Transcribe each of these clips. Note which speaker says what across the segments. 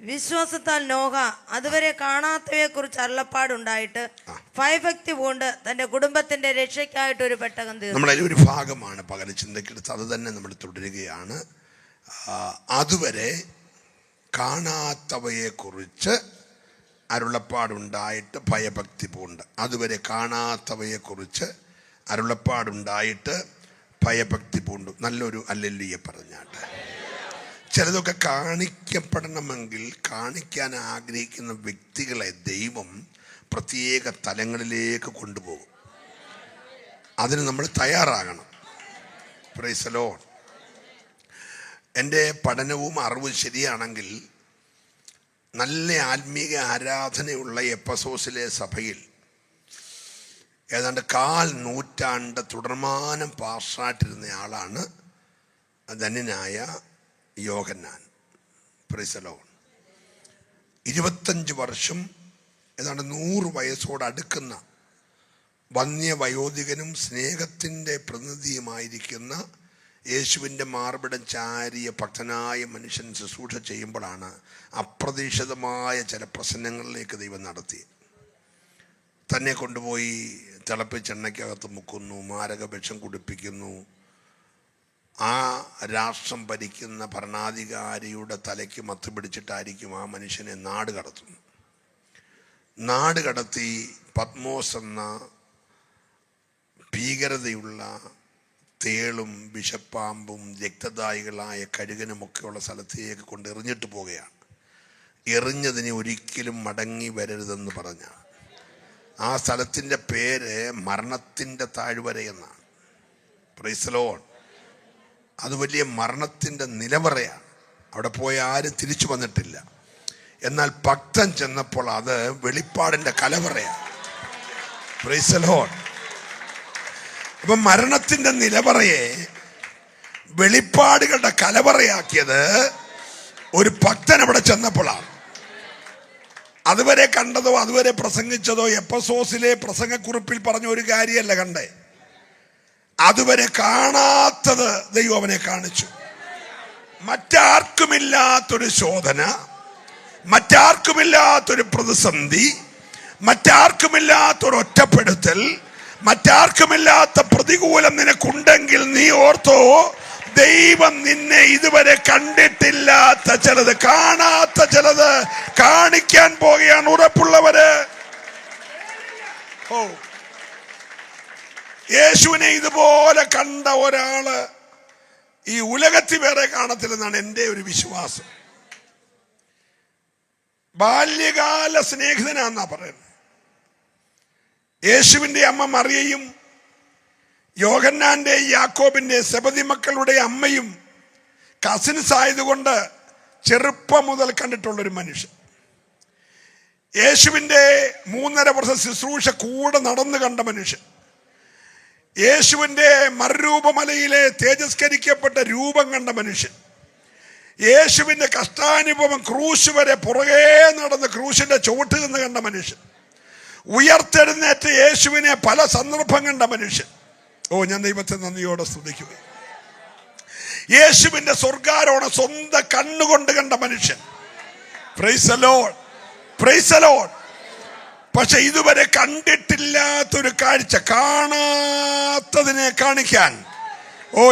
Speaker 1: വിശ്വാസത്താൽ നോഹ അതുവരെ കാണാത്തവയെ കുറിച്ച് അരുളപ്പാടുണ്ടായിട്ട് ഭയഭക്തി പൂണ്ട് തന്റെ കുടുംബത്തിന്റെ രക്ഷയ്ക്കായിട്ട് ഒരു പെട്ടകം തീർന്നു.
Speaker 2: നമ്മളതിൽ ഒരു ഭാഗമാണ് പകൽ ചിന്തക്കെടുത്ത്, അത് തന്നെ നമ്മൾ തുടരുകയാണ്. അതുവരെ കാണാത്തവയെ കുറിച്ച് അരുളപ്പാടുണ്ടായിട്ട് ഭയഭക്തി പൂണ്ട്. അതുവരെ കാണാത്തവയെ കുറിച്ച് അരുളപ്പാടുണ്ടായിട്ട് ഭയഭക്തി പൂണ്ടു. നല്ലൊരു അല്ലെല്ലിയെ പറഞ്ഞാട്ടെ. ചിലതൊക്കെ കാണിക്കപ്പെടണമെങ്കിൽ കാണിക്കാൻ ആഗ്രഹിക്കുന്ന വ്യക്തികളെ ദൈവം പ്രത്യേക തലങ്ങളിലേക്ക് കൊണ്ടുപോകും. അതിന് നമ്മൾ തയ്യാറാകണം. Price the Lord. എൻ്റെ പഠനവും അറിവും ശരിയാണെങ്കിൽ നല്ല ആത്മീക ആരാധനയുള്ള എഫെസോസിലെ സഭയിൽ ഏതാണ്ട് 1/4 നൂറ്റാണ്ട് തുടർമാനം പാസ്സായിട്ടിരുന്ന ആളാണ് ധന്യനായ യോഹന്നാൻ. Praise the lord. 25 വർഷം ഏതാണ്ട് 100 വയസ്സോടടുക്കുന്ന വന്യവയോധികനും സ്നേഹത്തിൻ്റെ പ്രതിനിധിയുമായിരിക്കുന്ന യേശുവിൻ്റെ മാർബിടം ചാരിയ ഭക്തനായ മനുഷ്യൻ ശുശ്രൂഷ ചെയ്യുമ്പോഴാണ് അപ്രതീക്ഷിതമായ ചില പ്രശ്നങ്ങളിലേക്ക് ദൈവം നടത്തി. തന്നെ കൊണ്ടുപോയി തിളപ്പിച്ചെണ്ണയ്ക്കകത്ത് മുക്കുന്നു, മാരക വിഷം കുടിപ്പിക്കുന്നു. ആ രാഷ്ട്രം ഭരിക്കുന്ന ഭരണാധികാരിയുടെ തലയ്ക്ക് മത്ത് പിടിച്ചിട്ടായിരിക്കും ആ മനുഷ്യനെ നാട് കടത്തുന്നു. നാട് കടത്തി പത്മോസ് എന്ന ഭീകരതയുള്ള തേളും വിഷപ്പാമ്പും രക്തദായികളായ കഴുകനുമൊക്കെയുള്ള സ്ഥലത്തേക്ക് കൊണ്ട് എറിഞ്ഞിട്ട് പോവുകയാണ്. എറിഞ്ഞതിന് ഒരിക്കലും മടങ്ങി വരരുതെന്ന് പറഞ്ഞ ആ സ്ഥലത്തിൻ്റെ പേര് മരണത്തിൻ്റെ താഴ്വര എന്നാണ്. Price the Lord. അത് വലിയ മരണത്തിൻ്റെ നിലവറയാണ്. അവിടെ പോയി ആരും തിരിച്ചു വന്നിട്ടില്ല. എന്നാൽ ഭക്തൻ ചെന്നപ്പോൾ അത് വെളിപ്പാടിൻ്റെ കലവറയാണ്. Praise the lord. അപ്പം മരണത്തിൻ്റെ നിലവറയെ വെളിപ്പാടുകളുടെ കലവറയാക്കിയത് ഒരു ഭക്തൻ അവിടെ ചെന്നപ്പോഴാണ്. അതുവരെ കണ്ടതോ അതുവരെ പ്രസംഗിച്ചതോ എഫെസോസിലെ പ്രസംഗക്കുറിപ്പിൽ പറഞ്ഞ ഒരു കാര്യമല്ല കണ്ടേ. അതുവരെ കാണാത്തത് ദൈവം അവനെ കാണിച്ചു. മറ്റാർക്കുമില്ലാത്തൊരു ശോധന, മറ്റാർക്കുമില്ലാത്തൊരു പ്രതിസന്ധി, മറ്റാർക്കുമില്ലാത്തൊരു ഒറ്റപ്പെടുത്തൽ, മറ്റാർക്കുമില്ലാത്ത പ്രതികൂലം നിനക്കുണ്ടെങ്കിൽ നീ ഓർത്തോ, ദൈവം നിന്നെ ഇതുവരെ കണ്ടിട്ടില്ലാത്ത ചിലത്, കാണാത്ത ചിലത് കാണിക്കാൻ പോകുകയാണ്. ഉറപ്പുള്ളവര് യേശുവിനെ ഇതുപോലെ കണ്ട ഒരാള് ഈ ഉലകത്തിൽ വേറെ കാണത്തില്ലെന്നാണ് എൻ്റെ ഒരു വിശ്വാസം. ബാല്യകാല സ്നേഹിതനാന്നാ പറയുന്നത്. യേശുവിൻ്റെ അമ്മ മറിയയും യോഹന്നാന്റെ യാക്കോബിന്റെ സെബദി മക്കളുടെ അമ്മയും കസിൻസ് ആയതുകൊണ്ട് ചെറുപ്പം മുതൽ കണ്ടിട്ടുള്ളൊരു മനുഷ്യൻ. യേശുവിൻ്റെ 3.5 വർഷം ശുശ്രൂഷ കൂടെ നടന്നു കണ്ട മനുഷ്യൻ. യേശുവിൻ്റെ മറുരൂപമലയിലെ തേജസ്കരിക്കപ്പെട്ട രൂപം കണ്ട മനുഷ്യൻ. യേശുവിൻ്റെ കഷ്ടാനുഭവം ക്രൂശ് വരെ പുറകെ നടന്ന് ക്രൂശിന്റെ ചുവട്ടിൽ നിന്ന് കണ്ട മനുഷ്യൻ. ഉയർത്തെഴുന്നേറ്റ് യേശുവിനെ പല സന്ദർഭം കണ്ട മനുഷ്യൻ. ഞാൻ ദൈവത്തെ നന്ദിയോടെ സ്തുതിക്കുക. യേശുവിന്റെ സ്വർഗാരോഹണം സ്വന്തം കണ്ണുകൊണ്ട് കണ്ട മനുഷ്യൻ. Price the Lord, price the Lord. പക്ഷെ ഇതുവരെ കണ്ടിട്ടില്ലാത്തൊരു കാഴ്ച, കാണാത്തതിനെ കാണിക്കാൻ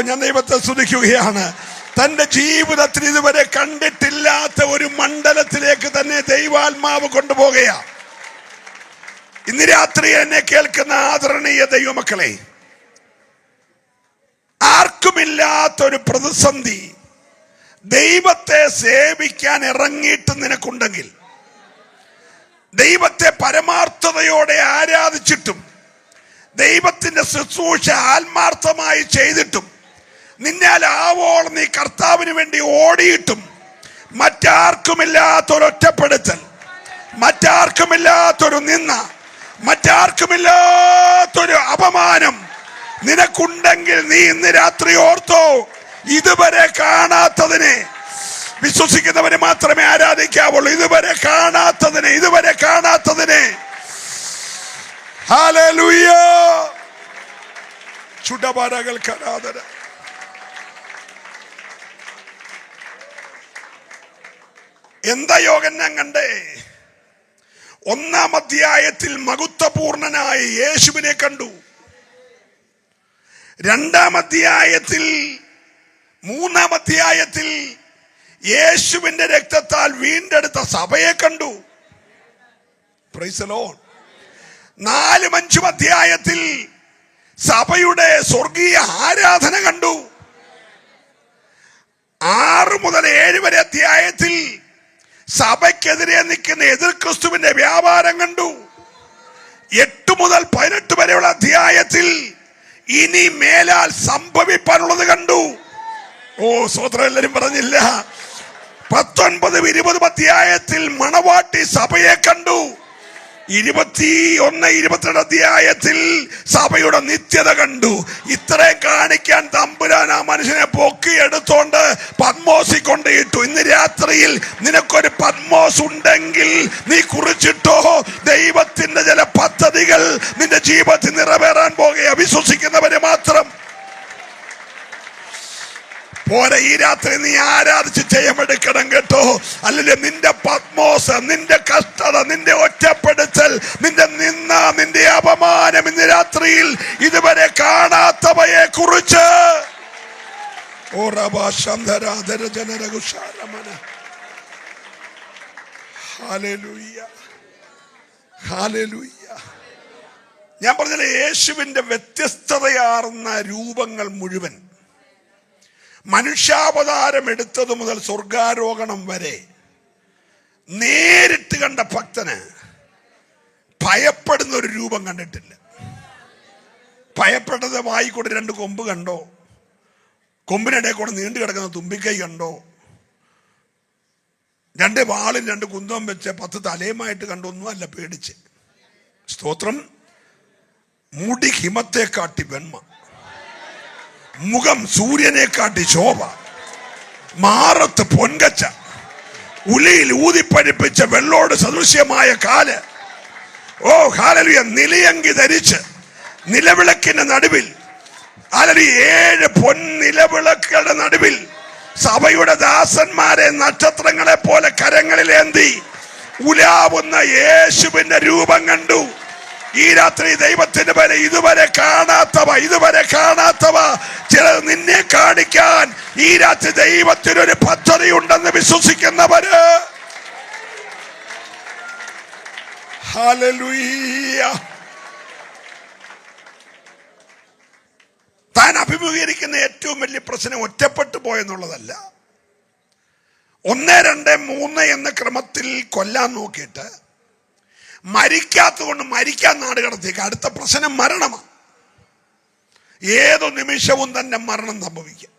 Speaker 2: ഞാൻ ദൈവത്തെ സ്തുതിക്കുകയാണ്. തന്റെ ജീവിതത്തിൽ ഇതുവരെ കണ്ടിട്ടില്ലാത്ത ഒരു മണ്ഡലത്തിലേക്ക് തന്നെ ദൈവാത്മാവ് കൊണ്ടുപോകുകയാണ്. ഇന്ന് രാത്രി എന്നെ കേൾക്കുന്ന ആദരണീയ ദൈവമക്കളെ, ആർക്കുമില്ലാത്തൊരു പ്രതിസന്ധി ദൈവത്തെ സേവിക്കാൻ ഇറങ്ങിയിട്ട് നിനക്കുണ്ടെങ്കിൽ, ദൈവത്തെ പരമാർത്ഥതയോടെ ആരാധിച്ചിട്ടും ദൈവത്തിന്റെ ശുശ്രൂഷ ആത്മാർത്ഥമായി ചെയ്തിട്ടും നിന്നാൽ ആവോളം നീ കർത്താവിന് വേണ്ടി ഓടിയിട്ടും മറ്റാർക്കുമില്ലാത്തൊരു ഒറ്റപ്പെടുത്തൽ, മറ്റാർക്കുമില്ലാത്തൊരു നിന്ന, മറ്റാർക്കുമില്ലാത്തൊരു അപമാനം നിനക്കുണ്ടെങ്കിൽ നീ ഇന്ന് രാത്രി ഓർത്തോ, ഇതുവരെ കാണാത്തതിനെ വിശ്വസിക്കുന്നവരെ മാത്രമേ ആരാധിക്കാവുള്ളൂ. ഇതുവരെ കാണാത്തതിനെ, ഇതുവരെ കാണാത്തതിനെ. ഹല്ലേലൂയ. ചുടബാരകൾ കരാദര. എന്താ യോഹന്നാൻ കണ്ടേ? 1-ാം അധ്യായത്തിൽ മഹത്വപൂർണനായ യേശുവിനെ കണ്ടു. 2-ാം അധ്യായത്തിൽ 3-ാം അധ്യായത്തിൽ യേശുവിന്റെ രക്തത്താൽ വീണ്ടെടുത്ത സഭയെ കണ്ടു. Price the Lord. 4-5 അധ്യായത്തിൽ സഭയുടെ സ്വർഗീയ ആരാധന കണ്ടു. 6 മുതൽ 7 വരെ അധ്യായത്തിൽ സഭയ്ക്കെതിരെ നിൽക്കുന്ന എതിർ ക്രിസ്തുവിന്റെ വ്യാപാരം കണ്ടു. 8 മുതൽ 18 വരെയുള്ള അധ്യായത്തിൽ ഇനി മേലാൽ സംഭവിക്കാനുള്ളത് കണ്ടു. ഓ സ്വതന്ത്രം എല്ലാരും പറഞ്ഞില്ല. 19-20 അധ്യായത്തിൽ മണവാട്ടി സഭയെ കണ്ടു. 21-22 അധ്യായത്തിൽ സഭയുടെ നിത്യത കണ്ടു. ഇത്രയും കാണിക്കാൻ തമ്പുരാൻ ആ മനുഷ്യനെ പൊക്കിയെടുത്തോണ്ട് പത്മോസിൽ കൊണ്ടിട്ടു. ഇന്ന് രാത്രിയിൽ നിനക്കൊരു പത്മോസ് ഉണ്ടെങ്കിൽ നീ കുറിച്ചിട്ടോ. ദൈവത്തിന്റെ ചില പദ്ധതികൾ നിന്റെ ജീവിതത്തിൽ നിറവേറാൻ പോകുക വിശ്വസിക്കുന്നവരെ മാത്രം പോരെ. ഈ രാത്രി നീ ആരാധിച്ച് ജയമെടുക്കണം കേട്ടോ. അല്ലെങ്കിൽ നിന്റെ പത്മോസ്, നിന്റെ കഷ്ടത, നിന്റെ ഒറ്റപ്പെടുത്തൽ, നിന്റെ നിന്ന, നിന്റെ അപമാനം ഇന്ന് രാത്രിയിൽ ഇതുവരെ കാണാത്തവയെ കുറിച്ച് ഞാൻ പറഞ്ഞില്ലേ, യേശുവിന്റെ വ്യത്യസ്തതയാർന്ന രൂപങ്ങൾ മുഴുവൻ, മനുഷ്യാവതാരം എടുത്തത് മുതൽ സ്വർഗാരോഹണം വരെ നേരിട്ട് കണ്ട ഭക്തന് ഭയപ്പെടുന്ന ഒരു രൂപം കണ്ടിട്ടില്ല. ഭയപ്പെട്ടത് വായിക്കൂടെ 2 കൊമ്പ് കണ്ടോ? കൊമ്പിനിടയിൽ കൂടെ നീണ്ടു കിടക്കുന്ന തുമ്പിക്കൈ കണ്ടോ? 2 വാളും 2 കുന്തവും വെച്ച് 10 തലയുമായിട്ട് കണ്ടൊന്നും അല്ല പേടിച്ച്. സ്തോത്രം. മുടി ഹിമത്തെ കാട്ടി വെണ്മ, മുഖം സൂര്യനെ കാട്ടി ശോഭ, മാറത്ത് പൊൻകച്ച, ഉലിയിൽ ഊതിപ്പഴിപ്പിച്ച വെള്ളോട് സദൃശ്യമായ കാല്. ഓ ഹല്ലേലൂയ. നിലയങ്കി ധരിച്ച് നിലവിളക്കിന്റെ നടുവിൽ, ഹല്ലേലൂയ, 7 പൊൻനിലവിളക്കുകളുടെ നടുവിൽ സഭയുടെ ദാസന്മാരെ നക്ഷത്രങ്ങളെ പോലെ കരങ്ങളിലേന്തി ഉലാവുന്ന യേശുവിന്റെ രൂപം കണ്ടു. ഈ രാത്രി ദൈവത്തിന്റെ പേരെ ഇതുവരെ കാണാത്തവ ചിലത് നിന്നെ കാണിക്കാൻ ഈ രാത്രി ദൈവത്തിനൊരു പദ്ധതി ഉണ്ടെന്ന് വിശ്വസിക്കുന്നവര് ഹല്ലേലൂയ. താൻ അഭിമുഖീകരിക്കുന്ന ഏറ്റവും വലിയ പ്രശ്നം ഒറ്റപ്പെട്ടു പോയെന്നുള്ളതല്ല. 1, 2, 3 എന്ന ക്രമത്തിൽ കൊല്ലാൻ നോക്കിയിട്ട് മരിക്കാത്തത് കൊണ്ട് മരിക്കാൻ നാട് കടത്തിയേക്ക്. അടുത്ത പ്രശ്നം മരണമാണ്. ഏതു നിമിഷവും തന്നെ മരണം സംഭവിക്കും.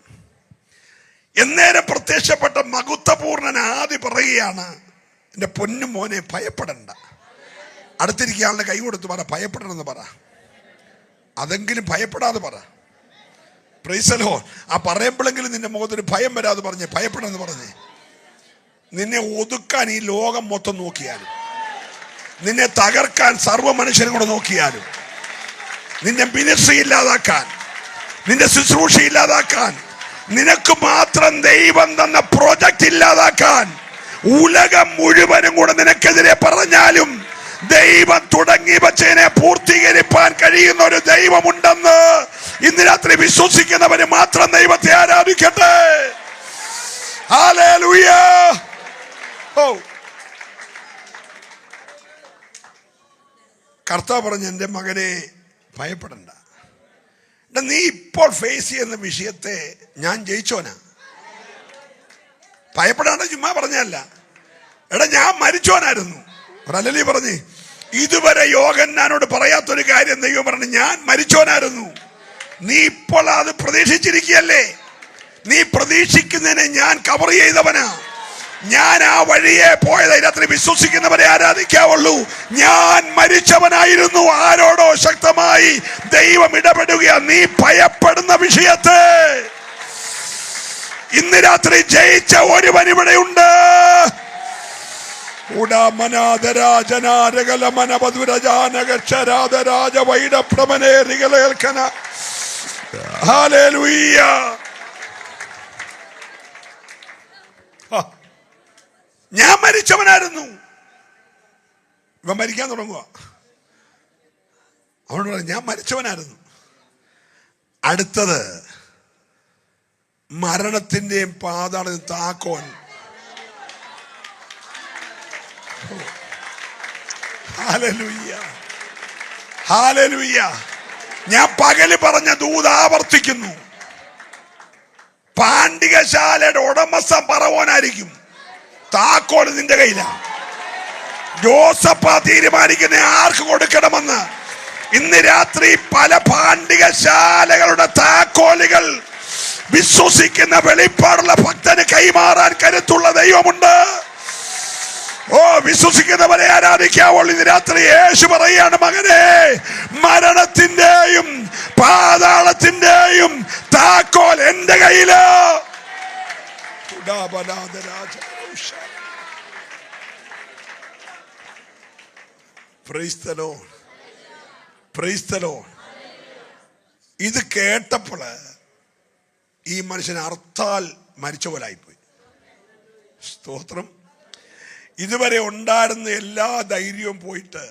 Speaker 2: എന്നേരം പ്രത്യക്ഷപ്പെട്ട മഹത്വപൂർണൻ ആദ്യം പറയുകയാണ്, എൻ്റെ പൊന്നു മോനെ ഭയപ്പെടണ്ട. അടുത്തിരിക്കാനുള്ള കൈ കൊടുത്ത് പറ, ഭയപ്പെടണമെന്ന് പറ. അതെങ്കിലും ഭയപ്പെടാതെ പറ. Price the Lord. ആ പറയുമ്പോഴെങ്കിലും നിന്റെ മുഖത്തൊരു ഭയം വരാതെ പറഞ്ഞേ, ഭയപ്പെടണമെന്ന് പറഞ്ഞേ. നിന്നെ ഒതുക്കാൻ ഈ ലോകം മൊത്തം നോക്കിയാലും, നിന്നെ തകർക്കാൻ സർവ്വ മനുഷ്യരും കൂടെ നോക്കിയാലും, നിന്നെ മിനിസ്ട്രി ഇല്ലാതാക്കാൻ, നിന്റെ ശുശ്രൂഷ ഇല്ലാതാക്കാൻ, നിനക്ക് മാത്രം ദൈവം തന്ന പ്രോജക്റ്റ് ഇല്ലാതാക്കാൻ ഉലകം മുഴുവനും കൂടെ നിനക്കെതിരെ പറഞ്ഞാലും ദൈവം തുടങ്ങി വച്ചതിനെ പൂർത്തീകരിക്കാൻ കഴിയുന്ന ഒരു ദൈവമുണ്ടെന്ന് ഇന്ന് രാത്രി വിശ്വസിക്കുന്നവര് മാത്രം ദൈവത്തെ ആരാധിക്കട്ടെ. ഹല്ലേലൂയ. ഓ, കർത്താവ് പറഞ്ഞു, എൻ്റെ മകനെ ഭയപ്പെടണ്ട. നീ ഇപ്പോൾ ഫേസ് ചെയ്യുന്ന വിഷയത്തെ ഞാൻ ജയിച്ചോനാ. ഭയപ്പെടാണ്ട് ചുമ്മാ പറഞ്ഞല്ല. എടാ, ഞാൻ മരിച്ചോനായിരുന്നു. അല്ലല്ലേ പറഞ്ഞ്, ഇതുവരെ യോഹന്നാനോട് പറയാത്തൊരു കാര്യം ദൈവം പറഞ്ഞു, ഞാൻ മരിച്ചോനായിരുന്നു. നീ ഇപ്പോൾ അത് പ്രതീക്ഷിച്ചിരിക്കുകയല്ലേ? നീ പ്രതീക്ഷിക്കുന്നതിനെ ഞാൻ കവർ ചെയ്തവനാ. ഞാൻ ആ വഴിയെ പോയത്. രാത്രി വിശ്വസിക്കുന്നവരെ ആരാധിക്കാവുള്ളൂ. ഞാൻ മരിച്ചവനായിരുന്നു. ആരോടോ ശക്തമായി ദൈവം ഇടപെടുക. നീ ഭയപ്പെടുന്ന വിഷയത്തെ ഇന്ന് രാത്രി ജയിച്ച ഒരുവൻ ഇവിടെയുണ്ട്. ഞാൻ മരിച്ചവനായിരുന്നു. ഇവൻ മരിക്കാൻ തുടങ്ങുക. അവനോട് പറഞ്ഞു ഞാൻ മരിച്ചവനായിരുന്നു. അടുത്തത് മരണത്തിന്റെയും പാതാളത്തിന്റെയും താക്കോൽ. Hallelujah, hallelujah. ഞാൻ പകല് പറഞ്ഞ ദൂത് ആവർത്തിക്കുന്നു. പാണ്ഡികശാലയുടെ ഉടമസ്ഥൻ പറവോനായിരിക്കും. താക്കോൽ നിന്റെ കയ്യിലാണ്. ജോസഫ് തീരുമാനിക്കുന്ന ആർക്ക് കൊടുക്കണമെന്ന്. ഇന്ന് രാത്രി പല പാണ്ഡികശാലകളുടെ താക്കോലുകൾ വിശ്വസിക്കുന്ന വെളിപ്പാടുള്ള ഭക്തന് കൈമാറാൻ കരുത്തുള്ള ദൈവമുണ്ട്. ഓ, വിശ്വസിക്കുന്നവരെ ആരാധിക്കാവുള്ളൂ. ഇന്ന് രാത്രി യേശു പറയാണ്, മകനെ, മരണത്തിന്റെയും പാതാളത്തിന്റെയും താക്കോൽ എന്റെ കയ്യില്. Praise the Lord. Praise the Lord. ഇത് കേട്ടപ്പോൾ ഈ മനുഷ്യൻ അർത്ഥാൽ മരിച്ച പോലായിപ്പോയി. സ്തോത്രം. ഇതുവരെ ഉണ്ടായിരുന്ന എല്ലാ ധൈര്യവും പോയിട്ട്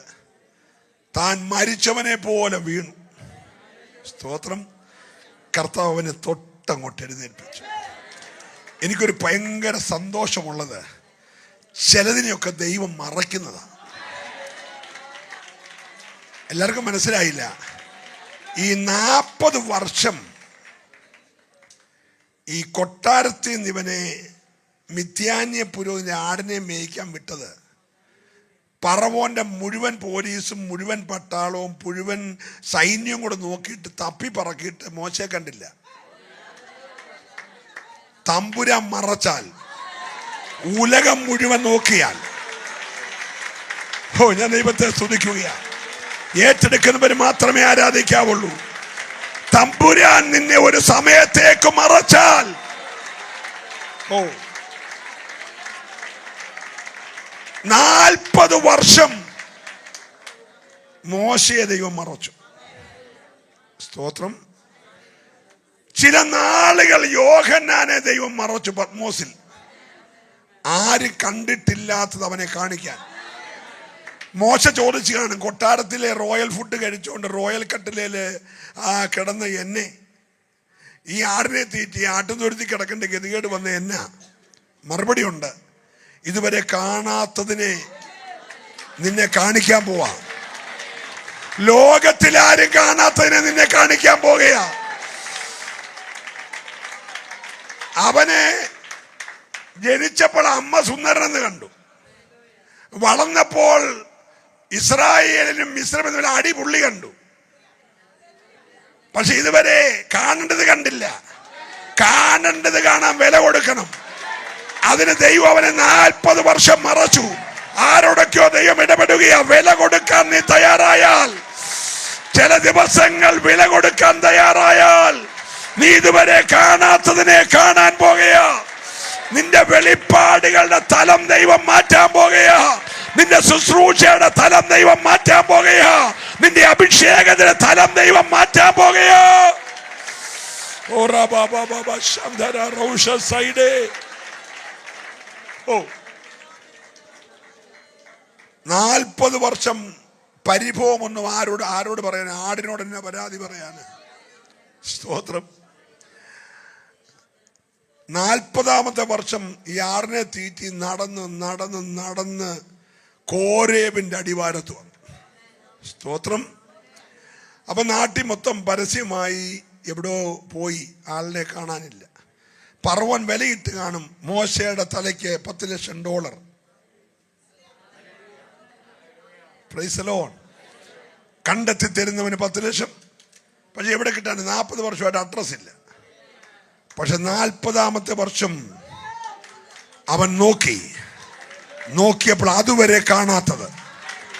Speaker 2: താൻ മരിച്ചവനെ പോലെ വീണു. സ്തോത്രം. കർത്താവ് അവനെ തൊട്ടങ്ങോട്ട് എഴുന്നേൽപ്പിച്ചു. എനിക്കൊരു ഭയങ്കര സന്തോഷമുള്ളത്, ചിലതിനെയൊക്കെ ദൈവം മറയ്ക്കുന്നതാണ്. എല്ലാവർക്കും മനസ്സിലായില്ല. ഈ 40 വർഷം ഈ കൊട്ടാരത്തിൽ നിന്ന് ഇവനെ മിദ്യാന്യ പുരോഹിതന്റെ ആടിനെ മേയ്ക്കാൻ വിട്ടത് പറവോന്റെ മുഴുവൻ പോലീസും മുഴുവൻ പട്ടാളവും മുഴുവൻ സൈന്യവും കൂടെ നോക്കിയിട്ട് തപ്പി പറക്കിയിട്ട് മോശയെ കണ്ടില്ല. തമ്പുരാൻ മറച്ചാൽ, ഉലകം മുഴുവൻ നോക്കിയാൽ, ഓ, ഞാൻ ദൈവത്തെ സ്തുതിക്കുകയാണ്. ഏറ്റെടുക്കുന്നവർ മാത്രമേ ആരാധിക്കാവുള്ളൂ. തമ്പുരാൻ നിന്നെ ഒരു സമയത്തേക്ക് മറച്ചാൽ, ഓ, 40 വർഷം മോശയെ ദൈവം മറച്ചു. സ്തോത്രം. ചില നാളുകൾ യോഹന്നാനെ ദൈവം മറച്ചു പത്മോസിൽ. ആര് കണ്ടിട്ടില്ലാത്തത് അവനെ കാണിക്കാൻ. മോശ ചോദിച്ചു കാണും, കൊട്ടാരത്തിലെ റോയൽ ഫുഡ് കഴിച്ചുകൊണ്ട് റോയൽ കട്ടിലേല് കിടന്ന എന്നെ, ഈ ആടിനെ തീറ്റി ആട്ടുംതൊഴുത്തി കിടക്കേണ്ട ഗതികേട് വന്ന എന്നാ? മറുപടി ഉണ്ട്, ഇതുവരെ കാണാത്തതിനെ നിന്നെ കാണിക്കാൻ പോവാ. ലോകത്തിലാരും കാണാത്തതിനെ നിന്നെ കാണിക്കാൻ പോകുകയാ. അവനെ ജനിച്ചപ്പോൾ അമ്മ സുന്ദരനെന്ന് കണ്ടു. വളർന്നപ്പോൾ ഇസ്രായേലിനും മിസ്രൈമിനും അടിപുള്ളി കണ്ടു. പക്ഷെ ഇതുവരെ കാണേണ്ടത് കണ്ടില്ല. കാണേണ്ടത് കാണാൻ വില കൊടുക്കണം. അതിന് ദൈവം അവനെ 40 വർഷം മറച്ചു. ആരോടൊക്കെയോ ദൈവം ഇടപെടുകയാ. വില കൊടുക്കാൻ നീ തയ്യാറായാൽ, ചില ദിവസങ്ങൾ വില കൊടുക്കാൻ തയ്യാറായാൽ, നീ ഇതുവരെ കാണാത്തതിനെ കാണാൻ പോകുകയാ. നിന്റെ വെളിപ്പാടുകളുടെ തലം ദൈവം മാറ്റാൻ പോകുകയാ. നിന്റെ ശുശ്രൂഷയുടെ തലം ദൈവം മാറ്റാൻ പോകുകയാ. നിന്റെ അഭിഷേകത്തിന്റെ തലം ദൈവം മാറ്റാൻ പോകുകയാ. 40 വർഷം പരിഭവമൊന്നും ആരോട് പറയാൻ? ആടിനോട് തന്നെ പരാതി പറയാന്. സ്തോത്രം. 40ാമത്തെ വർഷം ഈ ആടിനെ തീറ്റി നടന്ന് കോരേബിന്റെ അടിവാരത്ത് വന്നു. സ്തോത്രം. അപ്പൊ നാട്ടിൽ മൊത്തം പരസ്യമായി എവിടോ പോയി, ആളിനെ കാണാനില്ല. പറവൻ വിലയിട്ട് കാണും. മോശയുടെ തലയ്ക്ക് $10 ലക്ഷം. Price the Lord. കണ്ടെത്തി തരുന്നവന് 10 ലക്ഷം. പക്ഷെ എവിടെ കിട്ടാൻ? 40 വർഷമായിട്ട് അഡ്രസ് ഇല്ല. പക്ഷെ 40ാമത്തെ വർഷം അവൻ നോക്കിയപ്പോൾ അതുവരെ കാണാത്തത്.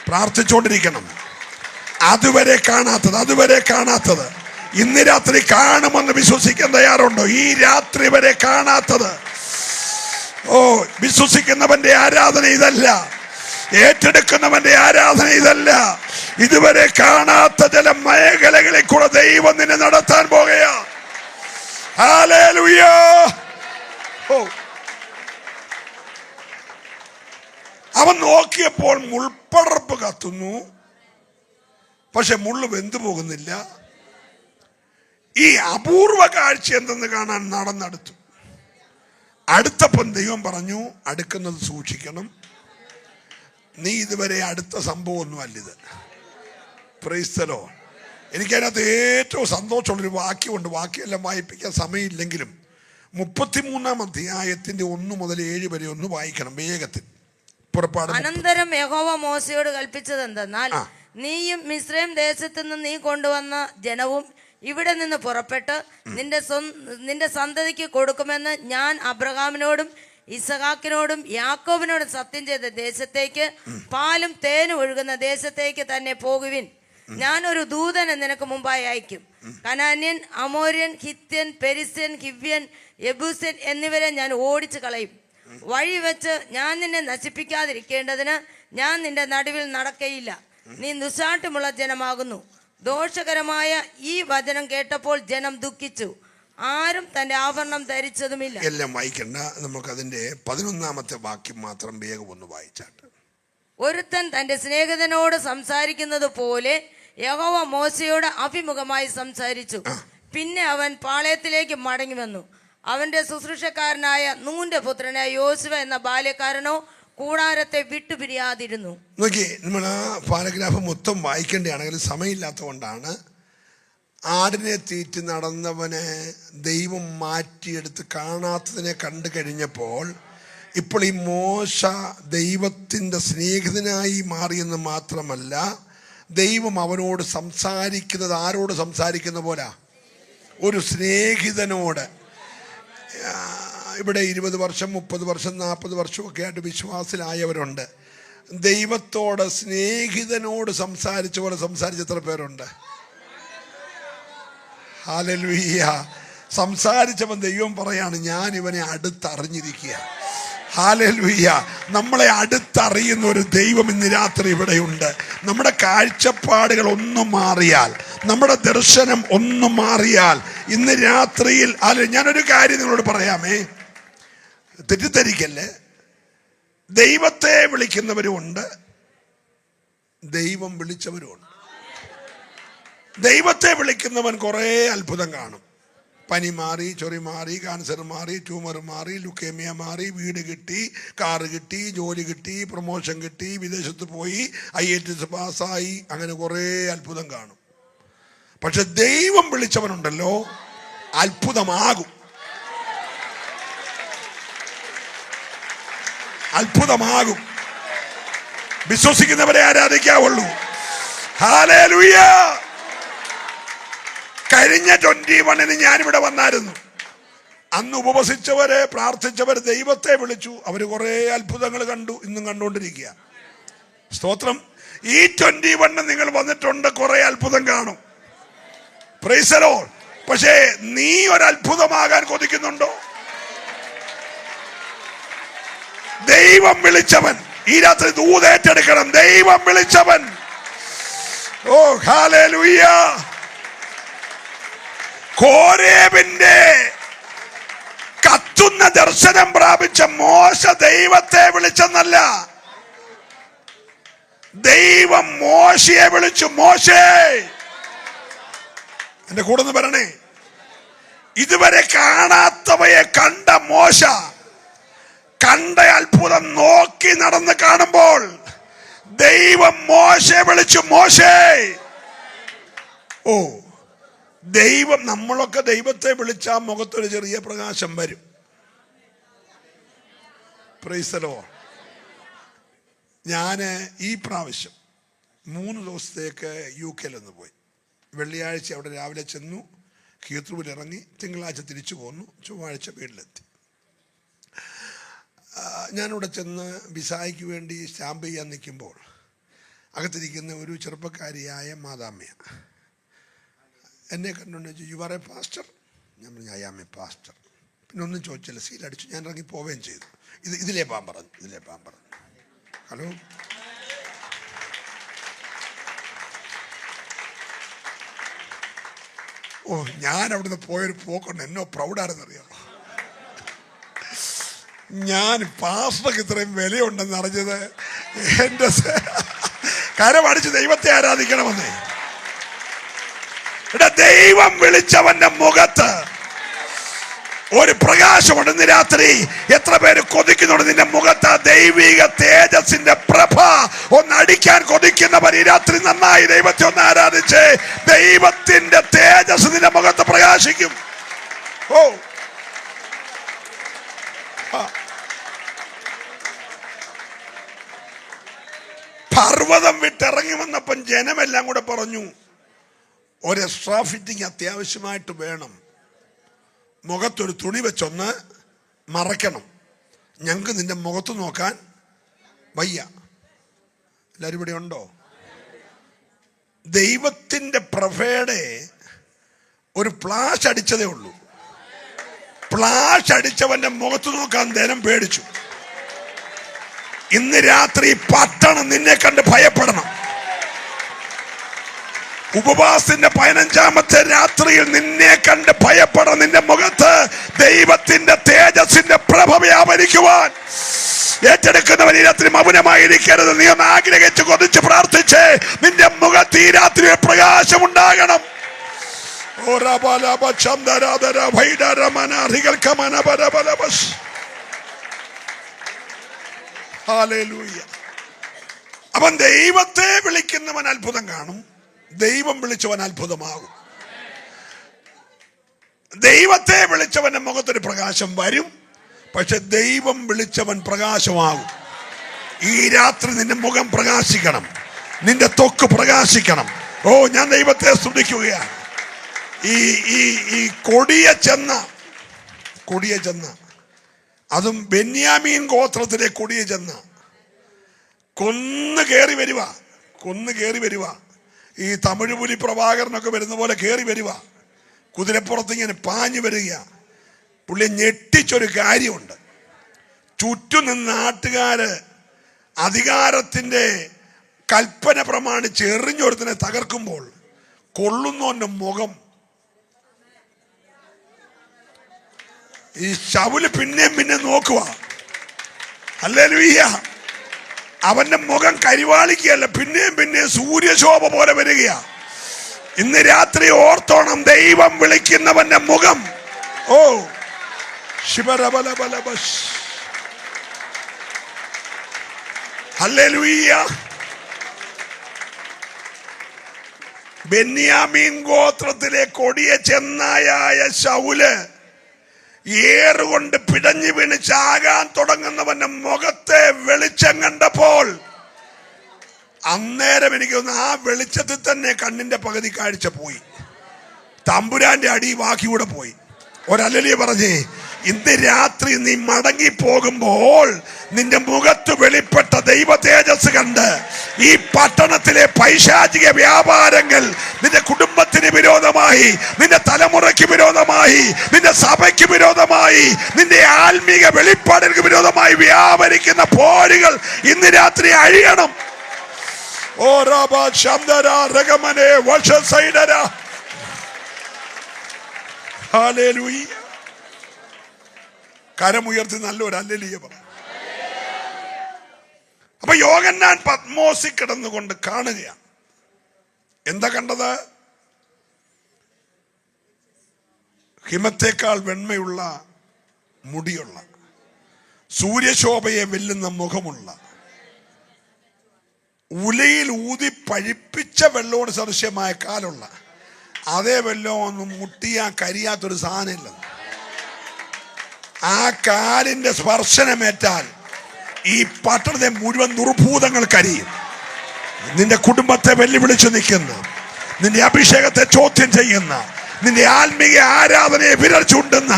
Speaker 2: പ്രാർത്ഥിച്ചുകൊണ്ടിരിക്കണം. അതുവരെ കാണാത്തത് ഇന്ന് രാത്രി കാണുമെന്ന് വിശ്വസിക്കാൻ തയ്യാറുണ്ടോ? ഈ രാത്രി വരെ കാണാത്തത്. ഓ, വിശ്വസിക്കുന്നവന്റെ ആരാധന ഇതല്ല. ഏറ്റെടുക്കുന്നവന്റെ ആരാധന ഇതല്ല. ഇതുവരെ കാണാത്ത ചില മേഖലകളിൽ കൂടെ ദൈവം നിന്നെ നടത്താൻ പോകുകയാ. ഹല്ലേലൂയ. ഓ, അവൻ നോക്കിയപ്പോൾ മുൾപ്പടർപ്പ് കത്തുന്നു, പക്ഷെ മുള്ളു വെന്തു പോകുന്നില്ല. ഈ അപൂർവ കാഴ്ച എന്തെന്ന് കാണാൻ നടന്നെടുത്തു. അടുത്തപ്പം ദൈവം പറഞ്ഞു, അടുക്കുന്നത് സൂക്ഷിക്കണം, നീ ഇതുവരെ അടുത്ത സംഭവമൊന്നും അല്ലിത്. Praise the lord. എനിക്കതിനകത്ത് ഏറ്റവും സന്തോഷമുള്ളൊരു വാക്യമുണ്ട്. വാക്യമെല്ലാം വായിപ്പിക്കാൻ സമയമില്ലെങ്കിലും 33-ാം അധ്യായത്തിന്റെ 1 മുതൽ 7 വരെ ഒന്ന് വായിക്കണം വേഗത്തിൽ. പുറപ്പാട്.
Speaker 1: അനന്തരം യഹോവ മോശയോട് കൽപ്പിച്ചത് എന്തെന്നാൽ, നീയും മിസ്രൈം ദേശത്തു നിന്ന് നീ കൊണ്ടുവന്ന ജനവും ഇവിടെ നിന്ന് പുറപ്പെട്ട് നിന്റെ സന്തതിക്ക് കൊടുക്കുമെന്ന് ഞാൻ അബ്രഹാമിനോടും ഇസഹാക്കിനോടും യാക്കോബിനോടും സത്യം ചെയ്ത ദേശത്തേക്ക്, പാലും തേനും ഒഴുകുന്ന ദേശത്തേക്ക് തന്നെ പോകുവിൻ. ഞാനൊരു ദൂതനെ നിനക്ക് മുമ്പായി അയക്കും. കനാന്യൻ, അമോര്യൻ, ഹിത്യൻ, പെരിസ്യൻ, ഹിവ്യൻ, യെബൂസ്യൻ എന്നിവരെ ഞാൻ ഓടിച്ചു കളയും. വഴി വെച്ച് ഞാൻ നിന്നെ നശിപ്പിക്കാതിരിക്കേണ്ടതിന് ഞാൻ നിന്റെ നടുവിൽ നടക്കയില്ല. നീ ദുശാഠ്യമുള്ള ജനമാകുന്നു. ദോഷകരമായ ഈ വചനം കേട്ടപ്പോൾ ജനം ദുഃഖിച്ചു, ആരും തന്റെ ആഭരണം ധരിച്ചതുമില്ല.
Speaker 2: എല്ലാം വായിക്കണ്ട, നമുക്ക് അതിന്റെ 11-ാമത്തെ വാക്യം മാത്രം വേഗം ഒന്ന് വായിച്ചാട്ട്.
Speaker 1: ഒരുത്തൻ തന്റെ സ്നേഹിതനോട് സംസാരിക്കുന്നത് പോലെ യഹോവ മോശയോട് അഭിമുഖമായി സംസാരിച്ചു. പിന്നെ അവൻ പാളയത്തിലേക്ക് മടങ്ങി വന്നു. അവന്റെ ശുശ്രൂഷക്കാരനായ നൂന്റെ പുത്രനായ യോശുവ എന്ന ബാല്യക്കാരനോ കൂടാരത്തെ വിട്ടുപിരിയാതിരുന്നു.
Speaker 2: നോക്കി, നമ്മൾ ആ പാരഗ്രാഫ് മൊത്തം വായിക്കേണ്ടതാണെങ്കിൽ സമയമില്ലാത്തതുകൊണ്ടാണ്. ആടിനെ തീറ്റി നടന്നവനെ ദൈവം മാറ്റിയെടുത്ത് കാണാത്തതിനെ കണ്ടു കഴിഞ്ഞപ്പോൾ ഇപ്പോൾ ഈ മോശ ദൈവത്തിൻ്റെ സ്നേഹിതനായി മാറിയെന്ന് മാത്രമല്ല, ദൈവം അവനോട് സംസാരിക്കുന്നത് ആരോട് സംസാരിക്കുന്ന പോലെ? ഒരു സ്നേഹിതനോട്. ഇവിടെ 20 വർഷം 30 വർഷം 40 വർഷമൊക്കെ ആയിട്ട് വിശ്വാസിലായവരുണ്ട്. ദൈവത്തോട് സ്നേഹിതനോട് സംസാരിച്ച പോലെ സംസാരിച്ച എത്ര പേരുണ്ട്? ഹല്ലേലൂയ. സംസാരിച്ചവൻ ദൈവം പറയാണ്, ഞാൻ ഇവനെ അടുത്തറിഞ്ഞിരിക്കുക. ഹല്ലേലൂയ. നമ്മളെ അടുത്തറിയുന്ന ഒരു ദൈവം ഇന്ന് രാത്രി ഇവിടെയുണ്ട്. നമ്മുടെ കാഴ്ചപ്പാടുകൾ ഒന്നും മാറിയാൽ, നമ്മുടെ ദർശനം ഒന്നും മാറിയാൽ ഇന്ന് രാത്രിയിൽ ഞാനൊരു കാര്യം നിങ്ങളോട് പറയാമേ, തെറ്റിദ്ധരിക്കല്ലേ. ദൈവത്തെ വിളിക്കുന്നവരുമുണ്ട്, ദൈവം വിളിച്ചവരുമുണ്ട്. ദൈവത്തെ വിളിക്കുന്നവൻ കുറേ അത്ഭുതം കാണും. പനി മാറി, ചൊറി മാറി, ക്യാൻസർ മാറി, ട്യൂമർ മാറി, ലുക്കേമിയ മാറി, വീട് കിട്ടി, കാറ് കിട്ടി, ജോലി കിട്ടി, പ്രൊമോഷൻ കിട്ടി, വിദേശത്ത് പോയി, IELTS പാസ്സായി, അങ്ങനെ കുറേ അത്ഭുതം കാണും. പക്ഷെ ദൈവം വിളിച്ചവനുണ്ടല്ലോ, അത്ഭുതമാകും. അത്ഭുതമാകും. വിശ്വസിക്കുന്നവരെ ആരാധിക്കാവുള്ളൂ. ഹല്ലേലൂയ. കഴിഞ്ഞ 21-ന് ഞാനിവിടെ വന്നായിരുന്നു. അന്ന് ഉപവസിച്ചവരെ, പ്രാർത്ഥിച്ചവർ ദൈവത്തെ വിളിച്ചു. അവർ കുറേ അത്ഭുതങ്ങൾ കണ്ടു, ഇന്നും കണ്ടുകൊണ്ടിരിക്കുക. സ്തോത്രം. ഈ 21 നിങ്ങൾ വന്നിട്ടുണ്ട്, കുറേ അത്ഭുതം കാണും. Price the Lord. പക്ഷേ നീ ഒരു അത്ഭുതമാകാൻ കൊതിക്കുന്നുണ്ടോ? ദൈവം വിളിച്ചവൻ ഈ രാത്രി ദൂതേറ്റെടുക്കണം. ദൈവം വിളിച്ചവൻ. ഓ ഹല്ലേലൂയ. കോരേബിന്റെ കത്തുന്ന ദർശനം പ്രാപിച്ച മോശ ദൈവത്തെ വിളിച്ചെന്നല്ല, ദൈവം മോശയെ വിളിച്ചു. മോശേ, എന്റെ കൂടെ ഒന്ന് പറയണേ. ഇതുവരെ കാണാത്തവയെ കണ്ട മോശ കണ്ട അത്ഭുതം നോക്കി നടന്ന് കാണുമ്പോൾ ദൈവം മോശയെ വിളിച്ചു. മോശേ. ഓ, ദൈവം, നമ്മളൊക്കെ ദൈവത്തെ വിളിച്ചാൽ മുഖത്തൊരു ചെറിയ പ്രകാശം വരും. Price the lord. ഞാൻ ഈ പ്രാവശ്യം 3 ദിവസത്തേക്ക് UK പോയി. വെള്ളിയാഴ്ച അവിടെ രാവിലെ ചെന്നു, കീർത്തൂരിൽ ഇറങ്ങി, തിങ്കളാഴ്ച തിരിച്ചു പോന്നു, ചൊവ്വാഴ്ച വീട്ടിലെത്തി. ഞാനിവിടെ ചെന്ന് വിസായ്ക്ക് വേണ്ടി സ്റ്റാമ്പ് ചെയ്യാൻ നിൽക്കുമ്പോൾ അകത്തിരിക്കുന്ന ഒരു ചെറുപ്പക്കാരിയായ മാതാമ്മ എന്നെ കണ്ടുകൊണ്ട് ചോദിച്ചു, യു ആർ എ പാസ്റ്റർ? ഞാൻ പറഞ്ഞു, ഐ ആം എ പാസ്റ്റർ. പിന്നെ ഒന്നും ചോദിച്ചില്ല, സീലടിച്ചു. ഞാൻ ഇറങ്ങി പോവുകയും ചെയ്തു. ഇതിലേ പാൻ പറഞ്ഞു. ഹലോ, ഓ, ഞാൻ അവിടുന്ന് പോയൊരു പോക്കുണ്ട്. എന്നോ പ്രൗഡാണെന്നറിയാം. ഞാൻ പാസ്റ്റർക്ക് ഇത്രയും വിലയുണ്ടെന്ന് അറിഞ്ഞത് എൻ്റെ കരമടിച്ച് ദൈവത്തെ ആരാധിക്കണമെന്നേ. ദൈവം വിളിച്ചവന്റെ മുഖത്ത് ഒരു പ്രകാശമുണ്ട്. ഇന്ന് രാത്രി എത്ര പേര് കൊതിക്കുന്നുണ്ട് നിന്റെ മുഖത്ത് ദൈവിക തേജസ്സിന്റെ പ്രഭ ഒന്ന് അടിക്കാൻ കൊതിക്കുന്നവർ ഈ രാത്രി നന്നായി ദൈവത്തെ ഒന്ന് ആരാധിച്ച് ദൈവത്തിന്റെ തേജസ് നിന്റെ മുഖത്ത് പ്രകാശിക്കും. ഓ പർവ്വതം വിട്ടിറങ്ങി വന്നപ്പം ജനമെല്ലാം കൂടെ പറഞ്ഞു, ഒരു എക്സ്ട്രാ ഫിറ്റിംഗ് അത്യാവശ്യമായിട്ട് വേണം, മുഖത്തൊരു തുണി വെച്ചൊന്ന് മറയ്ക്കണം, ഞങ്ങൾക്ക് നിന്റെ മുഖത്ത് നോക്കാൻ വയ്യ. എല്ലാവരും ഇവിടെ ഉണ്ടോ? ദൈവത്തിന്റെ പ്രഭയുടെ ഒരു ഫ്ലാഷ് അടിച്ചതേ ഉള്ളൂ. ഫ്ലാഷ് അടിച്ചവന്റെ മുഖത്ത് നോക്കാൻ ജനം പേടിച്ചു. ഇന്ന് രാത്രി പട്ടണം നിന്നെ കണ്ട് ഭയപ്പെടണം. ഉപവാസത്തിന്റെ 15ാമത്തെ രാത്രിയിൽ നിന്നെ കണ്ട് ഭയപ്പെടണം. നിന്റെ മുഖത്ത് ദൈവത്തിന്റെ തേജസ്സിന്റെ പ്രഭ വ്യാപരിക്കുവാൻ ഏറ്റെടുക്കുന്നവൻ ഈ രാത്രി മൗനമായിരിക്കരുത്. നീ ഒന്ന് ആഗ്രഹിച്ച് കൊതിച്ച് പ്രാർത്ഥിച്ച് നിന്റെ മുഖത്ത് ഈ രാത്രി പ്രകാശം ഉണ്ടാകണം. അവൻ ദൈവത്തെ വിളിക്കുന്നവൻ അത്ഭുതം കാണും, ദൈവം വിളിച്ചവൻ അത്ഭുതമാകും. ദൈവത്തെ വിളിച്ചവന്റെ മുഖത്തൊരു പ്രകാശം വരും, പക്ഷെ ദൈവം വിളിച്ചവൻ പ്രകാശമാകും. ഈ രാത്രി നിന്റെ മുഖം പ്രകാശിക്കണം, നിന്റെ ത്വക്ക് പ്രകാശിക്കണം. ഓ, ഞാൻ ദൈവത്തെ സ്തുതിക്കുകയാണ്. ഈ കൊടിയ ചെന്ന അതും ബെന്യാമീൻ ഗോത്രത്തിലെ കൊടിയ ചെന്ന കൊന്നു കയറി വരുക. ഈ തമിഴ് പുലി പ്രഭാകരനൊക്കെ വരുന്ന പോലെ കയറി വരുക, കുതിരപ്പുറത്ത് ഇങ്ങനെ പാഞ്ഞു വരിക. പുള്ളി ഞെട്ടിച്ചൊരു കാര്യമുണ്ട്. ചുറ്റും നിന്ന് നാട്ടുകാര് അധികാരത്തിന്റെ കൽപ്പന പ്രമാണിച്ച് എറിഞ്ഞൊരുത്തിനെ തകർക്കുമ്പോൾ കൊള്ളുന്നവന്റെ മുഖം, ഈ ശൗല് പിന്നെ നോക്കുക. ഹല്ലേലൂയ. അവന്റെ മുഖം കരിവാളിക്കല്ല, പിന്നെ സൂര്യശോഭ പോലെ വരികയാ. ഇന്ന് രാത്രി ഓർത്തോണം, ദൈവം വിളിക്കുന്നവന്റെ മുഖം. ഓ ശിവരബലബലബസ്. ഹല്ലേലൂയ. ബെന്യാമീൻ ഗോത്രത്തിലെ കൊടിയ ചെന്നായായ ശൗല് ഏറുകൊണ്ട് പിടഞ്ഞു വീണ് ചാകാൻ തുടങ്ങുന്നവന്റെ മുഖത്തെ വെളിച്ചം കണ്ടപ്പോൾ അന്നേരം എനിക്ക് തോന്നുന്നു ആ വെളിച്ചത്തിൽ തന്നെ കണ്ണിന്റെ പകുതി കാഴ്ച പോയി, തമ്പുരാന്റെ അടി ബാക്കിയൂടെ പോയി. ഒരല്ലേലൂയ പറഞ്ഞേ. ഇന്ന് രാത്രി നീ മടങ്ങി പോകുമ്പോൾ നിന്റെ മുഖത്ത് വെളിപ്പെട്ട ദൈവ തേജസ് കണ്ട് ഈ പട്ടണത്തിലെ പൈശാചിക വ്യാപാരങ്ങൾ നിന്റെ കുടുംബത്തിന് വിരോധമായി, നിന്റെ തലമുറയ്ക്ക് വിരോധമായി, നിന്റെ സഭയ്ക്ക് വിരോധമായി, നിന്റെ ആത്മീക വെളിപ്പാടുകൾക്ക് വിരോധമായി വ്യാപരിക്കുന്ന പോരുകൾ ഇന്ന് രാത്രി അഴിയണം. ഓ റബ ശബ്ദര രഗമനെ വശസൈഡര. ഹല്ലേലൂയ. കരമുയർത്തി നല്ലൊരു ഹല്ലേലൂയ പറ. അപ്പൊ യോഹന്നാൻ പത്മോസിൽ കിടന്നുകൊണ്ട് കാണുകയാണ്. എന്താ കണ്ടത്? ഹിമത്തേക്കാൾ വെണ്മയുള്ള മുടിയുള്ള, സൂര്യശോഭയെ വെല്ലുന്ന മുഖമുള്ള, ഉലയിൽ ഊതി പഴിപ്പിച്ച വെള്ളോട് സദൃശ്യമായ കാലുള്ള, അതേ വെള്ളമൊന്നും മുട്ടിയാ കരിയാത്തൊരു സാധനമില്ല. ആ കാലിന്റെ സ്പർശനമേറ്റാൽ ഈ പട്ടണത്തെ മുഴുവൻ ദുർഭൂതങ്ങൾ കരിയും. നിന്റെ കുടുംബത്തെ വെല്ലുവിളിച്ചു നിൽക്കുന്ന, നിന്റെ അഭിഷേകത്തെ ചോദ്യം ചെയ്യുന്ന, നിന്റെ ആത്മീയ ആരാധനയെ വിരൽ ചൂണ്ടുന്ന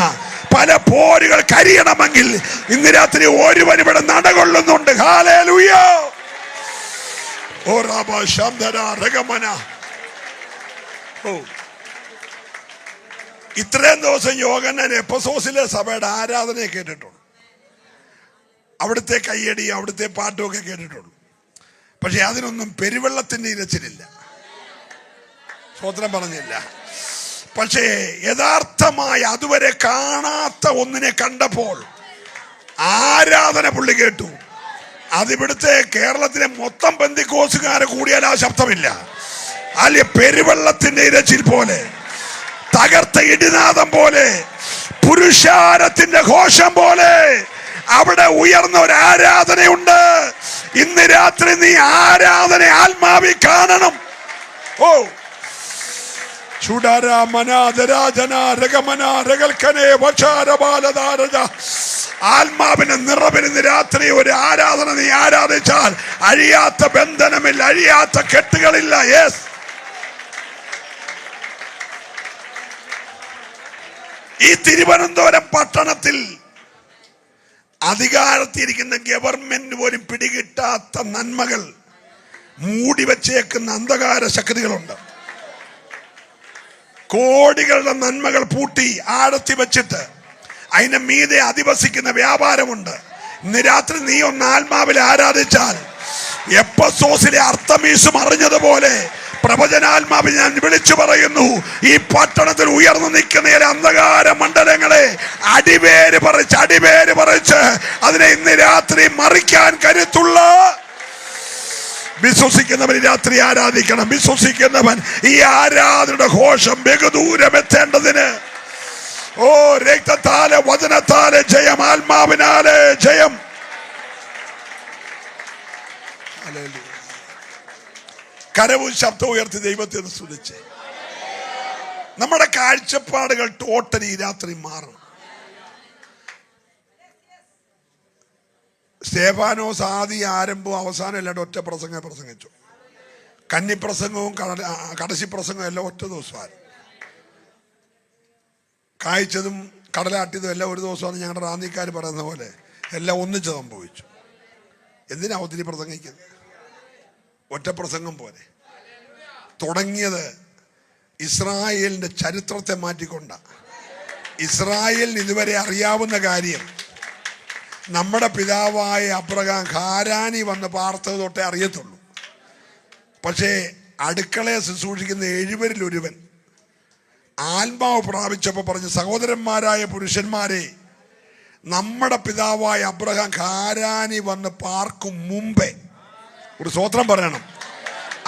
Speaker 2: പല പോരുകൾ കരിയണമെങ്കിൽ ഇന്ന് രാത്രി ഒരുവൻ ഇവിടെ നടകൊള്ളുന്നുണ്ട്. ഹല്ലേലൂയ. ഓ റബ ശബ്ദര രഗമന. ഓ, ഇത്രയും ദിവസം യോഹന്നാൻ എഫെസോസിലെ സഭയുടെ ആരാധനയെ കേട്ടിട്ടുള്ളൂ, അവിടുത്തെ കയ്യടി, അവിടുത്തെ പാട്ടുമൊക്കെ കേട്ടിട്ടുള്ളൂ. പക്ഷെ അതിനൊന്നും പെരുവെള്ളത്തിന്റെ ഇരച്ചിലില്ല, സ്വത്രം പറഞ്ഞില്ല. പക്ഷേ യഥാർത്ഥമായി അതുവരെ കാണാത്ത ഒന്നിനെ കണ്ടപ്പോൾ ആരാധന പുള്ളി കേട്ടു. അതിവിടുത്തെ കേരളത്തിലെ മൊത്തം പെന്തിക്കോസുകാരെ കൂടിയാൽ ആ ശബ്ദമില്ല. അല്ലെ പെരുവെള്ളത്തിന്റെ ഇരച്ചിൽ പോലെ, തകർത്ത ഇടിനാദം പോലെ, പുരുഷാരത്തിന്റെ ഘോഷം പോലെ അവിടെ ഉയർന്ന ഒരു ആരാധനയുണ്ട്. ഇന്ന് രാത്രി നീ ആരാധന ആത്മാവി കാണണം. ഓ ആത്മാവിന്റെ നിറവിൽ ഇന്ന് രാത്രി ഒരു ആരാധന നീ ആരാധിച്ചാൽ അഴിയാത്ത ബന്ധനമില്ല, അഴിയാത്ത കെട്ടുകളില്ല. യെസ്, ഈ തിരുവനന്തപുരം പട്ടണത്തിൽ അധികാരത്തിരിക്കുന്ന ഗവൺമെന്റ് പോലും പിടികിട്ടാത്ത നന്മകൾ മൂടി വച്ചേക്കുന്ന അന്ധകാര ശക്തികളുണ്ട്. കോടികളുടെ നന്മകൾ പൂട്ടി ആഴത്തി വെച്ചിട്ട് അതിന്റെ മീതെ അധിവസിക്കുന്ന വ്യാപാരമുണ്ട്. ഇന്ന് രാത്രി നീ ഒന്ന് ആത്മാവിൽ ആരാധിച്ചാൽ എപ്പസോസിലെ അർത്തമീസും അറിഞ്ഞതുപോലെ പ്രവചനാത്മാവിൽ ഞാൻ വിളിച്ചു പറയുന്നു, ഈ പട്ടണത്തിൽ ഉയർന്നു നിൽക്കുന്ന അന്ധകാര മണ്ഡലങ്ങളെ അടിവേര് പറിച്ച് അതിനെ ഇന്ന് രാത്രി മറിക്കാൻ കരുത്തുള്ള വിശ്വസിക്കുന്നവൻ രാത്രി ആരാധിക്കണം. വിശ്വസിക്കുന്നവൻ ഈ ആരാധനയുടെ ഘോഷം ബഹുദൂരം എത്തേണ്ടതിന് ഓ രക്തത്താലെ വചനത്താലെ ജയം, ആത്മാവിനാലെ ജയം. കരവും ശബ്ദം ഉയർത്തി ദൈവത്തെ സ്തുതിച്ച് നമ്മുടെ കാഴ്ചപ്പാടുകൾ ടോട്ടലി രാത്രി മാറണം. സ്തേഫാനോസ് ആദ്യ ആരംഭവും അവസാനം എല്ലാം ഒറ്റ പ്രസംഗം പ്രസംഗിച്ചു. കന്നിപ്രസംഗവും കടശി പ്രസംഗവും എല്ലാം ഒറ്റ ദിവസമായിരുന്നു. കായ്ച്ചതും കടലാട്ടിയതും എല്ലാം ഒരു ദിവസമാണ്. ഞങ്ങളുടെ റാന്നിക്കാർ പറയുന്ന പോലെ എല്ലാം ഒന്നിച്ച് സംഭവിച്ചു. എന്തിനാ ഒത്തിരി പ്രസംഗിക്കുന്നത്? ഒറ്റ പ്രസംഗം പോലെ. തുടങ്ങിയത് ഇസ്രായേലിന്റെ ചരിത്രത്തെ മാറ്റിക്കൊണ്ട. ഇസ്രായേലിന് ഇതുവരെ അറിയാവുന്ന കാര്യം നമ്മുടെ പിതാവായ അബ്രഹാം ഹാരാനി വന്ന് പാർത്തത് തൊട്ടേ അറിയത്തുള്ളൂ. പക്ഷേ അടുക്കളയെ ശുശ്രൂഷിക്കുന്ന 7 ഒരുവൻ ആത്മാവ് പ്രാപിച്ചപ്പോൾ പറഞ്ഞു, സഹോദരന്മാരായ പുരുഷന്മാരെ, നമ്മുടെ പിതാവായ അബ്രഹാം ഹാരാനി വന്ന് പാർക്കും മുമ്പേ ഒരു സ്തോത്രം പറയണം.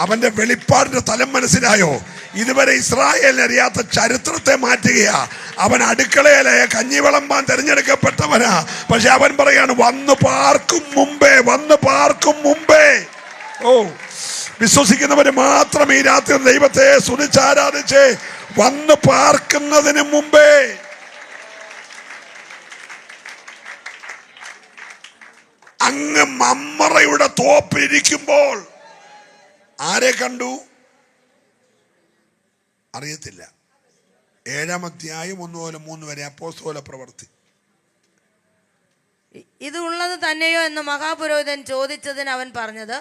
Speaker 2: അവന്റെ വെളിപ്പാടിന്റെ തലം മനസ്സിലായോ? ഇതുവരെ ഇസ്രായേലിനെ അറിയാത്ത ചരിത്രത്തെ മാറ്റുകയാ. അവൻ അടുക്കളയിലെ കഞ്ഞിവിളമ്പാൻ തെരഞ്ഞെടുക്കപ്പെട്ടവനാ. പക്ഷെ അവൻ പറയാണ്, വന്നു പാർക്കും മുമ്പേ. ഓ, വിശ്വസിക്കുന്നവര് മാത്രം ഈ രാത്രി ദൈവത്തെ സ്തുതിച്ചാരാധിച്ച് വന്നു പാർക്കുന്നതിന് മുമ്പേ. അങ്ങ് മമ്മറയുടെ തോപ്പിലിരിക്കുമ്പോൾ ആരെ കണ്ടു? അറിയത്തില്ല. 7-ാം അധ്യായം 1-3 വരെ അപ്പോസ്തല പ്രവൃത്തി.
Speaker 1: ഇത് ഉള്ളത് തന്നെയോ എന്ന് മഹാപുരോഹിതൻ ചോദിച്ചതിന് അവൻ പറഞ്ഞത്,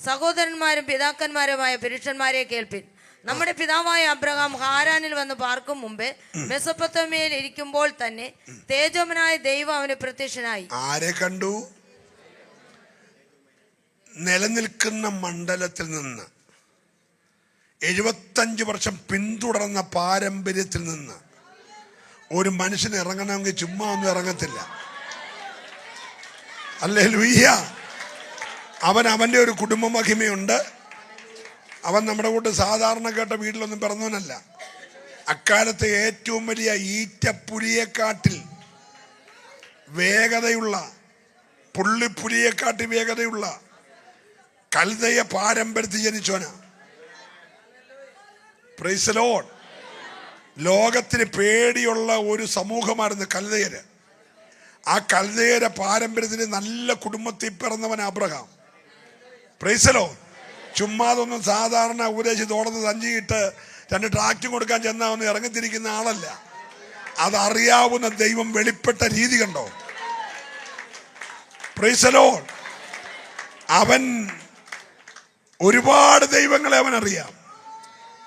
Speaker 1: സഹോദരന്മാരും പിതാക്കന്മാരുമായ പുരുഷന്മാരെ കേൾപ്പിൻ. നമ്മുടെ പിതാവായ അബ്രഹാം ഹാരാനിൽ വന്ന് പാർക്കും മുമ്പേ മെസൊപ്പൊത്താമ്യയിൽ ഇരിക്കുമ്പോൾ തന്നെ തേജോമനായ ദൈവം അവന് പ്രത്യക്ഷനായി.
Speaker 2: ആരെ കണ്ടു? നിലനിൽക്കുന്ന മണ്ഡലത്തിൽ നിന്ന് 75 വർഷം പിന്തുടർന്ന പാരമ്പര്യത്തിൽ നിന്ന് ഒരു മനുഷ്യൻ ഇറങ്ങണമെങ്കിൽ ചുമ്മാ ഒന്നും ഇറങ്ങത്തില്ല. ഹല്ലേലൂയ. അവന്റെ ഒരു കുടുംബ മഹിമയുണ്ട്. അവൻ നമ്മുടെ കൂട്ട് സാധാരണ കേട്ട വീട്ടിലൊന്നും പിറന്നവനല്ല. അക്കാലത്തെ ഏറ്റവും വലിയ ഈറ്റപ്പുലിയെക്കാട്ടിൽ വേഗതയുള്ള, പുള്ളിപ്പുലിയെക്കാട്ടിൽ വേഗതയുള്ള കൽദയ പാരമ്പര്യത്തിൽ ജനിച്ചവനാ. Price the Lord. ലോകത്തിന് പേടിയുള്ള ഒരു സമൂഹമായിരുന്നു കൽദയര്. ആ കൽദയരെ പാരമ്പര്യത്തിൽ നല്ല കുടുംബത്തിൽ പിറന്നവൻ അബ്രഹാം. Praise the lord. ചുമ്മാതൊന്നും സാധാരണ ഉപദേശി തോടന്ന് തഞ്ചിയിട്ട് 2 ട്രാക്റ്റും കൊടുക്കാൻ ചെന്നാ ഒന്ന് ഇറങ്ങിത്തിരിക്കുന്ന ആളല്ല. അതറിയാവുന്ന ദൈവം വെളിപ്പെട്ട രീതി കണ്ടോ? Price the Lord. അവൻ ഒരുപാട് ദൈവങ്ങളെ അവൻ അറിയാം.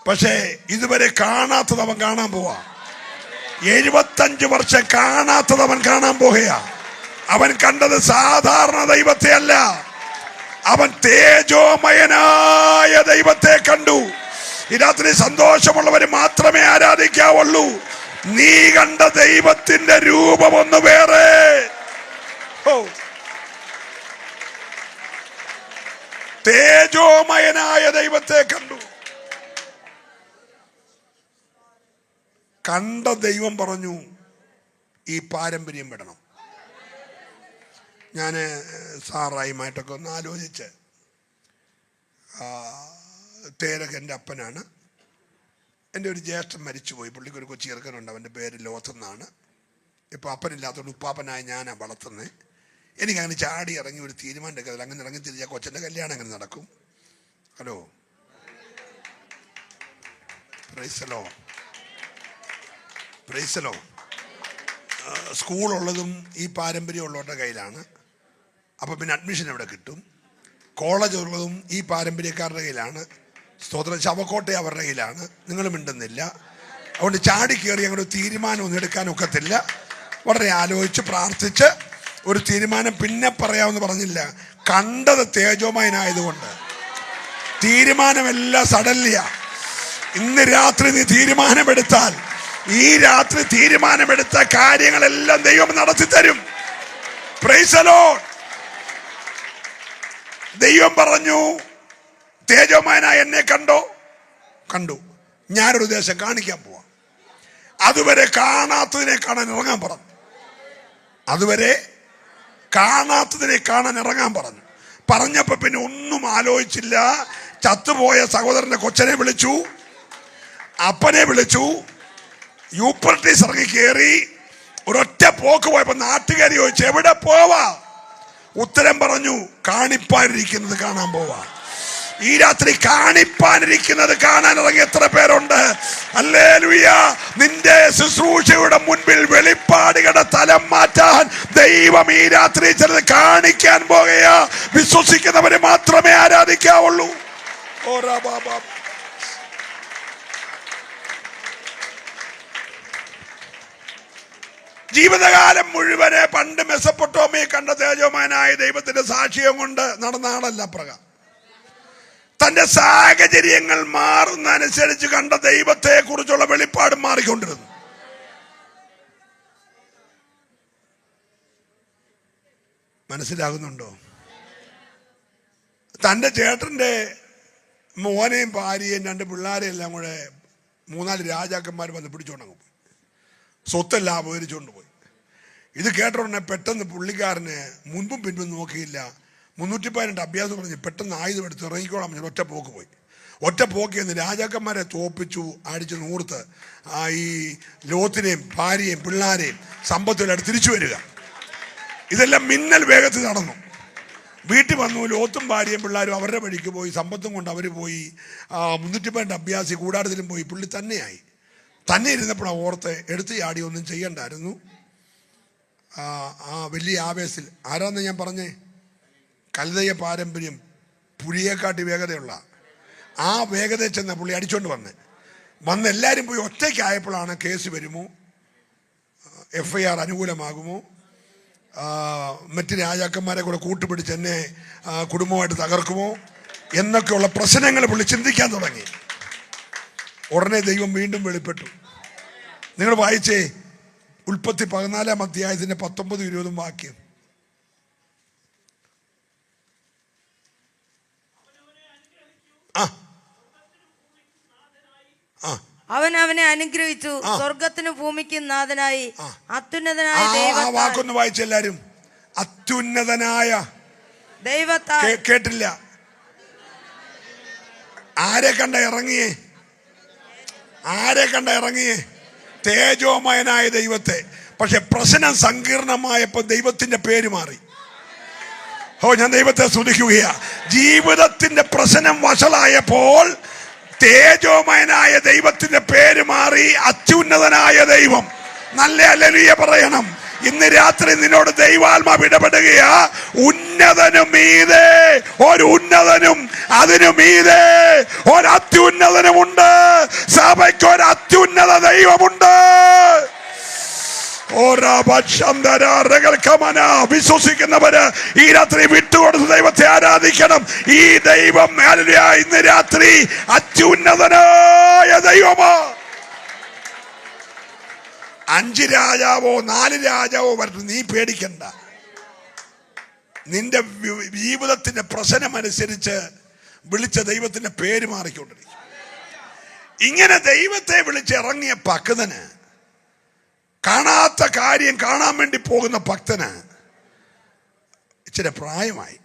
Speaker 2: പക്ഷേ ഇതുവരെ കാണാത്തത് അവൻ കാണാൻ പോവാ. 75 വർഷം കാണാത്തത് അവൻ കാണാൻ പോകുകയാ. അവൻ കണ്ടത് സാധാരണ ദൈവത്തെ അല്ല, അവൻ തേജോമയനായ ദൈവത്തെ കണ്ടു. ഈ രാത്രി സന്തോഷമുള്ളവര് മാത്രമേ ആരാധിക്കാവുള്ളൂ. നീ കണ്ട ദൈവത്തിന്റെ രൂപം ഒന്ന് വേറെ. തേജോമയനായ ദൈവത്തെ കണ്ടു. കണ്ട ദൈവം പറഞ്ഞു, ഈ പാരമ്പര്യം വിടണം. ഞാൻ സാറായുമായിട്ടൊക്കെ ഒന്ന് ആലോചിച്ച്, തേരക് എൻ്റെ അപ്പനാണ്. എൻ്റെ ഒരു ജ്യേഷ്ഠൻ മരിച്ചുപോയി. പുള്ളിക്ക് ഒരു കൊച്ചു ചെറുക്കനുണ്ട്, അവൻ്റെ പേര് ലോത്തെന്നാണ്. ഇപ്പോൾ അപ്പനില്ലാത്തതുകൊണ്ട് ഉപ്പാപ്പനായി ഞാനാണ് വളർത്തുന്നത്. എനിക്കങ്ങനെ ചാടി ഇറങ്ങി ഒരു തീരുമാനം എടുക്കാതില്ല. അങ്ങനെ ഇറങ്ങി തിരിച്ചാൽ കൊച്ചൻ്റെ കല്യാണം അങ്ങനെ നടക്കും. ഹലോ, പ്രൈസലോ, പ്രൈസലോ. സ്കൂളുള്ളതും ഈ പാരമ്പര്യം ഉള്ളവരുടെ കയ്യിലാണ്. അപ്പോൾ പിന്നെ അഡ്മിഷൻ എവിടെ കിട്ടും? കോളേജ് ഉള്ളതും ഈ പാരമ്പര്യക്കാരുടെ കയ്യിലാണ്. സ്തോത്രം. ശവക്കോട്ട അവരുടെ കയ്യിലാണ്. നിങ്ങൾ മിണ്ടുന്നില്ല. അതുകൊണ്ട് ചാടി കയറി അങ്ങോട്ട് തീരുമാനമൊന്നും എടുക്കാനൊക്കത്തില്ല. വളരെ ആലോചിച്ച് പ്രാർത്ഥിച്ച് ഒരു തീരുമാനം പിന്നെ പറയാമെന്ന് പറഞ്ഞില്ല. കണ്ടത് തേജോമയനായതുകൊണ്ട് തീരുമാനമെല്ലാം സഡൻലിയ. ഇന്ന് രാത്രി നീ തീരുമാനമെടുത്താൽ, ഈ രാത്രി തീരുമാനമെടുത്ത കാര്യങ്ങളെല്ലാം ദൈവം നടത്തി തരും. Price the Lord. ദൈവം പറഞ്ഞു, തേജോമയനായ എന്നെ കണ്ടോ? കണ്ടു. ഞാനൊരു ദേശം കാണിക്കാൻ പോവാം. അതുവരെ കാണാത്തതിനെ കാണാൻ ഇറങ്ങാൻ പറഞ്ഞു. അതുവരെ കാണാത്തതിനെ കാണാൻ ഇറങ്ങാൻ പറഞ്ഞു. പറഞ്ഞപ്പോ പിന്നെ ഒന്നും ആലോചിച്ചില്ല. ചത്തുപോയ സഹോദരന്റെ കൊച്ചനെ വിളിച്ചു, അപ്പനെ വിളിച്ചു, യൂപ്പർട്ടീസ് ഇറങ്ങി കയറി ഒരൊറ്റ പോക്ക് പോയപ്പോ നാട്ടുകാരി ചോദിച്ചു, എവിടെ പോവാ? ഉത്തരം പറഞ്ഞു, കാണിപ്പാനിരിക്കുന്നത് കാണാൻ പോവാ. ഈ രാത്രി കാണിപ്പാനിരിക്കുന്നത് കാണാൻ ഇറങ്ങി എത്ര പേരുണ്ട്? ഹല്ലേലൂയ. നിന്റെ ശുശ്രൂഷയുടെ മുൻപിൽ വെളിപ്പാടുകളുടെ തലം മാറ്റാൻ ദൈവം ഈ രാത്രി ചിലത് കാണിക്കാൻ പോകുകയാ. വിശ്വസിക്കുന്നവരെ മാത്രമേ ആരാധിക്കാവുള്ളൂ. ജീവിതകാലം മുഴുവനെ പണ്ട് മെസപ്പൊട്ടോമിയെ കണ്ട തേജോമയനായ ദൈവത്തിന്റെ സാക്ഷ്യം കൊണ്ട് നടന്ന ആളല്ല പ്രകാരം. തന്റെ സാഹചര്യങ്ങൾ മാറുന്നതനുസരിച്ച് കണ്ട ദൈവത്തെ കുറിച്ചുള്ള വെളിപ്പാട് മാറിക്കൊണ്ടിരുന്നു. മനസ്സിലാകുന്നുണ്ടോ? തന്റെ ചേട്ടന്റെ മോനെയും ഭാര്യയും രണ്ട് പിള്ളേരെയും എല്ലാം കൂടെ 3-4 രാജാക്കന്മാർ വന്ന് പിടിച്ചോണ്ടങ്ങ് പോയി. സ്വത്തെല്ലാം അപഹരിച്ചുകൊണ്ട് പോയി. ഇത് കേട്ടോടനെ പെട്ടെന്ന് പുള്ളിക്കാരന് മുൻപും പിൻപും നോക്കിയില്ല. 312 അഭ്യാസം പറഞ്ഞ് പെട്ടെന്ന് ആയുധം എടുത്ത് ഇറങ്ങിക്കോളാം പറഞ്ഞ് ഒറ്റ പോക്ക് പോയി. ഒറ്റ പോക്കി എന്ന് രാജാക്കന്മാരെ തോപ്പിച്ചു, അടിച്ച് നൂർത്ത് ഈ ലോത്തിനെയും ഭാര്യയും പിള്ളാരെയും സമ്പത്തും തിരിച്ചു വരിക. ഇതെല്ലാം മിന്നൽ വേഗത്തിൽ നടന്നു. വീട്ടിൽ വന്നു. ലോത്തും ഭാര്യയും പിള്ളേരും അവരുടെ വഴിക്ക് പോയി. സമ്പത്തും കൊണ്ട് അവർ പോയി. 312 അഭ്യാസി കൂടാരത്തിലും പോയി. പുള്ളി തന്നെയായി. തന്നെ ഇരുന്നപ്പോഴാണ് ഓർത്ത് എടുത്ത് ചാടി ഒന്നും ചെയ്യണ്ടായിരുന്നു. വലിയ ആവേശത്തിൽ ആരാന്ന് ഞാൻ പറഞ്ഞേ? കൽദയ പാരമ്പര്യം പുലിയെക്കാട്ടി വേഗതയുള്ള ആ വേഗതയിൽ ചെന്ന പുള്ളി അടിച്ചോണ്ട് വന്ന് എല്ലാവരും പോയി ഒറ്റയ്ക്കായപ്പോഴാണ് കേസ് വരുമോ, FIR അനുകൂലമാകുമോ, മറ്റ് രാജാക്കന്മാരെ കൂടെ കൂട്ടുപിടിച്ച് എന്നെ കുടുംബമായിട്ട് തകർക്കുമോ എന്നൊക്കെയുള്ള പ്രശ്നങ്ങൾ പുള്ളി ചിന്തിക്കാൻ തുടങ്ങി. ഉടനെ ദൈവം വീണ്ടും വെളിപ്പെട്ടു. നിങ്ങൾ വായിച്ചേ ഉൽപ്പത്തി 14-ാം അധ്യായത്തിന്റെ 19-20 വാക്യം.
Speaker 1: അവൻ അവനെ അനുഗ്രഹിച്ചു, സ്വർഗത്തിനും ഭൂമിക്കും നാഥനായി അത്യുന്നതനായ ദൈവത്താൽ.
Speaker 2: വാക്കൊന്ന് വായിച്ചെല്ലാരും. അത്യുന്നതനായ
Speaker 1: ദൈവത്താൽ.
Speaker 2: കേട്ടില്ല. ആരെ കണ്ട ഇറങ്ങിയേ? ആരെ കണ്ട ഇറങ്ങിയേ? തേജോമയനായ ദൈവത്തെ. പക്ഷെ പ്രശ്നം സങ്കീർണമായപ്പോ ദൈവത്തിന്റെ പേര് മാറി. ഞാൻ ദൈവത്തെ സ്തുതിക്കുകയാ. ജീവിതത്തിന്റെ പ്രശ്നം വഷളായപ്പോൾ തേജോമയനായ ദൈവത്തിന്റെ പേര് മാറി അത്യുന്നതനായ ദൈവം. നല്ല ഹല്ലേലൂയ പറയണം. ഇന്ന് രാത്രി നിന്നോട് ദൈവാത്മാവ് ഇടപെടുകയാ. ഉന്നതനും മീതെ ഒരു ഉന്നതനും അതിനു മീതെ ഒരു അത്യുന്നതനുമുണ്ട്. സഭയ്ക്ക് ഒരു അത്യുന്നത ദൈവമുണ്ട്. വിശ്വസിക്കുന്നവര് ഈ രാത്രി വിട്ടുകൊടുത്ത് ദൈവത്തെ ആരാധിക്കണം. ഈ ദൈവം ഇന്ന് രാത്രി അത്യുന്നതനായ ദൈവമാ. 5 രാജാവോ 4 രാജാവോ വരട്ടെ, നീ പേടിക്കണ്ട. നിന്റെ ജീവിതത്തിന്റെ പ്രശ്നമനുസരിച്ച് വിളിച്ച ദൈവത്തിന്റെ പേര് മാറിക്കൊണ്ടിരിക്കും. ഇങ്ങനെ ദൈവത്തെ വിളിച്ചിറങ്ങിയ ഭക്തന്, കാണാത്ത കാര്യം കാണാൻ വേണ്ടി പോകുന്ന ഭക്തന് ഇച്ചിരി പ്രായമായി,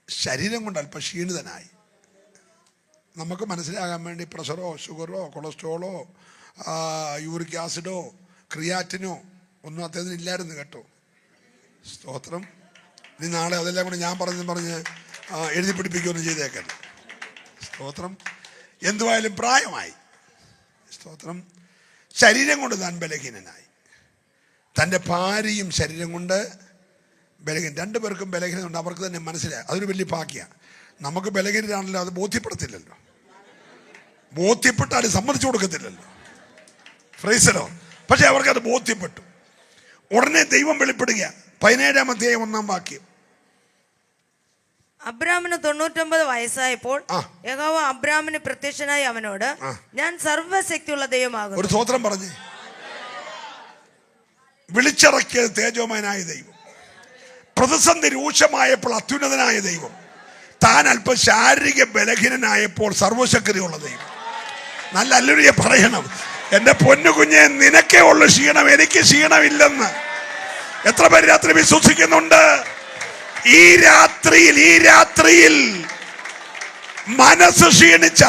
Speaker 2: ശരീരം കൊണ്ട് അല്പം ക്ഷീണിതനായി. നമുക്ക് മനസ്സിലാകാൻ വേണ്ടി പ്രഷറോ ഷുഗറോ കൊളസ്ട്രോളോ യൂറിക് ആസിഡോ ക്രിയാറ്റിനോ ഒന്നും അദ്ദേഹത്തിന് ഇല്ലായിരുന്നു കേട്ടോ. സ്തോത്രം. ഇനി നാളെ അതെല്ലാം കൂടെ ഞാൻ പറഞ്ഞ് എഴുതി പിടിപ്പിക്കുകയൊന്നും ചെയ്തേക്കല്ല. സ്തോത്രം. എന്തുവായാലും പ്രായമായി. സ്തോത്രം. ശരീരം കൊണ്ട് താൻ ബലഹീനനായി. തൻ്റെ ഭാര്യയും ശരീരം കൊണ്ട് ബലഹീനം, രണ്ടുപേർക്കും ബലഹീനമുണ്ട്. അവർക്ക് തന്നെ മനസ്സിലായി. അതൊരു വലിയ ഭാഗ്യമാണ്. നമുക്ക് ബലഹീനരാണല്ലോ, അത് ബോധ്യപ്പെടുത്തില്ലല്ലോ. ബോധ്യപ്പെട്ടാലും സമ്മതിച്ചു കൊടുക്കത്തില്ലല്ലോ. ഫ്രൈസലോ. പക്ഷെ അവർക്കത് ബോധ്യപ്പെട്ടു. ഉടനെ ദൈവം വെളിപ്പെടുക. 17-ാം അധ്യായം 1-ാം വാക്യം.
Speaker 1: അബ്രാമിന് 99 വയസ്സായപ്പോൾ യഹോവ അബ്രാമിന് പ്രത്യക്ഷനായി അവനോട്, ഞാൻ സർവശക്തിയുള്ള ദൈവമാകുന്നു.
Speaker 2: ഒരു സ്തോത്രം പറഞ്ഞേ. വിളിച്ചിറക്കിയത് തേജോമയനായ ദൈവം, പ്രതിസന്ധി രൂക്ഷമായപ്പോൾ അത്യുന്നതനായ ദൈവം, താൻ അല്പം ശാരീരിക ബലഹീനനായപ്പോൾ സർവശക്തിയുള്ള ദൈവം. നല്ല അല്ലുരിയെ പറയണം. എന്റെ പൊന്നു കുഞ്ഞെ, നിനക്കേ ഉള്ളു ക്ഷീണം, എനിക്ക് ക്ഷീണമില്ലെന്ന് എത്ര പേര് രാത്രി വിശ്വസിക്കുന്നുണ്ട്? ഈ രാത്രിയിൽ മനസ്സ് ക്ഷീണിച്ച,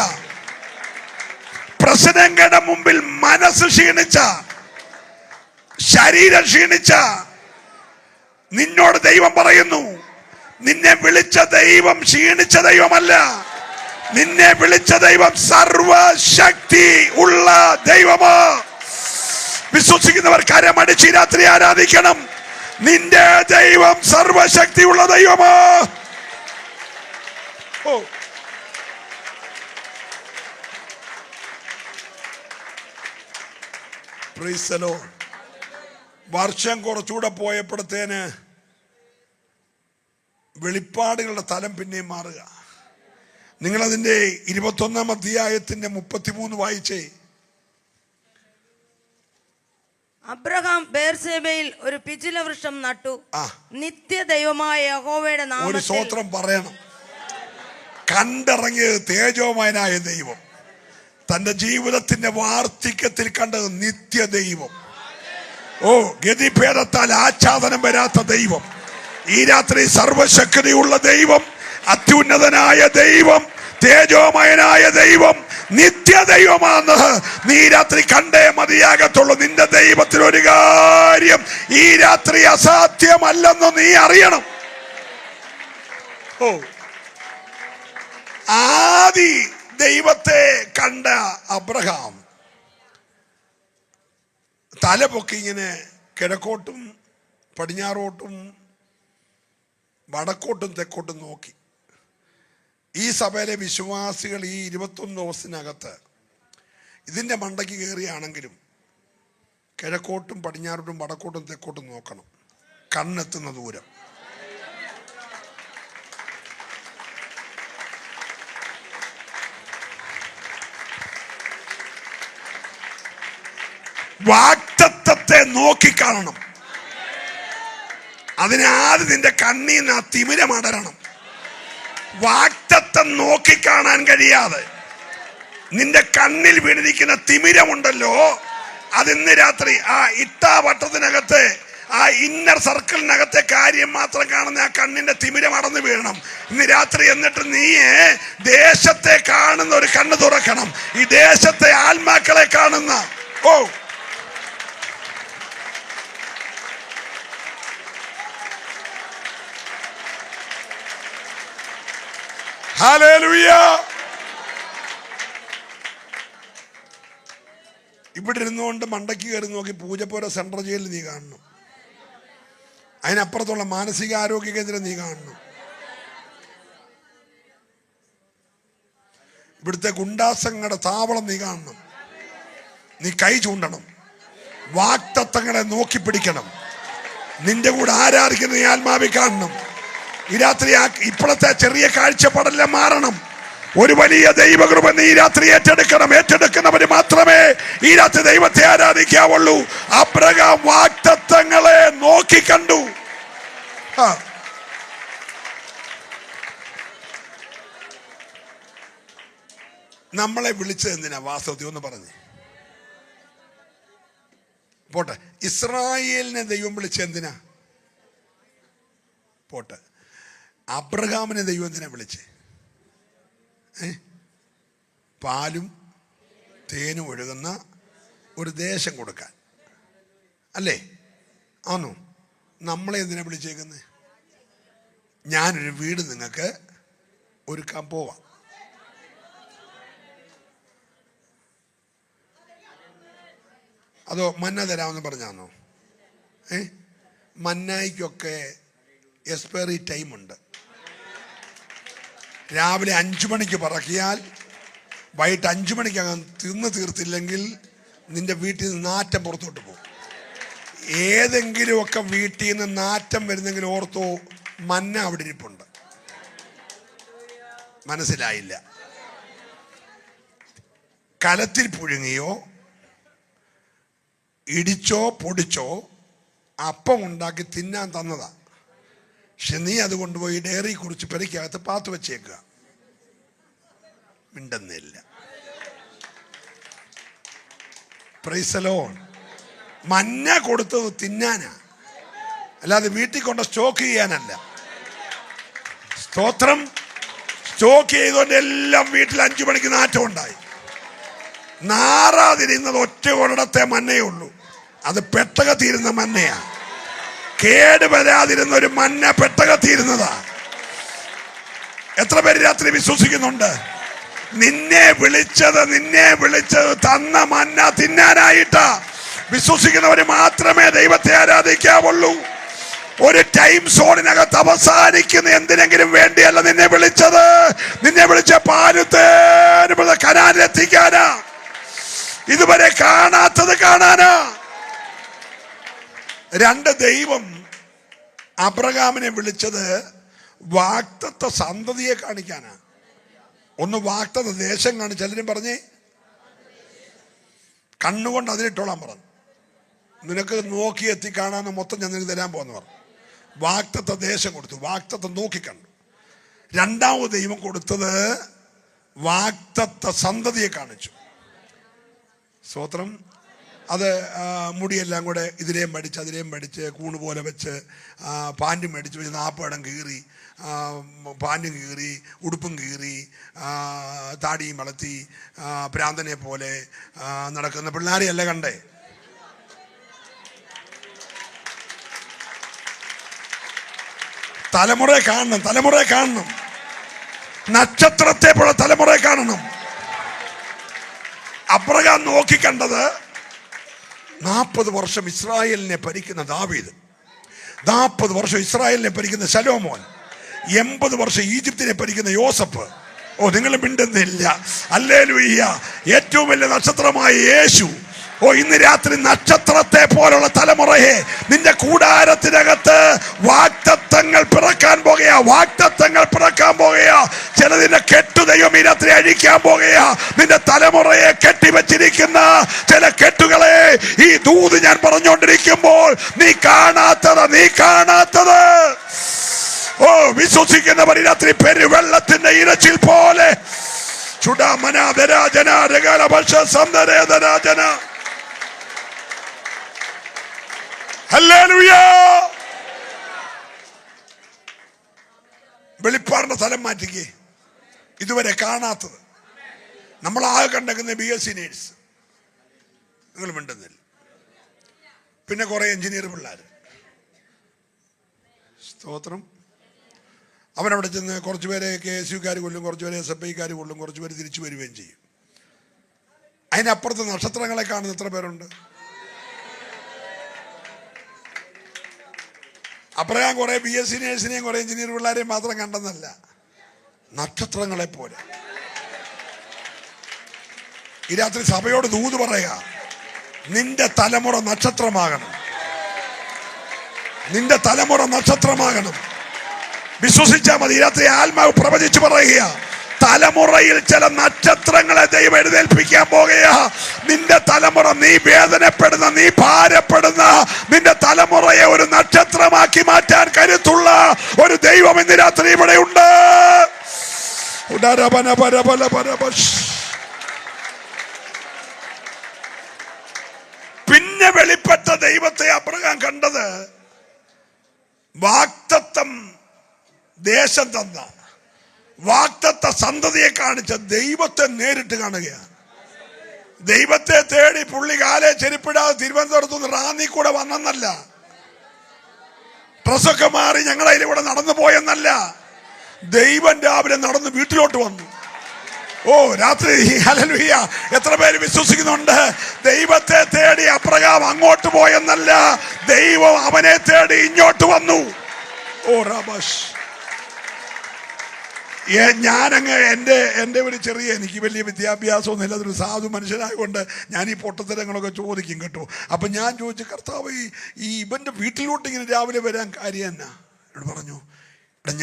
Speaker 2: പ്രശ്നങ്ങളുടെ മുമ്പിൽ മനസ്സ് ക്ഷീണിച്ച, ശരീരം ക്ഷീണിച്ച നിന്നോട് ദൈവം പറയുന്നു, നിന്നെ വിളിച്ച ദൈവം ക്ഷീണിച്ച ദൈവമല്ല. നിന്നെ വിളിച്ച ദൈവം സർവശക്തി ഉള്ള ദൈവമാ. വിശ്വസിക്കുന്നവർ കരമടിച്ച് രാത്രി ആരാധിക്കണം. നിന്റെ ദൈവം സർവശക്തിയുള്ള ദൈവമാ. Price the Lord. വർഷം കുറച്ചുകൂടെ പോയപ്പോഴത്തേന് വെളിപ്പാടുകളുടെ തലം പിന്നെയും മാറുക. നിങ്ങളതിൻ്റെ 21-ാം അധ്യായത്തിന്റെ 33 വായിച്ചേ.
Speaker 1: അബ്രഹാം ബേർശേബയിൽ ഒരു പിച്ചില വൃക്ഷം നട്ടു. നിത്യ ദൈവമായ യഹോവയുടെ നാമത്തിൽ.
Speaker 2: ഒരു സ്തോത്രം പറയണം. കണ്ടിറങ്ങിയത് തേജോമയനായ ദൈവം, തന്റെ ജീവിതത്തിന്റെ വാർദ്ധക്യത്തിൽ കണ്ടത് നിത്യ ദൈവം. ഗതിഭേദത്താൽ ആച്ഛാദനം വരാത്ത ദൈവം. ഈ രാത്രി സർവശക്തിയുള്ള ദൈവം, അത്യുന്നതനായ ദൈവം, തേജോമയനായ ദൈവം, നിത്യ ദൈവമാണെന്ന് നീ രാത്രി കണ്ടേ മതിയാകത്തുള്ളൂ. നിന്റെ ദൈവത്തിൽ ഒരു കാര്യം ഈ രാത്രി അസാധ്യമല്ലെന്ന് നീ അറിയണം. ആദി ദൈവത്തെ കണ്ട അബ്രഹാം തല പൊക്കി ഇങ്ങനെ കിഴക്കോട്ടും പടിഞ്ഞാറോട്ടും വടക്കോട്ടും തെക്കോട്ടും നോക്കി. ഈ സഭയിലെ വിശ്വാസികൾ ഈ 21 ദിവസത്തിനകത്ത് ഇതിൻ്റെ മണ്ടയ്ക്ക് കയറിയാണെങ്കിലും കിഴക്കോട്ടും പടിഞ്ഞാറോട്ടും വടക്കോട്ടും തെക്കോട്ടും നോക്കണം, കണ്ണെത്തുന്ന ദൂരം. വാഗ്ദത്തത്തെ നോക്കിക്കാണണം. അതിനാദ്യം നിന്റെ കണ്ണീന്ന് ആ തിമിരമടരണം. വാഗ്ദത്തം നോക്കിക്കാണാൻ കഴിയാതെ നിന്റെ കണ്ണിൽ വീണിരിക്കുന്ന തിമിരമുണ്ടല്ലോ, അതിന്ന് രാത്രി ആ ഇട്ടാവട്ടത്തിനകത്തെ ആ ഇന്നർ സർക്കിളിനകത്തെ കാര്യം മാത്രം കാണുന്ന ആ കണ്ണിന്റെ തിമിരം അടന്നു വീഴണം ഇന്ന് രാത്രി. എന്നിട്ട് നീ ദേശത്തെ കാണുന്ന ഒരു കണ്ണ് തുറക്കണം, ഈ ദേശത്തെ ആത്മാക്കളെ കാണുന്ന. ഹല്ലേലൂയ. ഇവിടെ ഇരുന്നുകൊണ്ട് മണ്ടയ്ക്ക് കയറി നോക്കി പൂജപ്പുര സെൻട്രൽ ജയിലിൽ നീ കാണണം. അതിനപ്പുറത്തുള്ള മാനസികാരോഗ്യ കേന്ദ്രം നീ കാണണം. ഇവിടുത്തെ ഗുണ്ടാസങ്ങളുടെ താവളം നീ കാണണം. നീ കൈ ചൂണ്ടണം, വാക്തത്വങ്ങളെ നോക്കി പിടിക്കണം. നിന്റെ കൂടെ ആരാധിക്കുന്ന നീ ആത്മാവി കാണണം. ഈ രാത്രി ഇപ്പോഴത്തെ ചെറിയ കാഴ്ചപ്പാടെല്ലാം മാറണം. ഒരു വലിയ ദൈവകൃപ നീ ഈ രാത്രി ഏറ്റെടുക്കണം. ഏറ്റെടുക്കുന്നവര് മാത്രമേ ഈ രാത്രി ദൈവത്തെ ആരാധിക്കാവുള്ളൂ. അബ്രഹാം വാഗ്ദത്തങ്ങളെ നോക്കി കണ്ടു. നമ്മളെ വിളിച്ചത് എന്തിനാ വാസ്തവത്തിൽ ഒന്ന് പറഞ്ഞേ? പോട്ടെ, ഇസ്രായേലിനെ ദൈവം വിളിച്ചത് എന്തിനാ? പോട്ടെ, അബ്രഹാമിനെ ദൈവം എന്തിനാ വിളിച്ചേ? പാലും തേനും ഒഴുകുന്ന ഒരു ദേശം കൊടുക്കാൻ അല്ലേ? ആണോ? നമ്മളെ എന്തിനാ വിളിച്ചേക്കുന്നത്? ഞാനൊരു വീട് നിങ്ങൾക്ക് ഒരുക്കാൻ പോവാം. അതോ മന്ന തരാമെന്ന് പറഞ്ഞാന്നോ? മന്നായിക്കൊക്കെ എക്സ്പയറി ടൈമുണ്ട്. രാവിലെ 5 മണിക്ക് പറക്കിയാൽ വൈകിട്ട് 5 മണിക്കകം തിന്ന് തീർത്തില്ലെങ്കിൽ നിന്റെ വീട്ടിൽ നിന്ന് നാറ്റം പുറത്തോട്ട് പോകും. ഏതെങ്കിലുമൊക്കെ വീട്ടിൽ നിന്ന് നാറ്റം വരുന്നെങ്കിൽ ഓർത്തോ, മന്ന അവിടെ ഇരിപ്പുണ്ട്. മനസ്സിലായില്ല? കലത്തിൽ പുഴുങ്ങിയോ ഇടിച്ചോ പൊടിച്ചോ അപ്പം ഉണ്ടാക്കി തിന്നാൻ തന്നതാ. പക്ഷെ നീ അത് കൊണ്ടുപോയി ഡയറി കുറിച്ച് പെരയ്ക്കകത്ത് പാത്ത് വെച്ചേക്കുക. മിണ്ടുന്നില്ല. Price the Lord. മന്ന കൊടുത്തത് തിന്നാനാ, അല്ലാതെ വീട്ടിൽ കൊണ്ട് സ്റ്റോക്ക് ചെയ്യാനല്ല. സ്തോത്രം. സ്റ്റോക്ക് ചെയ്തുകൊണ്ട് എല്ലാം വീട്ടിൽ 5 മണിക്ക് നാറ്റം ഉണ്ടായി. നാറാതിരുന്നത് ഒറ്റ ഒരിടത്തെ മന്നയേ ഉള്ളൂ. അത് പെട്ടകത്തീരുന്ന മന്നയാ. കേട് വരാതിരുന്ന ഒരു മന്ന പെട്ടകത്തീരുന്നതാ. എത്ര പേര് രാത്രി വിശ്വസിക്കുന്നുണ്ട്? നിന്നെ വിളിച്ചത് തന്ന മന്ന തിന്നാനായിട്ടാ. വിശ്വസിക്കുന്നവര് മാത്രമേ ദൈവത്തെ ആരാധിക്കാവുള്ളൂ. ഒരു ടൈം സോണിനകത്ത് അവസാനിക്കുന്ന എന്തിനെങ്കിലും വേണ്ടിയല്ല നിന്നെ വിളിച്ചത്. നിന്നെ വിളിച്ച പാലുത്തേന് കനാനിലെത്തിക്കാനാ. ഇതുവരെ കാണാത്തത് കാണാനാ. 2, ദൈവം അബ്രഹാമിനെ വിളിച്ചത് വാഗ്ദത്ത സന്തതിയെ കാണിക്കാനാ. 1 വാഗ്ദത്ത ദേശം കാണിച്ചു. എല്ലാവരും പറഞ്ഞേ, കണ്ണുകൊണ്ട് അതിലിട്ടോളാൻ പറഞ്ഞു. നിനക്ക് നോക്കി എത്തി കാണാന്ന് മൊത്തം ഞാൻ നിനക്ക് തരാൻ പോകുന്ന പറഞ്ഞു. വാഗ്ദത്ത ദേശം കൊടുത്തു. വാഗ്ദത്തം നോക്കിക്കണ്ടു. 2ാമത് ദൈവം കൊടുത്തത് വാഗ്ദത്ത സന്തതിയെ കാണിച്ചു. സ്തോത്രം. അത് മുടിയെല്ലാം കൂടെ ഇതിലേയും പഠിച്ച് അതിലേയും പഠിച്ച് കൂണ് പോലെ വെച്ച് പാൻറ്റും മേടിച്ച് വെച്ച് 40 ഇടം കീറി, പാൻറ്റും കീറി, ഉടുപ്പും കീറി, താടിയും വളർത്തി ഭ്രാന്തനെ പോലെ നടക്കുന്ന പിള്ളേരെയല്ല കണ്ടേ. തലമുറയെ കാണണം. നക്ഷത്രത്തെ പോലെ തലമുറയെ കാണണം. അബ്രഹാം നോക്കിക്കണ്ടത് 40 വർഷം ഇസ്രായേലിനെ ഭരിക്കുന്ന ദാവീദ്, 40 വർഷം ഇസ്രായേലിനെ ഭരിക്കുന്ന ശലോമോൻ, 80 വർഷം ഈജിപ്തിനെ ഭരിക്കുന്ന യോസഫ്. ഓ, നിങ്ങൾ മിണ്ടുന്നില്ല. ഹല്ലേലൂയ. ഏറ്റവും വലിയ നക്ഷത്രമായ യേശു. ഓ, ഇന്ന് രാത്രി നക്ഷത്രത്തെ പോലുള്ള തലമുറയെ നിന്റെ കൂടാരത്തിനകത്ത് വാഗ്ദത്തങ്ങൾ പിറക്കാൻ പോകുകയാ. ചിലതിന്റെ കെട്ടു ദൈവം ഈ രാത്രി അഴിക്കാൻ പോകുകയാ. നിന്റെ തലമുറയെ കെട്ടിവെച്ചിരിക്കുന്ന ചില കെട്ടുകളെ ഈ ദൂത് ഞാൻ പറഞ്ഞുകൊണ്ടിരിക്കുമ്പോൾ നീ കാണാത്തത് ഓ, വിശ്വസിക്കുന്നവർ ഈ രാത്രി പെരുവെള്ളത്തിന്റെ ഇരച്ചിൽ പോലെ വെളിപ്പാടിന്റെ സ്ഥലം മാറ്റിക്കേ. ഇതുവരെ കാണാത്തത്. നമ്മളാകെ കണ്ടേക്കുന്ന BSc നേഴ്സ്. നിങ്ങൾ മിണ്ടുന്നില്ല. പിന്നെ കുറെ എഞ്ചിനീയർ പിള്ളേർ. സ്തോത്രം. അവനവിടെ ചെന്ന് കുറച്ച് പേരെ KSUക്കാർ കൊല്ലും, കുറച്ച് പേരെ SFIക്കാർ കൊല്ലും, കുറച്ച് പേര് തിരിച്ചു വരികയും ചെയ്യും. അതിനപ്പുറത്ത് നക്ഷത്രങ്ങളെ കാണുന്ന എത്ര പേരുണ്ട്? അബ്രഹാം കുറെ BSc നേഴ്സിനെയും കുറെ എഞ്ചിനീയർ പിള്ളേരെയും മാത്രം കണ്ടെന്നല്ല, നക്ഷത്രങ്ങളെ പോലെ. ഈ രാത്രി സഭയോട് ദൂത് പറയുക, നിന്റെ തലമുറ നക്ഷത്രമാകണം. വിശ്വസിച്ചാൽ മതി. ഈ രാത്രി ആത്മാവ് പ്രവചിച്ചു പറയുക, തലമുറയിൽ ചില നക്ഷത്രങ്ങളെ ദൈവം എഴുന്നേൽപ്പിക്കാൻ പോകുകയാ. നിന്റെ തലമുറ, നീ വേദനപ്പെടുന്ന, നീ ഭാരപ്പെടുന്ന നിന്റെ തലമുറയെ ഒരു നക്ഷത്രമാക്കി മാറ്റാൻ കരുത്തുള്ള ഒരു ദൈവം ഇന്ന് രാത്രി ഇവിടെ ഉണ്ട്. പിന്നെ വെളിപ്പെട്ട ദൈവത്തെ അബ്രഹാം കണ്ടത് വാഗ്ദത്തം ദേശം തന്ന വാഗ്ദത്ത സന്തതിയെ കാണിച്ച ദൈവത്തെ നേരിട്ട് കാണുകയാണ്. ദൈവത്തെ തേടി പുള്ളി കാലെ ചെരുപ്പിടാതെ തിരുവനന്തപുരത്തുനിന്ന് റാന്നി കൂടെ വന്നെന്നല്ല, ഡ്രസ്സൊക്കെ മാറി ഞങ്ങളതിലൂടെ നടന്നു പോയെന്നല്ല, ദൈവം രാവിലെ നടന്ന് വീട്ടിലോട്ട് വന്നു. ഓ രാത്രി ഹല്ലേലൂയ, എത്ര പേര് വിശ്വസിക്കുന്നുണ്ട്? ദൈവത്തെ തേടി അബ്രഹാം അങ്ങോട്ട് പോയെന്നല്ല, ദൈവം അവനെ തേടി ഇങ്ങോട്ട് വന്നു. ഓ റബഷ്, ഞാനങ്ങ് എൻ്റെ ഒരു ചെറിയ, എനിക്ക് വലിയ വിദ്യാഭ്യാസമൊന്നും ഇല്ല, അതൊരു സാധു മനുഷ്യനായതുകൊണ്ട് ഞാൻ ഈ പൊട്ടത്തരങ്ങളൊക്കെ ചോദിക്കും കേട്ടോ. അപ്പം ഞാൻ ചോദിച്ചു, കർത്താവ് ഈ ഇവൻ്റെ വീട്ടിലോട്ട് ഇങ്ങനെ രാവിലെ വരാൻ കാര്യം എന്നാ? എന്നോട് പറഞ്ഞു,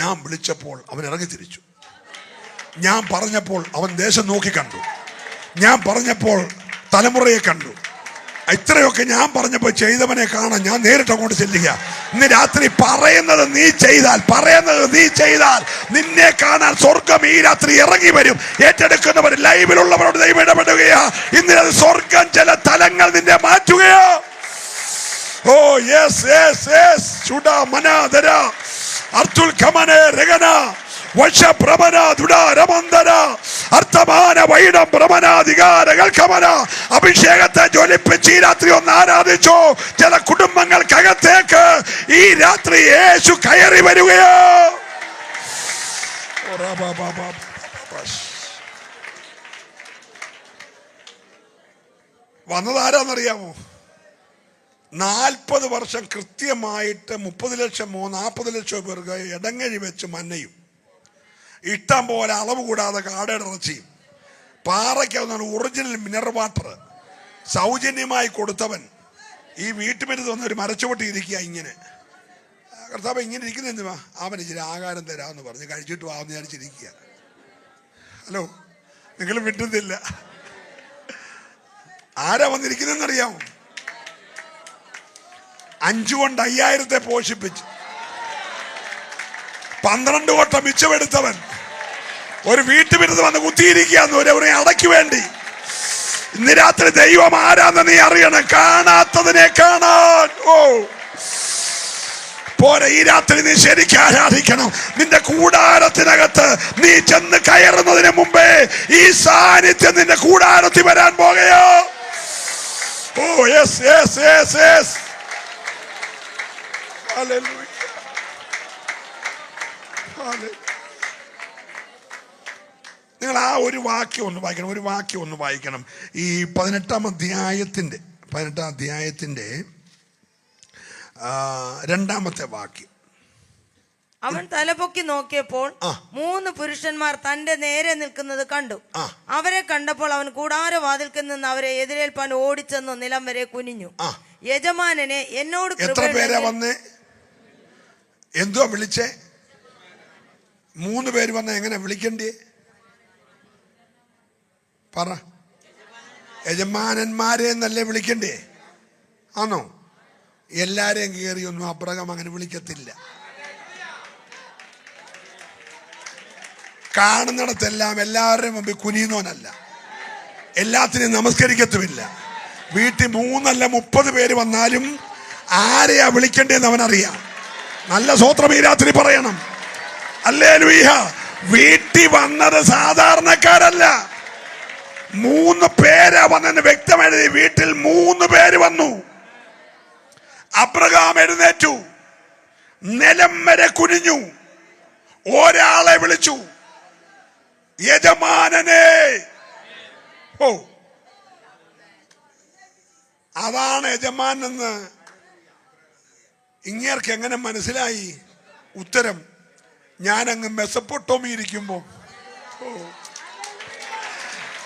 Speaker 2: ഞാൻ വിളിച്ചപ്പോൾ അവൻ ഇറങ്ങി തിരിച്ചു, ഞാൻ പറഞ്ഞപ്പോൾ അവൻ ദേശം നോക്കി കണ്ടു, ഞാൻ പറഞ്ഞപ്പോൾ തലമുറയെ കണ്ടു, ഇത്രയൊക്കെ ഞാൻ പറഞ്ഞപ്പോൾ ചെയ്തവനെ കാണാൻ ഞാൻ നേരിട്ട് അങ്ങോട്ട് ചെല്ലുക. ഇന്ന് രാത്രി പറയുന്നത് നീ ചെയ്താൽ നിന്നെ കാണാൻ സ്വർഗം ഈ രാത്രി ഇറങ്ങി വരും. ഏറ്റെടുക്കുന്നവർ, ലൈവിലുള്ളവരോട് ദൈവം ഇടപെടുകയാ. ഇന്ന് സ്വർഗം ചില തലങ്ങൾ നിന്നെ മാറ്റുകയോ. ഓ യെസ് യെസ് യെസ് ചുടാ മനാദര അർത്തുൽ ഖമനെ രഗന അഭിഷേകത്തെ ജ്വലിപ്പിച്ച് ഈ രാത്രി ഒന്ന് ആരാധിച്ചോ. ചില കുടുംബങ്ങൾക്കകത്തേക്ക് ഈ രാത്രി യേശു കയറി വരികയോ. വന്നതാരാന്നറിയാമോ? 40 വർഷം കൃത്യമായിട്ട് 30 ലക്ഷമോ 40 ലക്ഷമോ പേർക്ക് ഇടങ്ങഴി വെച്ച് മന്നയും ഇഷ്ടം പോലെ അളവ് കൂടാതെ കാടയുടെ ഇറച്ചിയും പാറയ്ക്കാവുന്ന ഒറിജിനൽ മിനറൽ വാട്ടർ സൗജന്യമായി കൊടുത്തവൻ ഈ വീട്ടുമരുന്ന് വന്ന ഒരു മരച്ചുവട്ടി ഇരിക്കുക. ഇങ്ങനെ കർത്താവ് ഇങ്ങനെ ഇരിക്കുന്ന എന്തുവാ? അവൻ ഇച്ചിരി ആഹാരം തരാമെന്ന് പറഞ്ഞ് കഴിച്ചിട്ട് വാന്ന് വിചാരിച്ചിരിക്കുക. ഹലോ, നിങ്ങൾ വിട്ടുന്നില്ല. ആരാ വന്നിരിക്കുന്നതെന്നറിയാമോ? 5 കൊണ്ട് 5000 പോഷിപ്പിച്ച് 12 കൊട്ട മിച്ചമെടുത്തവൻ ഒരു വീട്ടുമരുന്ന് വന്ന് കുത്തിയിരിക്കുകയെന്ന് ഒരു അടയ്ക്ക് വേണ്ടി. ഇന്ന് രാത്രി ദൈവം ആരാന്ന് നീ അറിയണം. കാണാത്തതിനെ കാണാൻ. ഓ പോരെ, ഈ രാത്രി നീ ശരിക്കും ആരാധിക്കണം. നിന്റെ കൂടാരത്തിനകത്ത് നീ ചെന്ന് കയറുന്നതിന് മുമ്പേ ഈ സാന്നിധ്യം നിന്റെ കൂടാരത്തിൽ വരാൻ പോകയോ. Oh yes yes yes yes. Hallelujah. നിങ്ങൾ ആ ഒരു വാക്യം ഒന്ന് വായിക്കണം. ഈ 18-ാം അധ്യായത്തിൻ്റെ 2-ാമത്തെ വാക്യം.
Speaker 1: അവൻ തലപൊക്കി നോക്കിയപ്പോൾ 3 പുരുഷന്മാർ തന്റെ നേരെ നിൽക്കുന്നത് കണ്ടു. അവരെ കണ്ടപ്പോൾ അവൻ കൂടാരവാതിൽക്കൽ നിന്ന് അവരെ എതിരേൽപ്പാൻ ഓടിച്ചെന്ന് നിലം വരെ കുനിഞ്ഞു. യജമാനനെ, എന്നോട്
Speaker 2: എത്ര പേരാ വന്നേ? എന്തുവാ വിളിച്ചേ? 3 പേര് വന്ന എങ്ങനെ വിളിക്കണ്ടേ? പറ. യജമാനന്മാരെ എന്നല്ലേ വിളിക്കണ്ടേ? ആണോ? എല്ലാരെയും കയറിയൊന്നും അബ്രഹാം അങ്ങനെ വിളിക്കത്തില്ല. കാണുന്നിടത്തെല്ലാം എല്ലാവരുടെയും മുമ്പിൽ കുനിയുന്നവനല്ല, എല്ലാത്തിനെയും നമസ്കരിക്കത്തുമില്ല. വീട്ടിൽ 3 അല്ല 30 പേര് വന്നാലും ആരെയാ വിളിക്കണ്ടേന്ന് അവനറിയാം. നല്ല സ്വോത്രം ഈ രാത്രി പറയണം. ഹല്ലേലൂയ. വീട്ടിൽ വന്നത് സാധാരണക്കാരല്ല, 3 പേരാ വന്നെന്ന് വ്യക്തം എഴുതി. വീട്ടിൽ 3 പേര് വന്നു. അബ്രഹാം എഴുന്നേറ്റു, നിലം വരെ കുനിഞ്ഞു, ഒരാളെ വിളിച്ചു, യജമാനനെ. ഓ, അതാണ് യജമാനെന്ന് ഇങ്ങേർക്ക് എങ്ങനെ മനസ്സിലായി? ഉത്തരം, ഞാനങ്ങ് മെസപ്പൊട്ടോമി ഇരിക്കുമ്പോ.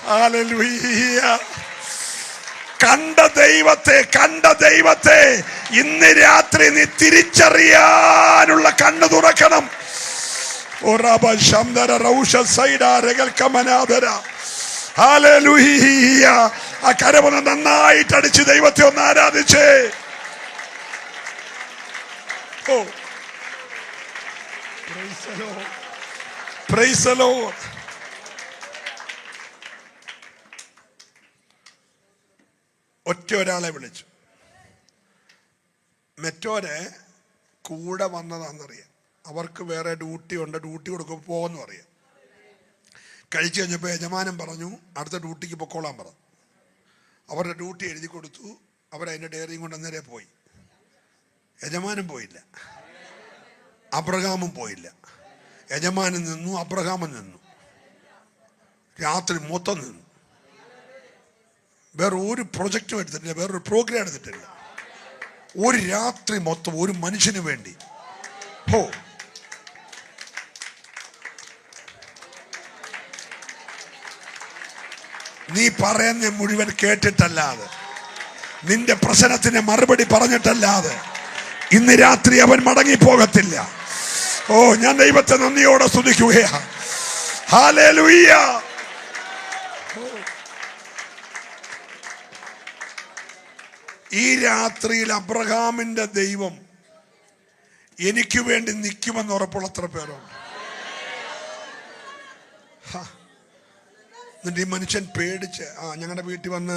Speaker 2: ഹല്ലേലൂയ. കണ്ട ദൈവത്തെ ഇന്ന് രാത്രി നീ തിരിച്ചറിയാനുള്ള കണ്ണ് തുറക്കണം. ആ കരമൊന്ന് നന്നായിട്ട് അടിച്ച് ദൈവത്തെ ഒന്ന് ആരാധിച്ചേ. ഓ, പ്രൈസ് ദി ലോർഡ്. ഒറ്റ ഒരാളെ വിളിച്ചു. മറ്റോരെ കൂടെ വന്നതാണെന്നറിയാം. അവർക്ക് വേറെ ഡ്യൂട്ടി ഉണ്ട്, ഡ്യൂട്ടി കൊടുക്കുമ്പോൾ പോകുമെന്ന് അറിയാം. കഴിച്ചു കഴിഞ്ഞപ്പോൾ യജമാനൻ പറഞ്ഞു അടുത്ത ഡ്യൂട്ടിക്ക് പൊക്കോളാൻ പറഞ്ഞു. അവരുടെ ഡ്യൂട്ടി എഴുതി കൊടുത്തു. അവരതിൻ്റെ ഡയറിയും കൊണ്ട് അന്നേരെ പോയി. യജമാനൻ പോയില്ല, അബ്രഹാമും പോയില്ല. യജമാനൻ നിന്നു, അബ്രഹാമൻ നിന്നു. രാത്രി മൊത്തം നിന്നു. വേറെ ഒരു പ്രൊജക്റ്റും എടുത്തിട്ടില്ല, വേറൊരു പ്രോഗ്രാം എടുത്തിട്ടില്ല. ഒരു രാത്രി മൊത്തം ഒരു മനുഷ്യന് വേണ്ടി. ഹോ, നീ പറയുന്ന മുഴുവൻ കേട്ടിട്ടല്ലാതെ, നിന്റെ പ്രശ്നത്തിന് മറുപടി പറഞ്ഞിട്ടല്ലാതെ ഇന്ന് രാത്രി അവൻ മടങ്ങിപ്പോകത്തില്ല. ഓ, ഞാൻ ദൈവത്തെ നന്ദിയോടെ സ്തുതിക്കുകയാ. ഹല്ലേലൂയ. ഈ രാത്രിയിൽ അബ്രഹാമിന്റെ ദൈവം എനിക്ക് വേണ്ടി നിൽക്കുമെന്ന് ഉറപ്പുള്ള എത്ര പേരുണ്ട്? എന്നിട്ട് ഈ മനുഷ്യൻ പേടിച്ച്, ഞങ്ങളുടെ വീട്ടിൽ വന്ന്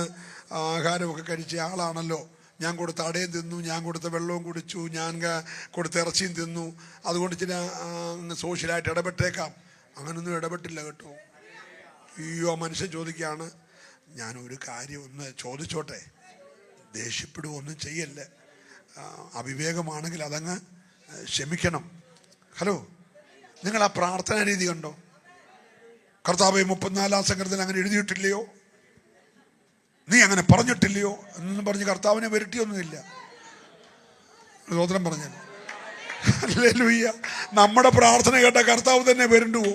Speaker 2: ആഹാരമൊക്കെ കഴിച്ച ആളാണല്ലോ, ഞാൻ കൊടുത്ത അടയും തിന്നു, ഞാൻ കൊടുത്ത വെള്ളവും കുടിച്ചു, ഞാൻ കൊടുത്ത ഇറച്ചിയും തിന്നു, അതുകൊണ്ട് ചില സോഷ്യലായിട്ട് ഇടപെട്ടേക്കാം. അങ്ങനൊന്നും ഇടപെട്ടില്ല കേട്ടോ. അയ്യോ, മനുഷ്യൻ ചോദിക്കുകയാണ്, ഞാനൊരു കാര്യം ഒന്ന് ചോദിച്ചോട്ടെ, ദേഷ്യപ്പെടുകയൊന്നും ചെയ്യല്ലേ, അവിവേകമാണെങ്കിൽ അതങ്ങ് ക്ഷമിക്കണം. ഹലോ, നിങ്ങൾ ആ പ്രാർത്ഥനാ രീതി കണ്ടോ? കർത്താവേ 34-ാം സങ്കീർത്തനത്തിൽ അങ്ങനെ എഴുതിയിട്ടില്ലയോ, നീ അങ്ങനെ പറഞ്ഞിട്ടില്ലയോ എന്നൊന്നും പറഞ്ഞ് കർത്താവിനെ വരട്ടിയൊന്നുമില്ല. സ്തോത്രം പറഞ്ഞാൽ ഹല്ലേലൂയ. നമ്മുടെ പ്രാർത്ഥന കേട്ട കർത്താവ് തന്നെ വരണ്ടുവോ?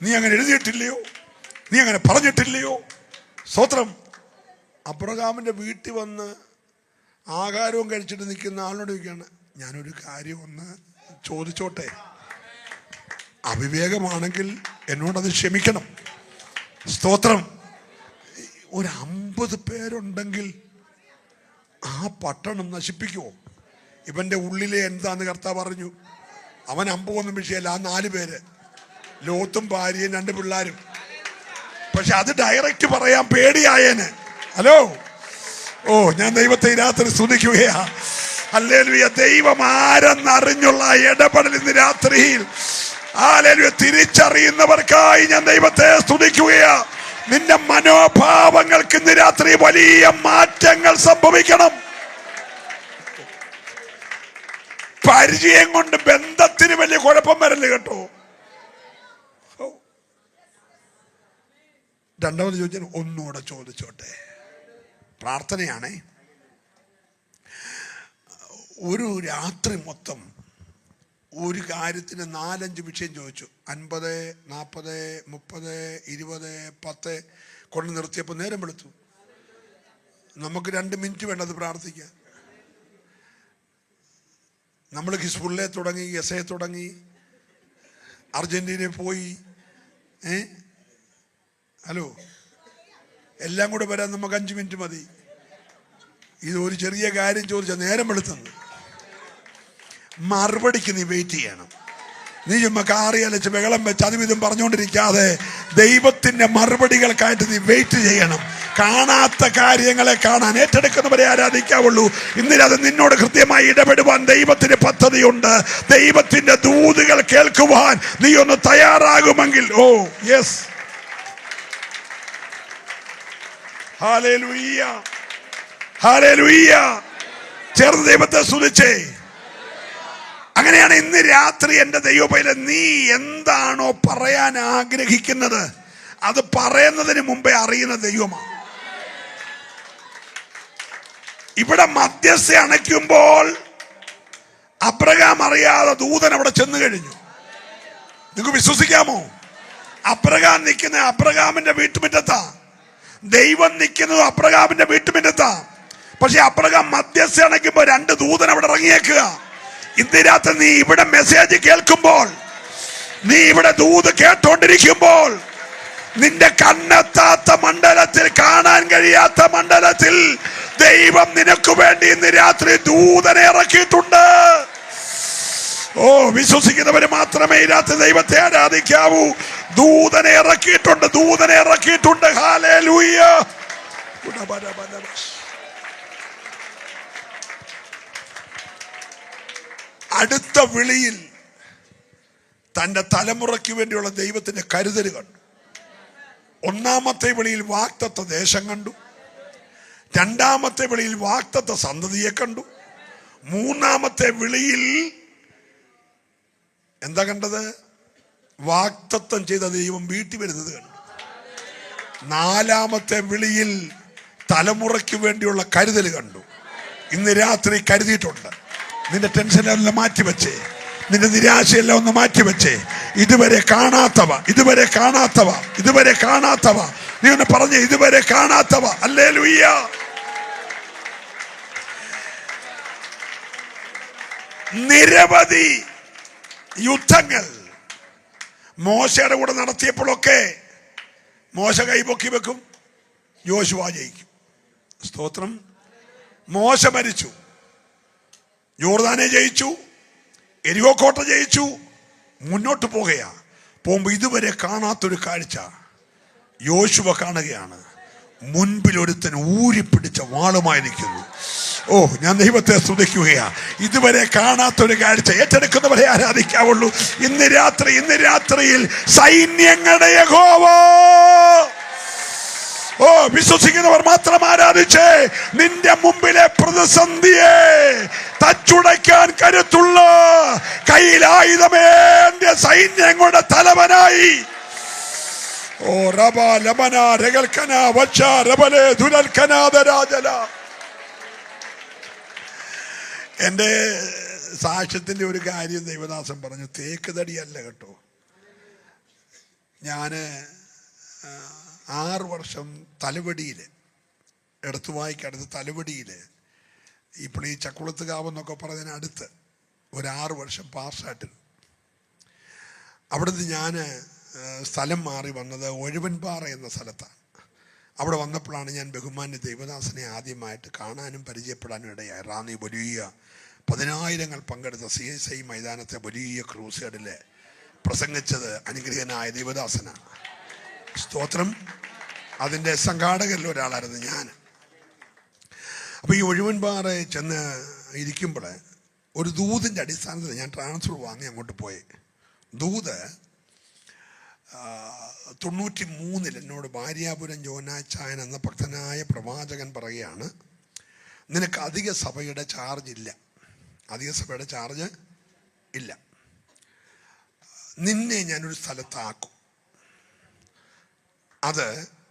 Speaker 2: നീ അങ്ങനെ എഴുതിയിട്ടില്ലയോ, നീ അങ്ങനെ പറഞ്ഞിട്ടില്ലയോ? സ്തോത്രം. അബ്രഹാമിന്റെ വീട്ടിൽ വന്ന് ആഹാരവും കഴിച്ചിട്ട് നിൽക്കുന്ന ആളോട് ചോദിക്കുകയാണ്, ഞാനൊരു കാര്യം ഒന്ന് ചോദിച്ചോട്ടെ, അവിവേകമാണെങ്കിൽ എന്നോടത് ക്ഷമിക്കണം. സ്തോത്രം. ഒരു 50 പേരുണ്ടെങ്കിൽ ആ പട്ടണം നശിപ്പിക്കുമോ? ഇവന്റെ ഉള്ളിലെ എന്താന്ന് കർത്താവ് പറഞ്ഞു. അവൻ 50 വിഷയമല്ല, ആ 4 പേര്, ലോത്തും ഭാര്യയും 2 പിള്ളേരും. പക്ഷെ അത് ഡയറക്റ്റ് പറയാൻ പേടിയായേന്. ഹലോ, ഓ, ഞാൻ ദൈവത്തെ രാത്രി സ്തുതിക്കുകയാ. ഹല്ലേലൂയ. ദൈവം ആരെന്നറിഞ്ഞുള്ള ഇടപെടൽ ഇന്ന് രാത്രിയിൽ ഹല്ലേലൂയ തിരിച്ചറിയുന്നവർക്കായി ഞാൻ ദൈവത്തെ സ്തുതിക്കുകയാ. നിന്റെ മനോഭാവങ്ങൾക്ക് ഇന്ന് രാത്രി വലിയ മാറ്റങ്ങൾ സംഭവിക്കണം. പരിചയം കൊണ്ട് ബന്ധത്തിന് വലിയ കുഴപ്പം വരല്ല കേട്ടോ. രണ്ടാമത് ചോദിച്ചാൽ ഒന്നുകൂടെ ചോദിച്ചോട്ടെ, പ്രാർത്ഥനയാണേ. ഒരു രാത്രി മൊത്തം ഒരു കാര്യത്തിന് 4-5 വിഷയം ചോദിച്ചു. 50, 40, 30, 20, 10 കൊണ്ട് നിർത്തിയപ്പോൾ നേരം വെളുത്തു. നമുക്ക് 2 മിനിറ്റ് വേണ്ടത് പ്രാർത്ഥിക്കാൻ. നമ്മൾ ഹിസ്ബുള്ളെ തുടങ്ങി, എസ്എ തുടങ്ങി, അർജന്റീനയിൽ പോയി, ഹലോ, എല്ലാം കൂടെ വരാൻ നമുക്ക് 5 മിനിറ്റ് മതി. ഇത് ഒരു ചെറിയ കാര്യം ചോദിച്ചാൽ നേരം വെളുത്തുന്നത്. മറുപടിക്ക് നീ വെയിറ്റ് ചെയ്യണം. നീ ചുമ്മാ കാറി അലച്ച് ബഹളം വെച്ച് അതും ഇതും പറഞ്ഞുകൊണ്ടിരിക്കാതെ ദൈവത്തിന്റെ മറുപടികൾക്കായിട്ട് നീ വെയിറ്റ് ചെയ്യണം. കാണാത്ത കാര്യങ്ങളെ കാണാൻ ഏറ്റെടുക്കുന്നവരെ ആരാധിക്കാവുള്ളൂ. ഇന്നിരത് നിന്നോട് കൃത്യമായി ഇടപെടുവാൻ ദൈവത്തിന് പദ്ധതിയുണ്ട്. ദൈവത്തിന്റെ ദൂതുകൾ കേൾക്കുവാൻ നീ ഒന്ന് തയ്യാറാകുമെങ്കിൽ, ഓ യെസ്, ഹല്ലേലൂയ, ഹല്ലേലൂയ. ചേർന്ന് ദൈവത്തെ സ്തുതിച്ചേ. അങ്ങനെയാണ് ഇന്ന് രാത്രി എൻ്റെ ദൈവപൈതലേ, നീ എന്താണോ പറയാൻ ആഗ്രഹിക്കുന്നത് അത് പറയുന്നതിന് മുമ്പേ അറിയുന്ന ദൈവമാണ്. ഇവിടെ മധ്യസ്ഥ അണയ്ക്കുമ്പോൾ അബ്രഹാം അറിയാതെ ദൂതൻ അവിടെ ചെന്നു കഴിഞ്ഞു. നിങ്ങൾക്ക് വിശ്വസിക്കാമോ? അബ്രഹാം നിൽക്കുന്ന അബ്രഹാമിന്റെ വീട്ടുമുറ്റത്താ, ദൈവം നിൽക്കുന്നത് അബ്രഹാമിന്റെ വീട്ടുമുറ്റത്താ. പക്ഷെ അബ്രഹാം മധ്യസ്ഥ അണയ്ക്കുമ്പോൾ 2 ദൂതൻ അവിടെ ഇറങ്ങിയേക്കുക. ഇന്ന് രാത്രി നീ ഇവിടെ മെസ്സേജ് കേൾക്കുമ്പോൾ നീ ഇവിടെ ദൂത് കേട്ടോണ്ടിരിക്കുമ്പോൾ നിന്റെ കണ്ണെത്താത്ത മണ്ഡലത്തിൽ, കാണാൻ കഴിയാത്ത മണ്ഡലത്തിൽ ദൈവം നിനക്ക് വേണ്ടി ഇന്ന് രാത്രി ദൂതനെ ഇറക്കിയിട്ടുണ്ട്. ഓ, വിശ്വസിക്കുന്നവര് മാത്രമേ ഈ രാത്രി ദൈവത്തെ ആരാധിക്കാവൂ. ദൂതനെ ഇറക്കിയിട്ടുണ്ട്, ദൂതനെ ഇറക്കിയിട്ടുണ്ട്. ഹല്ലേലൂയ. അടുത്ത വിളിയിൽ തന്റെ തലമുറയ്ക്ക് വേണ്ടിയുള്ള ദൈവത്തിന്റെ കരുതൽ കണ്ടു. ഒന്നാമത്തെ വിളിയിൽ വാഗ്ദത്ത ദേശം കണ്ടു. രണ്ടാമത്തെ വിളിയിൽ വാഗ്ദത്ത സന്തതിയെ കണ്ടു. മൂന്നാമത്തെ വിളിയിൽ എന്താ കണ്ടത്? വാഗ്ദത്തം ചെയ്ത ദൈവം വീട്ടിൽ വരുന്നത് കണ്ടു. നാലാമത്തെ വിളിയിൽ തലമുറയ്ക്ക് വേണ്ടിയുള്ള കരുതൽ കണ്ടു. ഇന്ന് രാത്രി കരുതിയിട്ടുണ്ട്. നിന്റെ ടെൻഷനെല്ലാം മാറ്റിവെച്ചേ, നിന്റെ നിരാശയെല്ലാം ഒന്ന് മാറ്റിവെച്ചേ. ഇതുവരെ കാണാത്തവ, ഇതുവരെ കാണാത്തവ, ഇതുവരെ കാണാത്തവ, നീ ഒന്ന് പറഞ്ഞേ, ഇതുവരെ കാണാത്തവ. ഹല്ലേലൂയ. നിരവധി യുദ്ധങ്ങൾ മോശയുടെ കൂടെ നടത്തിയപ്പോഴൊക്കെ മോശ കൈപൊക്കി വെക്കും, യോശുവ ജയിക്കും. സ്തോത്രം. മോശ മരിച്ചു, യോർദാനെ ജയിച്ചു, എരികോ കോട്ട ജയിച്ചു, മുന്നോട്ട് പോകുമ്പോ ഇതുവരെ കാണാത്തൊരു കാഴ്ച യോശുവ കാണുകയാണ്. മുൻപിൽ ഒരുത്തൻ ഊരിപ്പിടിച്ച വാളുമായി നിൽക്കുന്നു. ഓ, ഞാൻ ദൈവത്തെ സ്തുതിക്കുകയാ. ഇതുവരെ കാണാത്തൊരു കാഴ്ച. ഏറ്റെടുക്കുന്നവരെ ആരാധിക്കാവുള്ളൂ. ഇന്ന് രാത്രിയിൽ സൈന്യങ്ങളുടെ യഹോവ. ഓ, വിശ്വസിക്കുന്നവർ മാത്രം ആരാധിച്ചേ. നിന്റെ മുമ്പിലെ പ്രതിസന്ധിയെ തച്ചുടയ്ക്കാൻ കരുത്തുള്ള കയ്യിലായുധമേന്തിയ സൈന്യങ്ങളുടെ തലവനായി. ഓ, റബ ലബന രഗൽക്കന വച്ച രബലെ ദുരൽക്കനാദരാജല. എൻ്റെ സാക്ഷ്യത്തിൻ്റെ ഒരു കാര്യം ദൈവദാസൻ പറഞ്ഞു. തേക്ക് തടിയല്ല കേട്ടോ. ഞാൻ 6 വർഷം തലവടിയിൽ, എടത്തുവായിക്കടുത്ത് തലവടിയിൽ, ഇപ്പോൾ ഈ ചക്കുളത്തുകാവെന്നൊക്കെ പറഞ്ഞതിനടുത്ത് ഒരു 6 വർഷം പാസ്സായിട്ട്. അവിടുന്ന് ഞാൻ സ്ഥലം മാറി വന്നത് ഒഴുവൻപാറ എന്ന സ്ഥലത്താണ്. അവിടെ വന്നപ്പോഴാണ് ഞാൻ ബഹുമാന്യ ദൈവദാസനെ ആദ്യമായിട്ട് കാണാനും പരിചയപ്പെടാനും ഇടയായി. റാന്നി വലിയ 10,000 പങ്കെടുത്ത CSI മൈതാനത്തെ വലിയ ക്രൂസേഡിൽ പ്രസംഗിച്ചത് അനുഗ്രഹനായ ദൈവദാസനാണ്. സ്തോത്രം. അതിൻ്റെ സംഘാടകരിൽ ഒരാളായിരുന്നു ഞാൻ. അപ്പോൾ ഈ ഒഴുവൻപാറ ചെന്ന് ഇരിക്കുമ്പോൾ ഒരു ദൂതിൻ്റെ അടിസ്ഥാനത്തിൽ ഞാൻ ട്രാൻസ്ഫർ വാങ്ങി അങ്ങോട്ട് പോയി. ദൂത് 93 എന്നോട് ഭാര്യാപുരം ജോനാച്ചായൻ എന്ന ഭക്തനായ പ്രവാചകൻ പറയുകയാണ്, നിനക്ക് അധിക സഭയുടെ ചാർജ് ഇല്ല, നിന്നെ ഞാനൊരു സ്ഥലത്താക്കും. അത്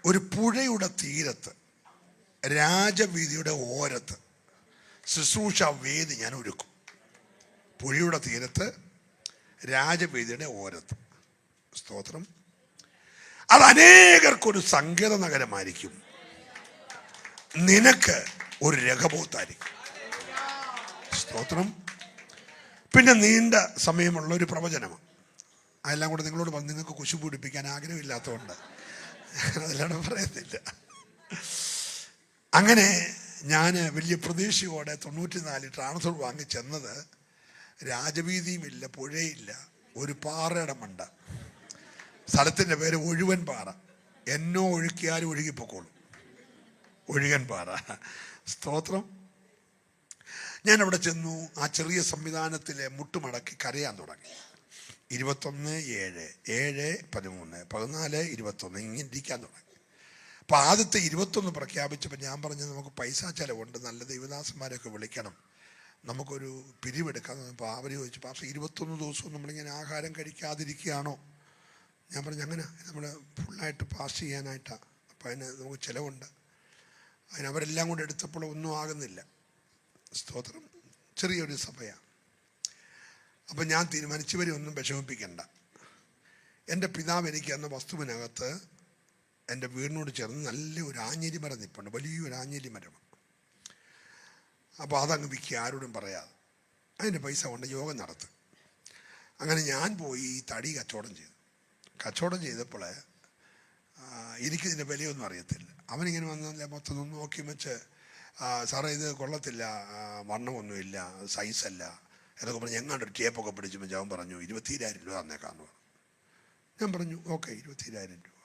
Speaker 2: ഒരു പുഴയുടെ തീരത്ത്, രാജവീതിയുടെ ഓരത്ത് ശുശ്രൂഷ വേദി ഞാൻ ഒരുക്കും. പുഴയുടെ തീരത്ത്, രാജവീതിയുടെ ഓരത്ത്. സ്തോത്രം. അത് അനേകർക്കൊരു സങ്കേത നഗരമായിരിക്കും, നിനക്ക് ഒരു രഹബോത്തായിരിക്കും. സ്തോത്രം. പിന്നെ നീണ്ട സമയമുള്ള ഒരു പ്രവചനമാണ്. അതെല്ലാം കൂടെ നിങ്ങളോട് പറഞ്ഞ് നിങ്ങൾക്ക് കുശു പിടിപ്പിക്കാൻ ആഗ്രഹമില്ലാത്തതുകൊണ്ട് അതെല്ലാം പറയുന്നില്ല. അങ്ങനെ ഞാൻ വലിയ പ്രതീക്ഷയോടെ 94 ട്രാൻസ്ഫർ വാങ്ങി ചെന്നത്, രാജവീതിയുമില്ല, പുഴയില്ല, ഒരു പാറയുടെ മണ്ട. സ്ഥലത്തിൻ്റെ പേര് ഒഴുവൻ പാറ. എന്നോ ഒഴുക്കിയാലും ഒഴുകിപ്പോക്കോളും. ഒഴുകൻ പാറ. സ്തോത്രം. ഞാൻ അവിടെ ചെന്നു. ആ ചെറിയ സംവിധാനത്തിലെ മുട്ടുമടക്കി കരയാൻ തുടങ്ങി. 21, 7, 13, 14, 21 ഇങ്ങനെ ഇരിക്കാൻ തുടങ്ങി. അപ്പോൾ ആദ്യത്തെ 21 പ്രഖ്യാപിച്ചപ്പോൾ ഞാൻ പറഞ്ഞു, നമുക്ക് പൈസ ചിലവുണ്ട്, നല്ല ദൈവദാസന്മാരെയൊക്കെ വിളിക്കണം, നമുക്കൊരു പിരിവെടുക്കാം. അപ്പോൾ അവർ ചോദിച്ചു, പക്ഷേ 21 ദിവസവും നമ്മളിങ്ങനെ ആഹാരം കഴിക്കാതിരിക്കുകയാണോ? ഞാൻ പറഞ്ഞു, അങ്ങനെ നമ്മൾ ഫുള്ളായിട്ട് പാസ് ചെയ്യാനായിട്ടാണ്. അപ്പോൾ അതിന് നമുക്ക് ചിലവുണ്ട്. അതിനവരെല്ലാം കൂടെ എടുത്തപ്പോൾ ഒന്നും ആകുന്നില്ല. സ്തോത്രം. ചെറിയൊരു സഭയാണ്. അപ്പം ഞാൻ തീരുമാനിച്ചവരെ ഒന്നും വിഷമിപ്പിക്കണ്ട. എൻ്റെ പിതാവ് എനിക്ക് എന്ന വസ്തുവിനകത്ത് എൻ്റെ വീടിനോട് ചേർന്ന് നല്ലൊരു ആഞ്ഞിലി മരം നിൽപ്പുണ്ട്, വലിയൊരു ആഞ്ഞിലി മരമാണ്. അപ്പോൾ അതങ്ങ് വിൽക്കുക, ആരോടും പറയാതെ. അതിൻ്റെ പൈസ കൊണ്ട് യോഗം നടത്തും. അങ്ങനെ ഞാൻ പോയി ഈ തടി കച്ചവടം ചെയ്തപ്പോൾ എനിക്കിതിൻ്റെ വിലയൊന്നും അറിയത്തില്ല. അവനിങ്ങനെ വന്നില്ല, മൊത്തം നോക്കി വെച്ച് സാറേ ഇത് കൊള്ളത്തില്ല, വണ്ണമൊന്നുമില്ല, സൈസല്ല എന്നൊക്കെ പറഞ്ഞ് എങ്ങാണ്ടൊരു ടേപ്പൊക്കെ പിടിച്ച് വെച്ച് അവൻ പറഞ്ഞു 22,000 രൂപ തന്നേക്കാന്ന് പറഞ്ഞു. ഞാൻ പറഞ്ഞു ഓക്കെ 22,000 രൂപ.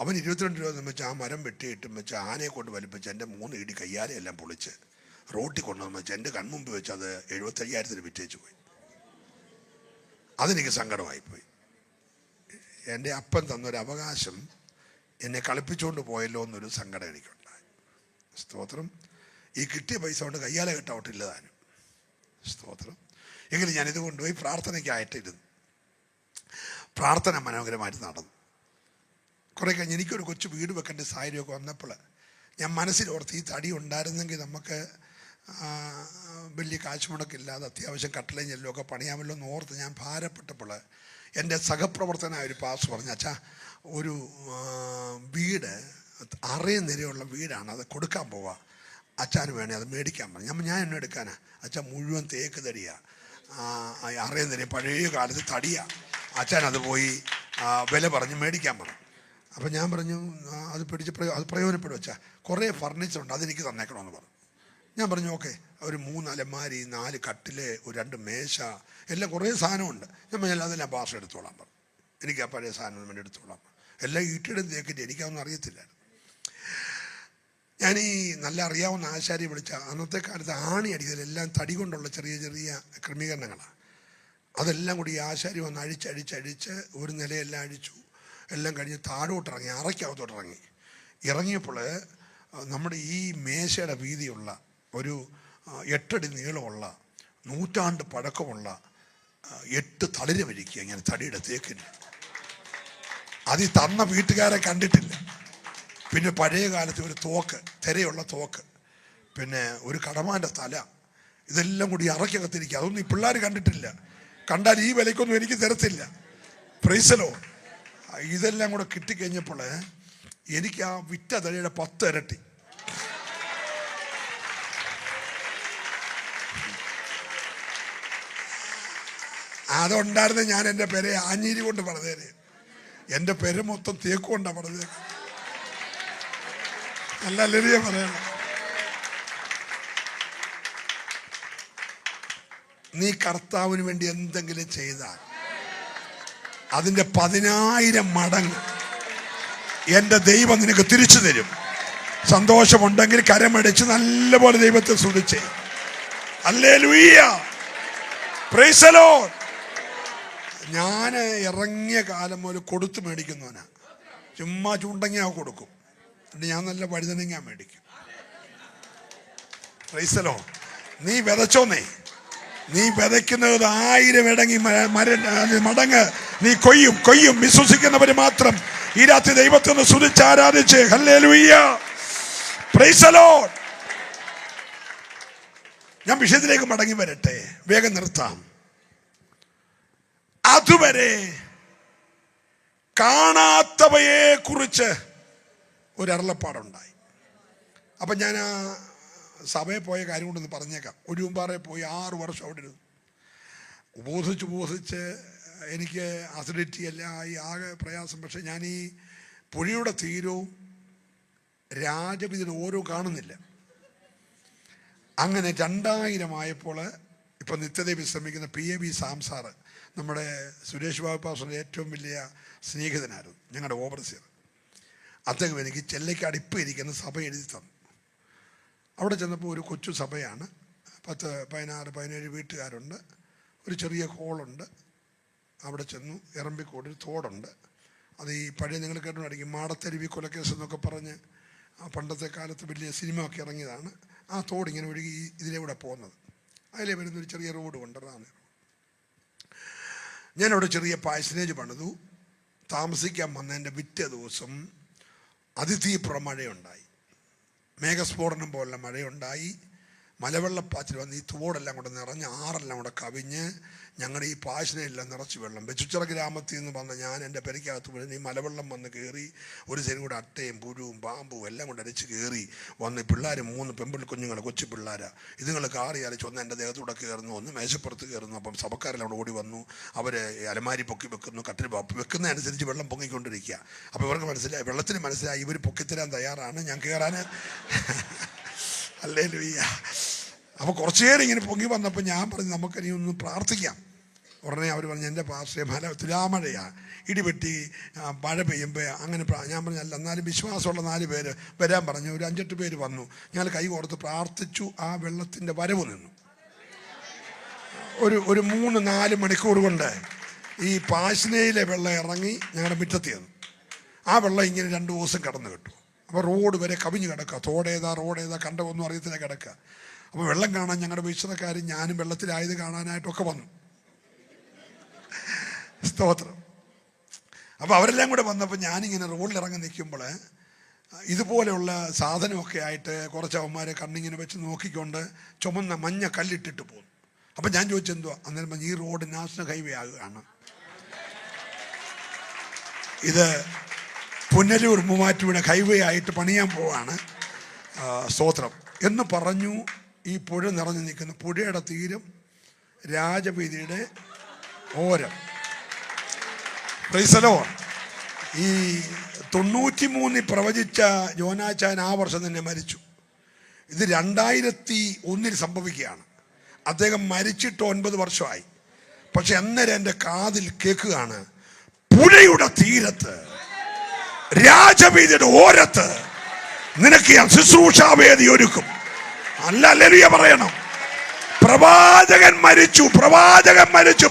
Speaker 2: അവൻ 22 രൂപ വെച്ച് ആ മരം വെട്ടിയിട്ടും വെച്ച് ആനയെ കൊണ്ട് വലിപ്പിച്ച് എൻ്റെ 3 ഇടി കയ്യാലെയെല്ലാം പൊളിച്ച് റോട്ടിൽ കൊണ്ടുവന്ന് വെച്ച് എൻ്റെ കൺമുമ്പ് വെച്ച് അത് 75,000 വിറ്റേച്ച് പോയി. അതെനിക്ക് സങ്കടമായിപ്പോയി. എൻ്റെ അപ്പൻ തന്നൊരു അവകാശം എന്നെ കളിപ്പിച്ചുകൊണ്ട് പോയല്ലോ എന്നൊരു സങ്കടം എനിക്കുണ്ടായി. സ്തോത്രം. ഈ കിട്ടിയ പൈസ കൊണ്ട് കയ്യാലെ കെട്ടൗട്ടില്ല താനും. സ്തോത്രം. എങ്കിലും ഞാനിത് കൊണ്ടുപോയി പ്രാർത്ഥനയ്ക്കായിട്ടിരുന്നു. പ്രാർത്ഥന മനോഹരമായിട്ട് നടന്നു. കുറേ കഴിഞ്ഞ് എനിക്കൊരു കൊച്ചു വീട് വെക്കേണ്ട സാഹചര്യമൊക്കെ വന്നപ്പോൾ ഞാൻ മനസ്സിലോർത്ത് ഈ തടി ഉണ്ടായിരുന്നെങ്കിൽ നമുക്ക് വലിയ കാശ് മുടക്കില്ലാതെ അത്യാവശ്യം കട്ടിലയും ചെല്ലുമൊക്കെ പണിയാമല്ലോ എന്ന് ഓർത്ത് ഞാൻ ഭാരപ്പെട്ടപ്പോൾ എൻ്റെ സഹപ്രവർത്തനായ ഒരു പാസ് പറഞ്ഞു, അച്ഛാ ഒരു വീട് 6 നിലയുള്ള വീടാണ്, അത് കൊടുക്കാൻ പോവാ, അച്ഛന് വേണേ അത് മേടിക്കാൻ പറഞ്ഞു. ഞാൻ എന്നെ എടുക്കാനാ? അച്ഛൻ മുഴുവൻ തേക്ക് തടിയാണ്, 6 നില പഴയ കാലത്ത് തടിയാണ്, അച്ഛൻ അത് പോയി വില പറഞ്ഞ് മേടിക്കാൻ പറഞ്ഞു. അപ്പം ഞാൻ പറഞ്ഞു അത് പിടിച്ച് അത് പ്രയോജനപ്പെടും അച്ഛാ, കുറേ ഫർണിച്ചറുണ്ട്, അതെനിക്ക് തന്നേക്കണമെന്ന് പറഞ്ഞു. ഞാൻ പറഞ്ഞു ഓക്കെ. ഒരു 3 അലമാരി, 4 കട്ടില്, ഒരു 2 മേശ, എല്ലാം കുറേ സാധനമുണ്ട്. ഞാൻ പറഞ്ഞു അതെല്ലാം ഭാഷ എടുത്തോളാൻ പറഞ്ഞു. എനിക്ക് ആ പഴയ സാധനം വേണ്ടി എടുത്തോളാം. എല്ലാം ഈട്ടിടും തേക്കിട്ട് എനിക്കതൊന്നും അറിയത്തില്ലായിരുന്നു. ഞാൻ ഈ നല്ല അറിയാവുന്ന ആശാരി വിളിച്ച അന്നത്തെ കാലത്ത് ആണി അടിക്കലെല്ലാം തടി കൊണ്ടുള്ള ചെറിയ ചെറിയ ക്രമീകരണങ്ങളാണ്. അതെല്ലാം കൂടി ഈ ആശാരി വന്ന് അഴിച്ച് ഒരു നിലയെല്ലാം അഴിച്ചു. എല്ലാം കഴിഞ്ഞ് താഴോട്ടിറങ്ങി, അറയ്ക്കകത്തോട്ടിറങ്ങി. ഇറങ്ങിയപ്പോൾ നമ്മുടെ ഈ മേശയുടെ വീതിയുള്ള ഒരു 8 അടി നീളമുള്ള 100 ആണ്ട് പഴക്കമുള്ള 8 തളിര വരിക്കുക ഇങ്ങനെ തടിയുടെ തേക്കിന്. അത് തന്ന വീട്ടുകാരെ കണ്ടിട്ടില്ല. പിന്നെ പഴയ കാലത്ത് ഒരു തോക്ക്, തിരയുള്ള തോക്ക്, പിന്നെ ഒരു കടമാൻ്റെ തല, ഇതെല്ലാം കൂടി അറയ്ക്കകത്തിരിക്കുക. അതൊന്നും ഈ പിള്ളേർ കണ്ടിട്ടില്ല. കണ്ടാൽ ഈ വിലയ്ക്കൊന്നും എനിക്ക് തരത്തില്ല. പ്രൈസലോ. ഇതെല്ലാം കൂടെ കിട്ടിക്കഴിഞ്ഞപ്പോൾ എനിക്ക് ആ വിറ്റ തടിയുടെ 10 ഇരട്ടി. അതുണ്ടായിരുന്ന ഞാൻ എൻ്റെ പേരെ ആഞ്ഞീരി കൊണ്ട് പണിതേനെ. എൻ്റെ പേര് മൊത്തം തേക്ക് കൊണ്ടാണ് പണിതേ. നല്ല ലരിയ പറയണം. നീ കർത്താവിന് വേണ്ടി എന്തെങ്കിലും ചെയ്താൽ അതിൻ്റെ 10,000 മടങ്ങ് എൻ്റെ ദൈവം നിനക്ക് തിരിച്ചു തരും. സന്തോഷമുണ്ടെങ്കിൽ കരമടിച്ച് നല്ലപോലെ ദൈവത്തെ സ്തുതിച്ചേ. Hallelujah, praise the lord. ഞാൻ ഇറങ്ങിയ കാലം മുതൽ കൊടുത്ത് മേടിക്കുന്നവനാ. ചുമ്മാ ചൂണ്ടങ്ങ കൊടുക്കും, എന്നിട്ട് ഞാൻ നല്ല വഴുതനങ്ങ മേടിക്കും. Price the Lord. നീ വിതച്ചോന്നേ, നീ വിതയ്ക്കുന്നത് 1000 മടങ്ങ് നീ കൊയ്യും. വിശ്വസിക്കുന്നവര് മാത്രം ഈ രാത്രി ദൈവത്തെ ഒന്ന് സ്തുതിച്ച് ആരാധിച്ച് ഹല്ലേലൂയ, പ്രൈസ് ദി ലോർഡ്. ഞാൻ വിഷയത്തിലേക്ക് മടങ്ങി വരട്ടെ, വേഗം നിർത്താം. അതുവരെ കാണാത്തവയെ കുറിച്ച് ഒരു അരുളപ്പാടുണ്ടായി. അപ്പം ഞാൻ ആ സഭയിൽ പോയ കാര്യം കൊണ്ടൊന്ന് പറഞ്ഞേക്കാം. ഒഴുകുംപാറയിൽ പോയി 6 വർഷം അവിടെ ഇരുന്നു. ഉപവസിച്ച് എനിക്ക് അസിഡിറ്റി എല്ലാം ആയി ആകെ പ്രയാസം. പക്ഷെ ഞാൻ ഈ പുഴയുടെ തീരവും രാജവിധിയുടെ ഓരോ കാണുന്നില്ല. അങ്ങനെ 2000 ആയപ്പോൾ ഇപ്പം നിത്യത വിശ്രമിക്കുന്ന PAB സാംസാറ്, നമ്മുടെ സുരേഷ് ബാബു പാസ്റ്ററുടെ ഏറ്റവും വലിയ സ്നേഹിതനായിരുന്നു, ഞങ്ങളുടെ ഓവർസിയർ. അദ്ദേഹം എനിക്ക് ചെല്ലയ്ക്കാട് ഇപ്പം ഇരിക്കുന്ന സഭ എഴുതി തന്നു. അവിടെ ചെന്നപ്പോൾ ഒരു കൊച്ചു സഭയാണ്, 10, 16, 17 വീട്ടുകാരുണ്ട്. ഒരു ചെറിയ ഹോളുണ്ട്. അവിടെ ചെന്നു. ഇറമ്പിക്കോട് ഒരു തോടുണ്ട്. അത് ഈ പഴയ നിങ്ങൾ കേട്ടുകൊണ്ടായിരിക്കും, മാടത്തരുവി കൊലക്കേസ് എന്നൊക്കെ പറഞ്ഞ് പണ്ടത്തെ കാലത്ത് വലിയ സിനിമ ഒക്കെ ഇറങ്ങിയതാണ്. ആ തോടിങ്ങനെ ഒഴുകി ഇതിലൂടെ പോകുന്നത്. അതിലെ വരുന്നൊരു ചെറിയ റോഡുണ്ട്. ഞാനവിടെ ചെറിയ പാഴ്സനേജ് പണിതു. താമസിക്കാൻ വന്നതിൻ്റെ പിറ്റേ ദിവസം അതിതീവ്ര മഴയുണ്ടായി. മേഘസ്ഫോടനം പോലുള്ള മഴയുണ്ടായി. മലവെള്ളപ്പാച്ചിൽ വന്ന് ഈ തോടെല്ലാം കൂടെ നിറഞ്ഞ് ആറെല്ലാം കൂടെ കവിഞ്ഞ് ഞങ്ങളുടെ ഈ പാശനയെല്ലാം നിറച്ച് വെള്ളം. വെച്ചുച്ചിറ ഗ്രാമത്തിൽ നിന്ന് വന്ന ഞാൻ എൻ്റെ പെരയ്ക്കകത്ത് വീഴുന്ന ഈ മലവെള്ളം വന്ന് കയറി ഒരു സൈഡ് കൂടെ അട്ടയും പുഴുവും പാമ്പും എല്ലാം കൂടെ അരച്ച് കയറി വന്ന് പിള്ളേർ 3 പെമ്പിൾ കുഞ്ഞുങ്ങൾ കൊച്ചു പിള്ളേരാ. ഇതുങ്ങൾ കാറി അരച്ച് ഒന്ന് എൻ്റെ ദേഹത്തൂടെ കയറുന്നു, ഒന്ന് മേശപ്പുറത്ത് കയറുന്നു. അപ്പം സഭക്കാരെല്ലാം കൂടെ ഓടി വന്നു. അവർ അലമാരി പൊക്കി വെക്കുന്നു, കട്ടിൽ വെക്കുന്നതനുസരിച്ച് വെള്ളം പൊങ്ങിക്കൊണ്ടിരിക്കുക. അപ്പോൾ ഇവർക്ക് മനസ്സിലായി, വെള്ളത്തിന് മനസ്സിലായി ഇവർ പൊക്കിത്തരാൻ തയ്യാറാണ്, ഞാൻ കയറാൻ. ഹല്ലേലൂയ. അപ്പോൾ കുറച്ചു നേരം ഇങ്ങനെ പൊങ്ങി വന്നപ്പോൾ ഞാൻ പറഞ്ഞു നമുക്കിനി ഒന്ന് പ്രാർത്ഥിക്കാം. ഉടനെ അവർ പറഞ്ഞു എൻ്റെ പാസ്റ്റേ തുലാമഴയാണ്, ഇടിവെട്ടി മഴ പെയ്യുമ്പോൾ അങ്ങനെ. ഞാൻ പറഞ്ഞു അല്ല, എന്നാലും വിശ്വാസമുള്ള 4 പേര് വരാൻ പറഞ്ഞു. ഒരു 5-8 പേര് വന്നു. ഞങ്ങൾ കൈ കോർത്ത് പ്രാർത്ഥിച്ചു. ആ വെള്ളത്തിൻ്റെ വരവ് നിന്നു. ഒരു 3-4 മണിക്കൂർ കൊണ്ട് ഈ പാശ്നയിലെ വെള്ളം ഇറങ്ങി ഞങ്ങളുടെ മുറ്റത്ത് ചെന്നു. ആ വെള്ളം ഇങ്ങനെ 2 ദിവസം കടന്നു കിട്ടും. അപ്പോൾ റോഡ് വരെ കവിഞ്ഞ് കിടക്കുക. റോഡേതാ കണ്ടതൊന്നും അറിയത്തില്ല കിടക്കുക. അപ്പോൾ വെള്ളം കാണാൻ ഞങ്ങളുടെ വിശ്വസക്കാരും ഞാനും വെള്ളത്തിലായത് കാണാനായിട്ടൊക്കെ വന്നു. സ്തോത്രം. അപ്പോൾ അവരെല്ലാം കൂടെ വന്നപ്പോൾ ഞാനിങ്ങനെ റോഡിലിറങ്ങി നിൽക്കുമ്പോൾ ഇതുപോലെയുള്ള സാധനമൊക്കെ ആയിട്ട് കുറച്ച് അവന്മാരെ കണ്ണിങ്ങനെ വെച്ച് നോക്കിക്കൊണ്ട് ചുമന്ന മഞ്ഞ കല്ലിട്ടിട്ട് പോകും. അപ്പം ഞാൻ ചോദിച്ചെന്തുവാ? അന്നേരം ഈ റോഡ് നാഷണൽ ഹൈവേ ആകുകയാണ്, ഇത് പുനലൂർ മൂവാറ്റുപുഴ ഹൈവേ ആയിട്ട് പണിയാൻ പോവാണ്. സ്തോത്രം എന്ന് പറഞ്ഞു. ഈ പുഴ നിറഞ്ഞു നിൽക്കുന്ന പുഴയുടെ തീരം രാജവീതിയുടെ ഓരം. Praise the lord. ഈ 93 പ്രവചിച്ച യോനാച്ചാൻ ആ വർഷം തന്നെ മരിച്ചു. ഇത് 2001 സംഭവിക്കുകയാണ്. അദ്ദേഹം മരിച്ചിട്ട് 9 വർഷമായി. പക്ഷെ അന്നേരം എൻ്റെ കാതിൽ കേൾക്കുകയാണ്, പുഴയുടെ തീരത്ത് രാജവീതിയുടെ ഓരത്ത് നിനക്ക് ഞാൻ ശുശ്രൂഷാവേദി ഒരുക്കും. ഹല്ലേലൂയ പറയണം. പ്രവാചകൻ മരിച്ചു,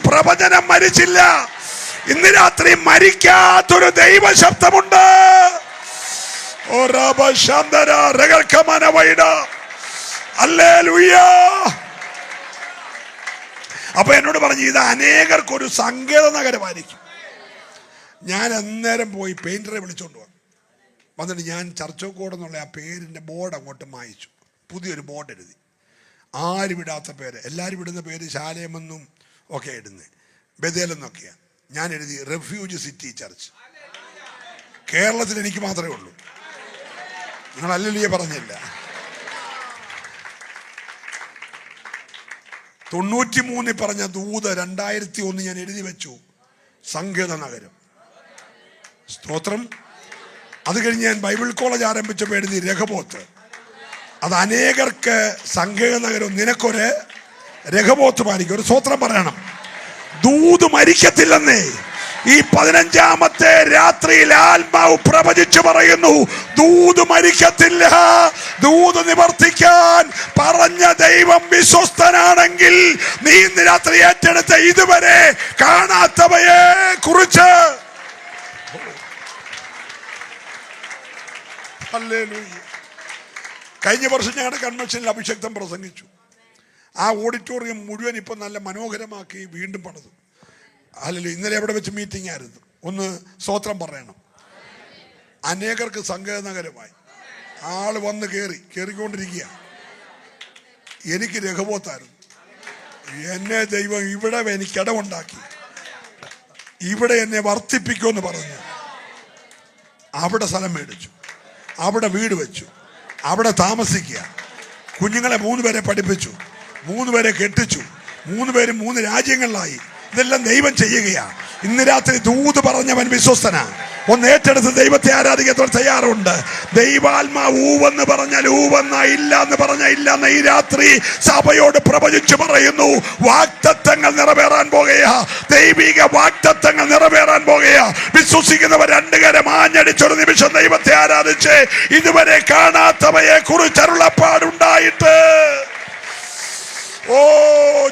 Speaker 2: പ്രവചനം മരിച്ചില്ല. ഇന്ന് രാത്രി മരിക്കാത്തൊരു ദൈവശബ്ദമുണ്ട്. അപ്പൊ എന്നോട് പറഞ്ഞു ഇത് അനേകർക്കൊരു സങ്കേത നഗരമായിരിക്കും. ഞാൻ അന്നേരം പോയി പെയിന്ററെ വിളിച്ചോണ്ട് വന്നിട്ട് ഞാൻ ചർച്ചോക്കോട് എന്നുള്ള ആ പേരിൻ്റെ ബോർഡ് അങ്ങോട്ട് മായിച്ചു. പുതിയൊരു ബോർഡ് എഴുതി. ആരും ഇടാത്ത പേര്, എല്ലാവരും ഇടുന്ന പേര് ശാലേമെന്നും ഒക്കെ ഇടുന്നത്, ബദേലെന്നൊക്കെയാണ്. ഞാൻ എഴുതി റെഫ്യൂജ് സിറ്റി ചർച്ച്. കേരളത്തിൽ എനിക്ക് മാത്രമേ ഉള്ളൂ, നിങ്ങൾ ഹല്ലേലൂയ പറഞ്ഞില്ല. 93 പറഞ്ഞ ദൂത് 2001 ഞാൻ എഴുതി വെച്ചു, സങ്കേത നഗരം. സ്തോത്രം. അത് കഴിഞ്ഞ് ഞാൻ ബൈബിൾ കോളേജ് ആരംഭിച്ചപ്പോൾ എഴുതി രഹബോത്ത്. അത് അനേകർക്ക് സങ്കേത നഗരം. നിനക്കൊരു രഹബോത്ത് പാലിക്കും. ഒരു സ്തോത്രം പറയണം. ദൂത് മരിക്കത്തില്ലെന്നേ. ഈ 15-ാമത്തെ രാത്രിയിൽ ആത്മാവ് പ്രവചിച്ചു പറയുന്നു, ദൂത് മരിക്കത്തില്ല. ദൂത് നിവർത്തിക്കാൻ പറഞ്ഞ ദൈവം വിശ്വസ്തനാണെങ്കിൽ നീ ഇന്ന് രാത്രി ഏറ്റെടുത്ത ഇതുവരെ കാണാത്തവയെ കുറിച്ച് കഴിഞ്ഞ വർഷം ഞങ്ങളുടെ കൺവെൻഷനിൽ അഭിഷേക്തം പ്രസംഗിച്ചു. ആ ഓഡിറ്റോറിയം മുഴുവൻ ഇപ്പം നല്ല മനോഹരമാക്കി വീണ്ടും പണിതു. അല്ലല്ലോ, ഇന്നലെ എവിടെ വെച്ച് മീറ്റിംഗ് ആയിരുന്നു. ഒന്ന് സ്തോത്രം പറയണം. അനേകർക്ക് സങ്കേത നഗരമായി. ആള് വന്ന് കയറിക്കൊണ്ടിരിക്കുക. എനിക്ക് രഹബോത്തായിരുന്നു. എന്നെ ദൈവം ഇവിടെ എനിക്ക് ഇടമുണ്ടാക്കി, ഇവിടെ എന്നെ വർദ്ധിപ്പിക്കുമെന്ന് പറഞ്ഞു. അവിടെ സ്ഥലം മേടിച്ചു, അവിടെ വീട് വെച്ചു, അവിടെ താമസിക്കുക. കുഞ്ഞുങ്ങളെ 3 പേരെ പഠിപ്പിച്ചു, 3 പേരെ കെട്ടിച്ചു, 3 പേരും 3 രാജ്യങ്ങളിലായി. ഇതെല്ലാം ദൈവം ചെയ്യുകയാണ്. ഇന്ന് രാത്രി ദൂത് പറഞ്ഞവൻ വിശ്വസ്തനാ. ഒന്ന് ഏറ്റെടുത്ത് ദൈവത്തെ ആരാധിക്കാൻ തയ്യാറുണ്ട്. ദൈവാത്മാവ് ഊവെന്ന് പറഞ്ഞാൽ ഊവെന്ന, ഇല്ല എന്ന് പറഞ്ഞാൽ ഇല്ല എന്ന് ഈ രാത്രി സഭയോട് പ്രവചിച്ചു പറയുന്നു. വാഗ്ദത്തങ്ങൾ നിറവേറാൻ പോകുകയാ. ദൈവിക വാഗ്ദത്തങ്ങൾ നിറവേറാൻ പോകുകയാ. വിശ്വസിക്കുന്നവർ 2 കരം ആഞ്ഞടിച്ചൊരു നിമിഷം ദൈവത്തെ ആരാധിച്ച് ഇതുവരെ കാണാത്തവയെ കുറിച്ച് അരുളപ്പാടുണ്ടായിട്ട് ഓ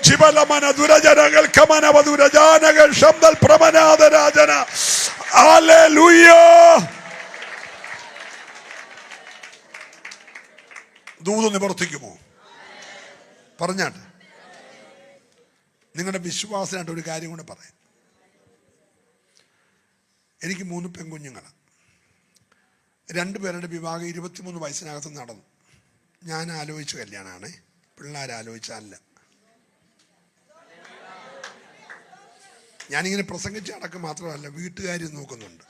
Speaker 2: ജിബലമന ദുരജനകൾ കമനവ ദുരജാനകൾ ശബ്ദൽ പ്രമനാദ രാജന. ഹല്ലേലൂയ. ദൂത് നിവർത്തിക്കുമോ? പറഞ്ഞാട്ടെ. നിങ്ങളുടെ വിശ്വാസമായിട്ട് ഒരു കാര്യം കൂടെ പറയാം. എനിക്ക് 3 പെൺകുഞ്ഞുങ്ങളാണ്. 2 പേരുടെ വിവാഹം 23 വയസ്സിനകത്ത് നടന്നു. ഞാൻ ആലോചിച്ച കല്യാണമാണ്. പിള്ളേരാലോചിച്ചല്ല. ഞാനിങ്ങനെ പ്രസംഗിച്ച് അടക്കം മാത്രമല്ല, വീട്ടുകാരും നോക്കുന്നുണ്ട്.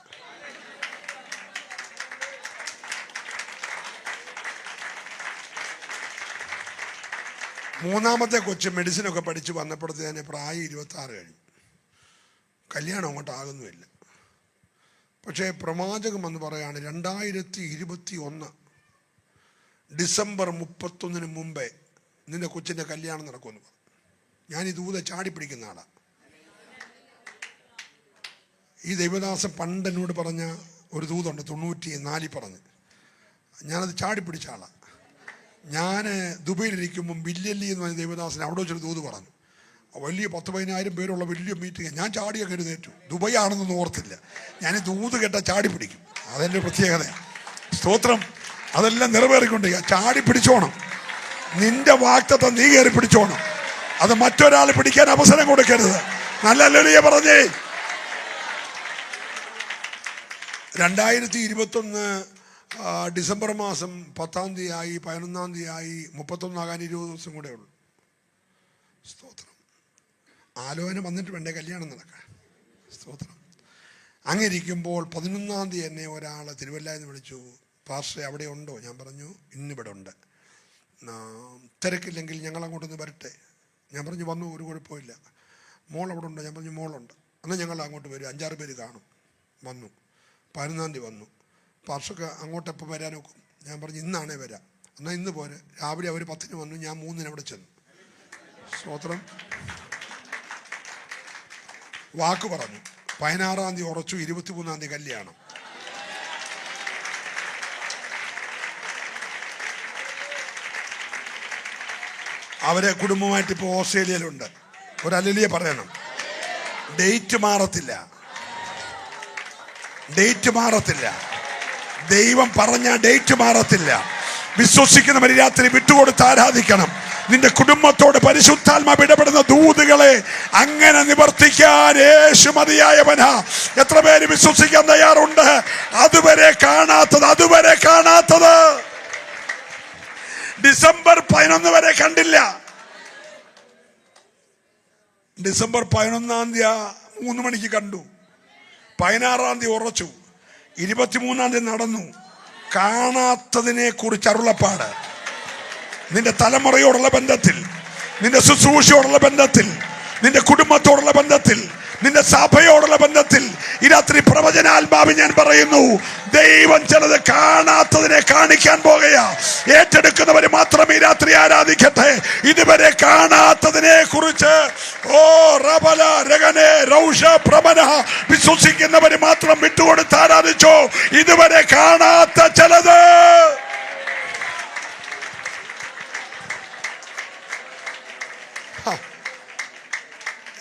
Speaker 2: മൂന്നാമത്തെ കൊച്ച് മെഡിസിനൊക്കെ പഠിച്ച് വന്നപ്പോഴത്തേന് പ്രായം 26 കഴിഞ്ഞു. കല്യാണം അങ്ങോട്ടാകുന്നുമില്ല. പക്ഷേ പ്രവാചകം എന്ന് പറയാണ് 2021 ഡിസംബർ 31 മുമ്പേ നിന്റെ കൊച്ചിൻ്റെ കല്യാണം നടക്കുമെന്ന് പറഞ്ഞു. ഞാൻ ഈ ദൂത ചാടി പിടിക്കുന്ന ആളാണ്. ഈ ദൈവദാസൻ പണ്ട് എന്നോട് പറഞ്ഞ ഒരു ദൂതുണ്ട്, 94 പറഞ്ഞ്. ഞാനത് ചാടി പിടിച്ച ആളാണ്. ഞാൻ ദുബൈയിലിരിക്കുമ്പം ബില്യല്ലി എന്ന് പറഞ്ഞ ദൈവദാസൻ അവിടെ വെച്ചൊരു ദൂത് പറഞ്ഞു. വലിയ 10-15,000 പേരുള്ള വലിയ മീറ്റിംഗ്. ഞാൻ ചാടിയൊക്കെ എഴുന്നേറ്റു. ദുബൈ ആണെന്നൊന്നും ഓർത്തില്ല. ഞാൻ ദൂത് കേട്ടാൽ ചാടി പിടിക്കും. അതെൻ്റെ പ്രത്യേകതയാണ്. സ്തോത്രം. അതെല്ലാം നിറവേറിക്കൊണ്ട് ചാടി പിടിച്ചോണം. നിന്റെ വാഗ്ദത്തം നീ കയറി പിടിച്ചോണം. അത് മറ്റൊരാൾ പിടിക്കാൻ അവസരം കൊടുക്കരുത്. നല്ല ഹല്ലേലൂയ പറഞ്ഞേ. 2021 ഡിസംബർ മാസം 10-ാം തീയതി ആയി, 11-ാം തീയതി ആയി, 31 ആകാൻ 20 ദിവസം കൂടെ ഉള്ളൂ. സ്തോത്രം. ആലോചന വന്നിട്ട് വേണ്ടേ കല്യാണം നടക്കാൻ. സ്തോത്രം. അങ്ങിരിക്കുമ്പോൾ 11-ാം തീയതി എന്നെ ഒരാൾ തിരുവല്ലയിൽ നിന്ന് വിളിച്ചു. പാസ്റ്ററെ അവിടെ ഉണ്ടോ? ഞാൻ പറഞ്ഞു ഇന്നിവിടെ ഉണ്ട്. തിരക്കില്ലെങ്കിൽ ഞങ്ങൾ അങ്ങോട്ടൊന്ന് വരട്ടെ. ഞാൻ പറഞ്ഞു വന്നു, ഒരു കുഴപ്പമില്ല. മോൾ അവിടെ ഉണ്ടോ? ഞാൻ പറഞ്ഞു മോളുണ്ട്. എന്നാൽ ഞങ്ങൾ അങ്ങോട്ട് വരും, 5-6 പേര് കാണും. വന്നു. 11-ാം തീയതി വന്നു. പാസ്റ്റർക്ക് അങ്ങോട്ടെപ്പം വരാനൊക്കും? ഞാൻ പറഞ്ഞു ഇന്നാണേ വരാം. എന്നാൽ ഇന്ന് പോരെ. രാവിലെ അവർ 10-ന് വന്നു, ഞാൻ 3-ന് അവിടെ ചെന്നു. സ്തോത്രം. വാക്ക് പറഞ്ഞു. 16-ാം തീയതി ഉറച്ചു, 23-ാം തീയതി കല്യാണം. അവരെ കുടുംബമായിട്ട് ഇപ്പോൾ ഓസ്ട്രേലിയയിലുണ്ട്. ഒരു ഹല്ലേലൂയ പറയണം. ഡേറ്റ് മാറത്തില്ല. ഡേറ്റ് മാറത്തില്ല. ദൈവം പറഞ്ഞ ഡേറ്റ് മാറത്തില്ല. വിശ്വസിക്കുന്നവർ രാത്രി വിട്ടുകൊടുത്ത് ആരാധിക്കണം. നിന്റെ കുടുംബത്തോട് പരിശുദ്ധാത്മാവ് ഇടപെടുന്ന ദൂതുകളെ അങ്ങനെ നിവർത്തിക്കാൻ യേശു മതിയായവനാ. എത്ര പേര് വിശ്വസിക്കാൻ തയ്യാറുണ്ട്? അതുവരെ കാണാത്തത് ഡിസംബർ 11 വരെ കണ്ടില്ല. ഡിസംബർ 11-ാം തീയതി 3 മണിക്ക് കണ്ടു. 16-ാം തീയതി ഉറച്ചു. 23-ാം തീയതി നടന്നു. കാണാത്തതിനെ കുറിച്ച് അരുളപ്പാട്. നിന്റെ തലമുറയോടുള്ള ബന്ധത്തിൽ, നിന്റെ ശുശ്രൂഷയോടുള്ള ബന്ധത്തിൽ, നിന്റെ കുടുംബത്തോടുള്ള ബന്ധത്തിൽ, നിന്റെ സഭയോടുള്ള ബന്ധത്തിൽ ഈ രാത്രി പ്രവചനാത്മാവിൽ ഞാൻ പറയുന്നു, ദൈവം ചിലത് കാണാത്തതിനെ കാണിക്കാൻ പോകുകയാ. ഏറ്റെടുക്കുന്നവര് മാത്രം ഈ രാത്രി ആരാധിക്കട്ടെ. ഇതുവരെ കാണാത്തതിനെ കുറിച്ച് വിശ്വസിക്കുന്നവര് മാത്രം വിട്ടുകൊടുത്ത് ആരാധിച്ചോ. ഇതുവരെ കാണാത്ത ചിലത്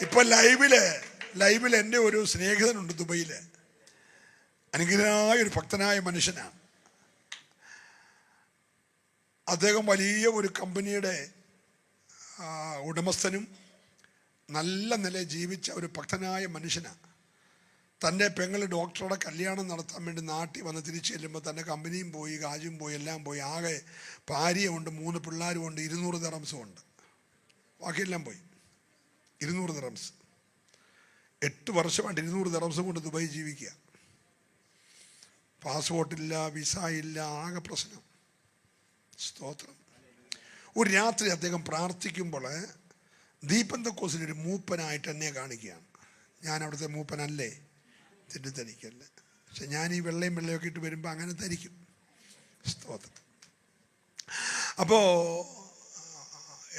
Speaker 2: ഇപ്പൊ ലൈവില് എൻ്റെ ഒരു സ്നേഹിതനുണ്ട് ദുബൈയില്. അനുഗ്രഹനായ ഒരു ഭക്തനായ മനുഷ്യനാണ്. അദ്ദേഹം വലിയ ഒരു കമ്പനിയുടെ ഉടമസ്ഥനും നല്ല നിലയിൽ ജീവിച്ച ഒരു ഭക്തനായ മനുഷ്യനാണ്. തൻ്റെ പെങ്ങള് ഡോക്ടറുടെ കല്യാണം നടത്താൻ വേണ്ടി നാട്ടിൽ വന്ന് തിരിച്ചു ചെല്ലുമ്പോൾ തൻ്റെ കമ്പനിയും പോയി, കാശും പോയി, എല്ലാം പോയി. ആകെ ഭാര്യയുണ്ട്, 3 പിള്ളേരും ഉണ്ട്, 200 ദിർഹംസും ഉണ്ട്. ബാക്കിയെല്ലാം പോയി. 200 ദിർഹംസ്. 8 വർഷമായിട്ട് 200 ദിർഹംസും കൊണ്ട് ദുബായ് ജീവിക്കുക. പാസ്പോർട്ടില്ല, വിസ ഇല്ല, ആകെ പ്രശ്നം. സ്തോത്രം. ഒരു രാത്രി അദ്ദേഹം പ്രാർത്ഥിക്കുമ്പോൾ ദീപന്തക്കോസിലൊരു മൂപ്പനായിട്ട് എന്നെ കാണിക്കുകയാണ്. ഞാൻ അവിടുത്തെ മൂപ്പനല്ലേ, തെറ്റിദ്ധരിക്കല്ലേ. പക്ഷെ ഞാൻ ഈ വെള്ളയൊക്കെ ഇട്ട് വരുമ്പോൾ അങ്ങനെ ധരിക്കും. സ്തോത്രം. അപ്പോൾ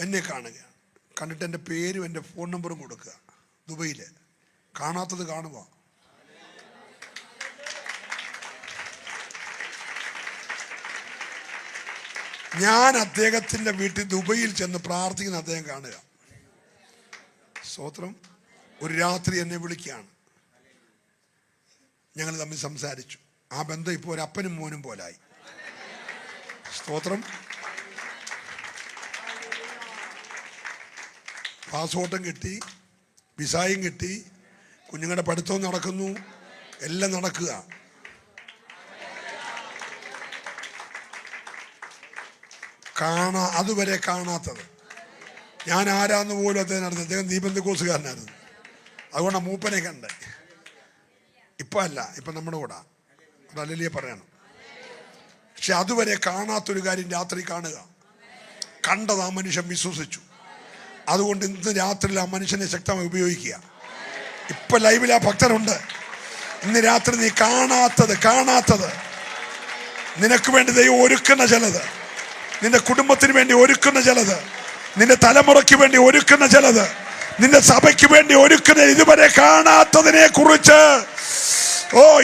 Speaker 2: എന്നെ കാണുകയാണ്. കണ്ടിട്ട് എൻ്റെ പേരും എൻ്റെ ഫോൺ നമ്പറും കൊടുക്കുക. ദുബൈയിൽ കാണാത്തത് കാണുക. ഞാൻ അദ്ദേഹത്തിൻ്റെ വീട്ടിൽ ദുബൈയിൽ ചെന്ന് പ്രാർത്ഥിക്കുന്ന അദ്ദേഹം കാണുക. സ്തോത്രം. ഒരു രാത്രി എന്നെ വിളിക്കുകയാണ്. ഞങ്ങൾ തമ്മിൽ സംസാരിച്ചു. ആ ബന്ധം ഇപ്പോൾ ഒരു അപ്പനും മോനും പോലായി. സ്തോത്രം. പാസ്പോർട്ടും കിട്ടി, വിസായും കിട്ടി, കുഞ്ഞുങ്ങളുടെ പഠിത്തവും നടക്കുന്നു, എല്ലാം നടക്കുക. അതുവരെ കാണാത്തത് ഞാൻ ആരാന്ന് പോലും അദ്ദേഹം അദ്ദേഹം ദീപന്തക്കോസുകാരനായിരുന്നു. അതുകൊണ്ടാണ് മൂപ്പനെ കണ്ടേ. ഇപ്പം അല്ല, ഇപ്പം നമ്മുടെ കൂടെ അല്ലല്ലേ പറയണം. പക്ഷെ അതുവരെ കാണാത്തൊരു കാര്യം രാത്രി കാണുക. കണ്ടത് ആ മനുഷ്യൻ വിശ്വസിച്ചു. അതുകൊണ്ട് ഇന്ന് രാത്രിയിൽ ആ മനുഷ്യനെ ശക്തമായി ഉപയോഗിക്കുക. ഇപ്പം ലൈവിൽ ആ ഭക്തരുണ്ട്. ഇന്ന് രാത്രി നീ കാണാത്തത് നിനക്ക് വേണ്ടി ദൈവം ഒരുക്കുന്ന ചിലത്, നിന്റെ കുടുംബത്തിന് വേണ്ടി ഒരുക്കുന്ന ചിലത്, നിന്റെ തലമുറയ്ക്ക് വേണ്ടി ഒരുക്കുന്ന ചിലത്, നിന്റെ സഭയ്ക്ക് വേണ്ടി ഒരുക്കുന്ന ഇതുവരെ കാണാത്തതിനെ കുറിച്ച്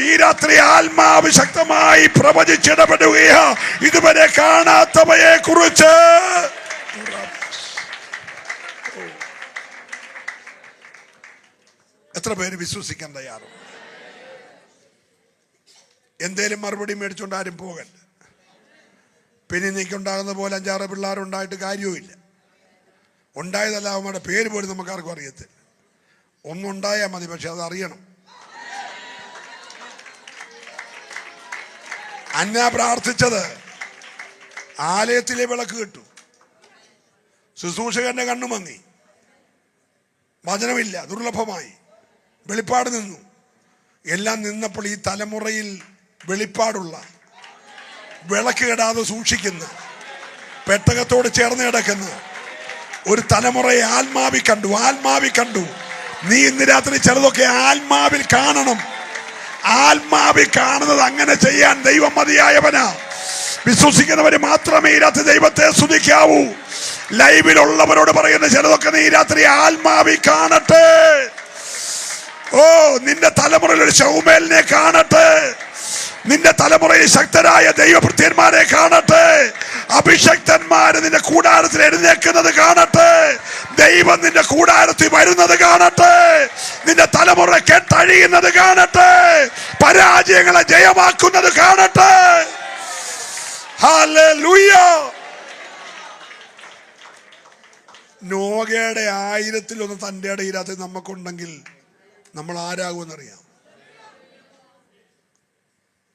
Speaker 2: ഈ രാത്രി ആത്മാവ് ശക്തമായി പ്രവചിച്ചിടപെടുകയാ. ഇതുവരെ കാണാത്തവയെ കുറിച്ച്. എത്ര പേര് വിശ്വസിക്കാൻ തയ്യാറുണ്ട്? എന്തേലും മറുപടി മേടിച്ചുകൊണ്ട് ആരും പോകല്ല. പിന്നെ നീക്കുണ്ടാകുന്ന പോലെ 5-6 പിള്ളേരുണ്ടായിട്ട് കാര്യവുമില്ല. ഉണ്ടായതല്ല, അവന്മാരുടെ പേര് പോലും നമുക്കാർക്കും അറിയത്തില്ല. ഒന്നുണ്ടായാൽ മതി, പക്ഷെ അത് അറിയണം. അന്ന പ്രാർത്ഥിച്ചത് ആലയത്തിലെ വിളക്ക് കിട്ടു, ശുശ്രൂഷകന്റെ കണ്ണു മങ്ങി, വചനമില്ല, ദുർലഭമായി, വെളിപ്പാട് നിന്നു. എല്ലാം നിന്നപ്പോൾ ഈ തലമുറയിൽ വെളിപ്പാടുള്ള, വിളക്ക് കെടാതെ സൂക്ഷിക്കുന്ന, പെട്ടകത്തോട് ചേർന്ന് കിടക്കുന്ന ഒരു തലമുറയെ ആത്മാവി കണ്ടു. നീ ഇന്ന് രാത്രി ചിലതൊക്കെ ആത്മാവിൽ കാണണം. ആത്മാവിൽ കാണുന്നത് അങ്ങനെ ചെയ്യാൻ ദൈവം മതിയായവനാ. വിശ്വസിക്കുന്നവര് മാത്രമേ ഈ രാത്രി ദൈവത്തെ സ്തുതിക്കാവൂ. ലൈവിലുള്ളവരോട് പറയുന്ന ചിലതൊക്കെ നീ രാത്രി ആത്മാവിൽ കാണട്ടെ. നിന്റെ തലമുറയിൽ ഒരു ശൗമേലിനെ കാണട്ടെ. നിന്റെ തലമുറയിൽ ശക്തരായ ദൈവഭൃത്യന്മാരെ കാണട്ടെ. അഭിഷക്തന്മാര് നിന്റെ കൂടാരത്തിൽ എഴുന്നേക്കുന്നത് കാണട്ടെ. ദൈവം നിന്റെ കൂടാരത്തിൽ വരുന്നത് കാണട്ടെ. നിന്റെ തലമുറ കെട്ടഴിയുന്നത് കാണട്ടെ. പരാജയങ്ങളെ ജയമാക്കുന്നത് കാണട്ടെ. ഹല്ലേലൂയ. നോഗയുടെ 1000-1 തൻ്റെ ഇടയിലത്ത് നമുക്കുണ്ടെങ്കിൽ നമ്മൾ ആരാകുമെന്നറിയാം.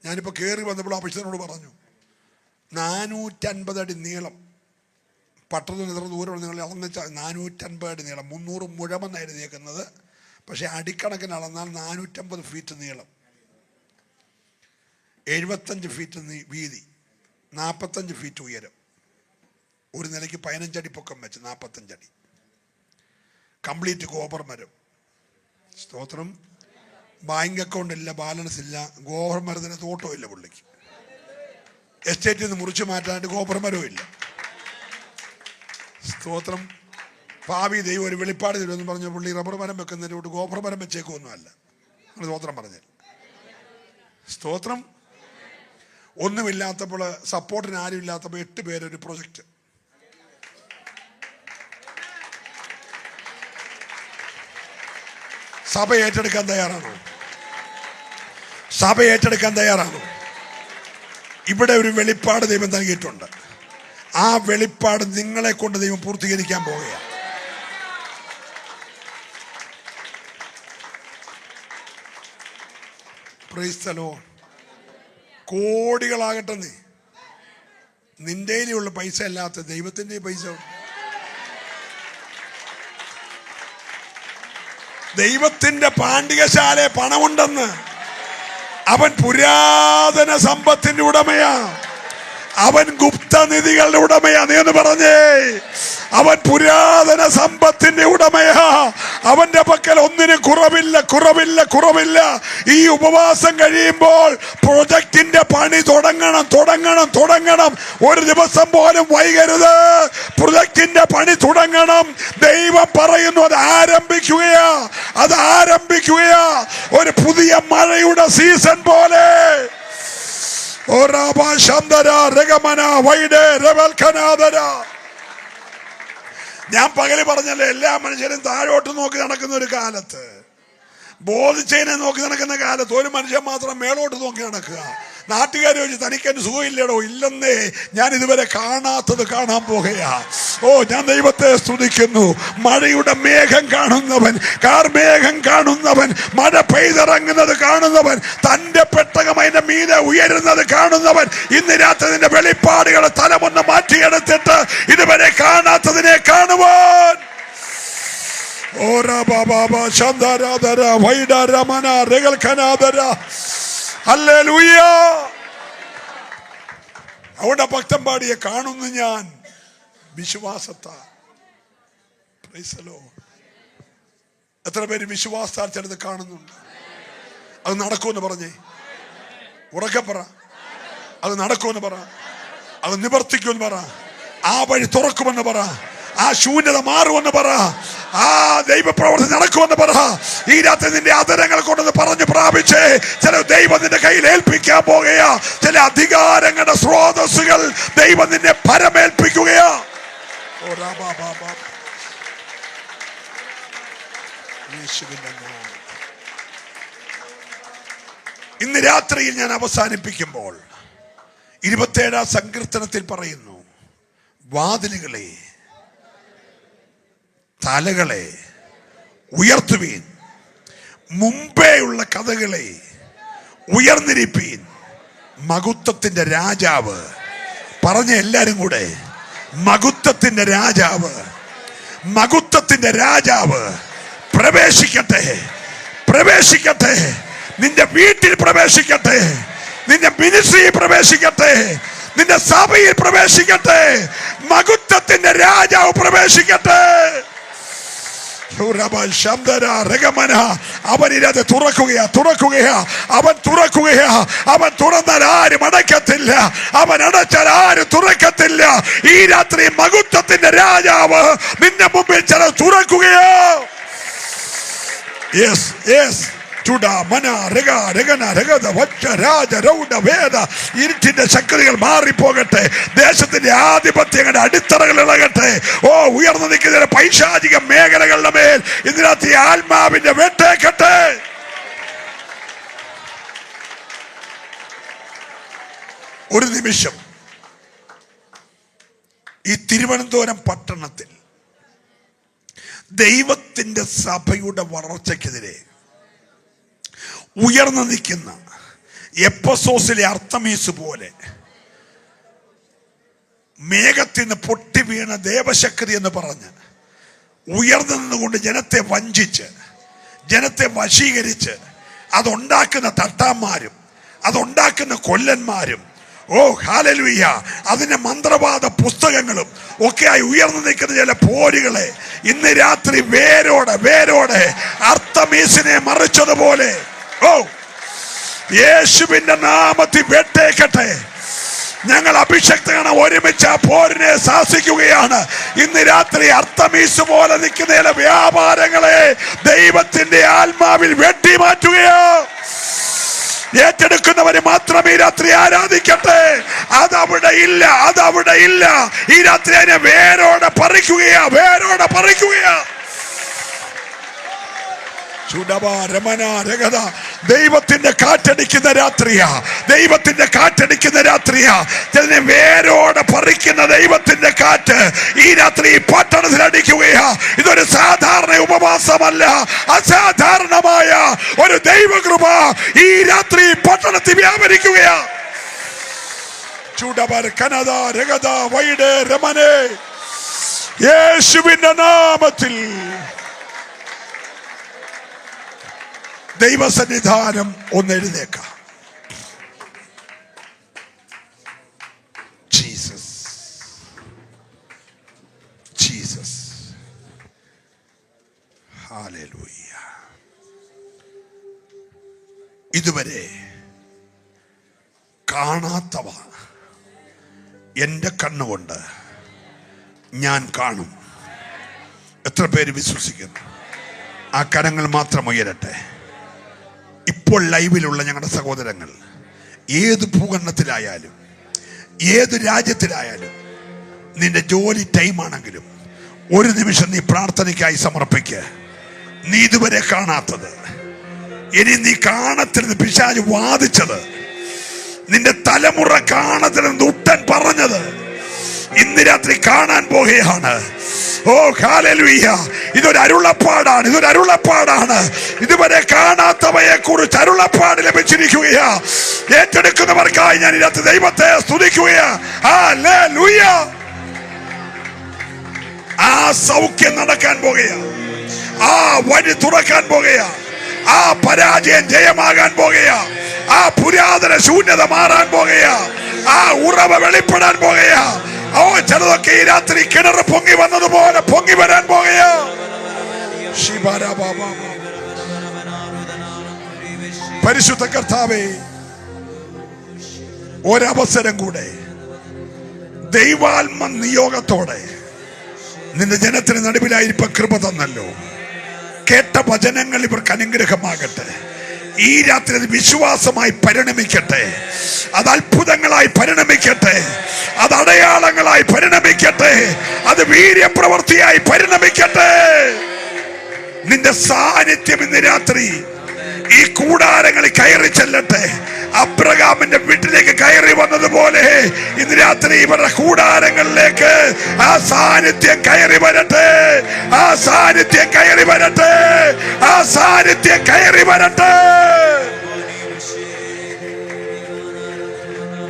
Speaker 2: ഞാനിപ്പോൾ കയറി വന്നപ്പോൾ അഭിഷേകനോട് പറഞ്ഞു, 450 അടി നീളം, പട്ടണത്തിൽ എത്ര ദൂരമാണ് നിങ്ങൾ അളന്ന് 450 അടി നീളം, 300 മുഴമെന്നായിരുന്നു കേൾക്കുന്നത്. പക്ഷേ അടിക്കണക്കിന് അളന്നാൽ 450 ഫീറ്റ് നീളം, 75 ഫീറ്റ് വീതി, 45 ഫീറ്റ് ഉയരം, ഒരു നിലയ്ക്ക് 15 അടി പൊക്കം വെച്ച് 45 അടി, കംപ്ലീറ്റ് കോപ്പർ മരം. സ്തോത്രം. ബാങ്ക് അക്കൗണ്ട് ഇല്ല, ബാലൻസ് ഇല്ല, ഗോപർ മരത്തിന് തോട്ടവും ഇല്ല പുള്ളിക്ക്. എസ്റ്റേറ്റിൽ നിന്ന് മുറിച്ച് മാറ്റാനായിട്ട് ഗോപർ മരവും ഇല്ല. സ്തോത്രം. ഭാവി ദൈവം ഒരു വെളിപ്പാട് തരുമെന്ന് പറഞ്ഞ പുള്ളി റബ്ബർ മരം വെക്കുന്നതിനോട്ട് ഗോപർ മരം വെച്ചേക്കൊന്നും അല്ല. സ്തോത്രം പറഞ്ഞാൽ. സ്തോത്രം. ഒന്നുമില്ലാത്തപ്പോൾ, സപ്പോർട്ടിന് ആരും ഇല്ലാത്തപ്പോൾ 8 പേരൊരു പ്രൊജക്റ്റ്. സഭ ഏറ്റെടുക്കാൻ തയ്യാറാണോ? സഭ ഏറ്റെടുക്കാൻ തയ്യാറാണോ? ഇവിടെ ഒരു വെളിപ്പാട് ദൈവം നൽകിയിട്ടുണ്ട്. ആ വെളിപ്പാട് നിങ്ങളെ കൊണ്ട് ദൈവം പൂർത്തീകരിക്കാൻ പോവുകയാണ്. Praise the lord. കോടികളാകട്ടെ. നിന്റെ ഉള്ള പൈസ അല്ലാത്ത ദൈവത്തിൻ്റെ പൈസ. ദൈവത്തിന്റെ പാണ്ഡികശാല പണമുണ്ടെന്ന്. അവൻ പുരാതന സമ്പത്തിന്റെ ഉടമയാ. അവൻ ഗുപ്തനിധികളുടെ ഉടമയാ. നീ എന്ന് പറഞ്ഞേ, അവൻ പുരാതന സമ്പത്തിന്റെ ഉടമയാ. അവന്റെ പക്കൽ ഒന്നിനും കുറവില്ല. ഈ ഉപവാസം കഴിയുമ്പോൾ പ്രൊജക്ടിന്റെ പണി തുടങ്ങണം. ഒരു ദിവസം പോലും വൈകരുത്. പ്രൊജക്ടിന്റെ പണി തുടങ്ങണം. ദൈവം പറയുന്നു, അത് ആരംഭിക്കുകയാ. ഒരു പുതിയ മഴയുടെ സീസൺ പോലെ. ഞാൻ പകല് പറഞ്ഞല്ലേ, എല്ലാ മനുഷ്യരും താഴോട്ട് നോക്കി നടക്കുന്ന ഒരു കാലത്ത്, ബോധിച്ചതിനെ നോക്കി നടക്കുന്ന കാലത്ത് ഒരു മനുഷ്യൻ മാത്രം മേളോട്ട് നോക്കി നടക്കുക. നാട്ടുകാർ ചോദിച്ചു, തനിക്കെന്നെ സുഖമില്ലടോ? ഇല്ലെന്നേ, ഞാൻ ഇതുവരെ കാണാത്തത് കാണാൻ പോകുകയാ. ഓ, ഞാൻ ദൈവത്തെ സ്തുതിക്കുന്നു. മഴയുടെ മേഘം കാണുന്നവൻ, കാർമേഘം കാണുന്നവൻ, മഴ പെയ്തിറങ്ങുന്നത് കാണുന്നവൻ, തന്റെ പെട്ടകം അതിന്റെ മീതെ ഉയരുന്നത് കാണുന്നവൻ, ഇന്ന് രാത്രി നിന്റെ വെളിപ്പാടുകളെ തലമൊന്ന് മാറ്റിയെടുത്തിട്ട് ഇതുവരെ കാണാത്തതിനെ കാണുവാൻ. അവിടെ ഭക്തൻ പാടിയെ കാണുന്നു ഞാൻ വിശ്വാസത്താൽ. എത്ര പേര് വിശ്വാസത്താൽ ചിലത് കാണുന്നുണ്ട്? അത് നടക്കുമെന്ന് പറഞ്ഞേ, ഉറക്കെ പറ. അത് നടക്കുമെന്ന് പറ, അത് നിവർത്തിക്കുമെന്ന് പറ, ആ വഴി തുറക്കുമെന്ന് പറ, ആ ശൂന്യത മാറുമെന്ന് പറ, ആ ദൈവപ്രവർത്തി നടക്കുമെന്ന് പറ. ഈ രാത്രി നിന്റെ ആദരങ്ങൾ കൊണ്ടത് പറഞ്ഞു പ്രാപിച്ചേ. ചില ദൈവം നിന്റെ കയ്യിൽ ഏൽപ്പിക്കാൻ പോകുകയാ. ചില അധികാരങ്ങളുടെ സ്രോതസ്സുകൾ ദൈവം നിന്നെ പരമേൽപ്പിക്കുകയാ. ഇന്ന് രാത്രിയിൽ ഞാൻ അവസാനിപ്പിക്കുമ്പോൾ 27 സങ്കീർത്തനത്തിൽ പറയുന്നു, വാതിലുകളെ, തലകളെ ഉയർത്തുവീൻ, മുമ്പേയുള്ള കഥകളെ ഉയർന്നിരിപ്പീൻ. മഹത്വത്തിന്റെ രാജാവ്, പറഞ്ഞ എല്ലാരും കൂടെ, മഹത്വത്തിന്റെ രാജാവ്, മഹത്വത്തിന്റെ രാജാവ് പ്രവേശിക്കട്ടെ, പ്രവേശിക്കട്ടെ. നിന്റെ വീട്ടിൽ പ്രവേശിക്കട്ടെ, നിന്റെ മിനിസ്ട്രിയിൽ പ്രവേശിക്കട്ടെ, നിന്റെ സഭയിൽ പ്രവേശിക്കട്ടെ. മഹത്വത്തിന്റെ രാജാവ് പ്രവേശിക്കട്ടെ. അവനിരത് തുറക്കുകയാ, തുറക്കുകയാ, അവൻ തുറക്കുകയാ. അവൻ തുറന്നാൽ ആരും അടയ്ക്കത്തില്ല, അവൻ അടച്ചാൽ ആരും തുറക്കത്തില്ല. ഈ രാത്രി മഹത്വത്തിന്റെ രാജാവ് നിന്റെ മുമ്പിൽ ചില തുറക്കുകയോ. Yes, yes. ഇരുട്ടിന്റെ ശക്തികൾ മാറിപ്പോകട്ടെ, ദേശത്തിന്റെ ആധിപത്യങ്ങളുടെ അടിത്തറകൾ ഇളകട്ടെ. ഓ, ഉയർന്നു നിൽക്കുന്ന പൈശാചിക മേഖലകളുടെ മേൽ ഇതിനകത്ത് ആത്മാവിന്റെ വെട്ടേക്കട്ടെ. ഒരു നിമിഷം ഈ തിരുവനന്തപുരം പട്ടണത്തിൽ ദൈവത്തിന്റെ സഭയുടെ വളർച്ചയ്ക്കെതിരെ ഉയർന്നു നിൽക്കുന്ന എപ്പസോസിലെ അർത്തമീസ് പോലെ മേഘത്തിൽ നിന്ന് പൊട്ടി വീണ ദേവശക്തി എന്ന് പറഞ്ഞ് ഉയർന്നു നിന്നുകൊണ്ട് ജനത്തെ വഞ്ചിച്ച്, ജനത്തെ വശീകരിച്ച്, അതുണ്ടാക്കുന്ന തട്ടാന്മാരും അതുണ്ടാക്കുന്ന കൊല്ലന്മാരും, ഓ ഹല്ലേലൂയ, അതിന്റെ മന്ത്രവാദ പുസ്തകങ്ങളും ഒക്കെയായി ഉയർന്നു നിൽക്കുന്ന ചില പോരുകളെ ഇന്ന് രാത്രി വേരോടെ വേരോടെ അർത്തമീസിനെ മറിച്ചതുപോലെ, ഓ, യേശുവിന്റെ നാമത്തിൽ വെട്ടേക്കട്ടെ. ഞങ്ങൾ അഭിഷക്തനാണ്, ഒരുമിച്ച് ആ പോരിനെ ശാസിക്കുകയാണ്. ഇന്ന് രാത്രി അർത്തമീസ് പോലെ നിൽക്കുന്ന ചില വ്യാപാരങ്ങളെ ദൈവത്തിന്റെ ആത്മാവിൽ വെട്ടി മാറ്റുകയോ. ഏറ്റെടുക്കുന്നവര് മാത്രം ഈ രാത്രി ആരാധിക്കട്ടെ. അതവിടെ ഇല്ല, അതവിടെ ഇല്ല. ഈ രാത്രി അതിനെ വേരോടെ പറിക്കുകയാ, വേരോടെ പറിക്കുകയാ. ദൈവത്തിന്റെ കാറ്റടിക്കുന്ന രാത്രിയാ, ദൈവത്തിന്റെ കാറ്റടിക്കുന്ന രാത്രിയാ. ഇതിനെ വേരോടെ പറിക്കുന്ന ദൈവത്തിന്റെ കാറ്റ് ഈ രാത്രി പട്ടണത്തിൽ അടിക്കുകയാ. ഇതൊരു സാധാരണ ഉപവാസമല്ല, അസാധാരണമായ ഒരു ദൈവകൃപ ഈ രാത്രി പട്ടണത്തിൽ വ്യാപരിക്കുകയാ. യേശുവിന്റെ നാമത്തിൽ ദൈവസന്നിധാനം ഒന്ന് എഴുന്നേക്കാം. Jesus, Jesus, hallelujah. ഇതുവരെ കാണാത്തവ എൻ്റെ കണ്ണുകൊണ്ട് ഞാൻ കാണും. എത്ര പേര് വിശ്വസിക്കുന്നു? ആ കരങ്ങൾ മാത്രം ഉയരട്ടെ. ഇപ്പോൾ ലൈവിലുള്ള ഞങ്ങളുടെ സഹോദരങ്ങൾ ഏത് ഭൂഖണ്ഡത്തിലായാലും ഏത് രാജ്യത്തിലായാലും നിന്റെ ജോലി ടൈമാണെങ്കിലും ഒരു നിമിഷം നീ പ്രാർത്ഥനയ്ക്കായി സമർപ്പിക്കുക. നീ ഇതുവരെ കാണാത്തത്, ഇനി നീ കാണത്തില്ലെന്ന് പിശാച് വാദിച്ചത് നിന്റെ തലമുറ കാണത്തില്ലെന്ന് ഉട്ടൻ പറഞ്ഞത് ഇന്ന് രാത്രി കാണാൻ പോകുകയാണ്. ഓ ഹല്ലേലൂയ! ഇതൊരു അരുളപ്പാടാണ്, ഇതൊരു അരുളപ്പാടാണ്. ഇതുവരെ കാണാത്തവയെ കുറിച്ച് അരുളപ്പാട് ലഭിച്ചിരിക്കുകയാ. ഏറ്റെടുക്കുന്നവർക്കായി ഞാൻ ഇതിനകത്ത് ദൈവത്തെ സ്തുതിക്കുകയാ. ഹല്ലേലൂയ! ആ സൗഖ്യം നടക്കാൻ പോകുകയാ, ആ വഴി തുറക്കാൻ പോകുകയാ, ആ പരാജയം ജയമാകാൻ പോകുകയാ, ആ പുരാതന ശൂന്യത മാറാൻ പോകുകയാ, ആ ഉറവ വെളിപ്പെടാൻ പോകുകയാ. ഓ ചിലതൊക്കെ ഈ രാത്രി കിണർ പൊങ്ങി വന്നതുപോലെ പൊങ്ങി വരാൻ പോകുകയാ. പരിശുദ്ധ കർത്താവേ, ഒരവസരം കൂടെ ദൈവാത്മ നിയോഗത്തോടെ നിന്റെ ജനത്തിന് നടുവിലായിരിപ്പ കൃപ തന്നല്ലോ. കേട്ട വചനങ്ങൾ ഇവർക്ക് അനുഗ്രഹമാകട്ടെ. ഈ രാത്രി അത് വിശ്വാസമായി പരിണമിക്കട്ടെ, അത് അത്ഭുതങ്ങളായി പരിണമിക്കട്ടെ, അത് അടയാളങ്ങളായി പരിണമിക്കട്ടെ, അത് വീര്യപ്രവൃത്തിയായി പരിണമിക്കട്ടെ. നിന്റെ സാന്നിധ്യം ഇന്ന് രാത്രി ഈ കൂടാരങ്ങളിൽ കയറി ചെല്ലട്ടെ. അബ്രഹാമിന്റെ വീട്ടിലേക്ക് കയറി വന്നതുപോലെ ഇന്ന് രാത്രി ഇവരുടെ കൂടാരങ്ങളിലേക്ക് ആ സാന്നിധ്യം കയറി വരട്ടെ, ആ സാന്നിധ്യം കയറി വരട്ടെ, ആ സാന്നിധ്യം കയറി വരട്ടെ.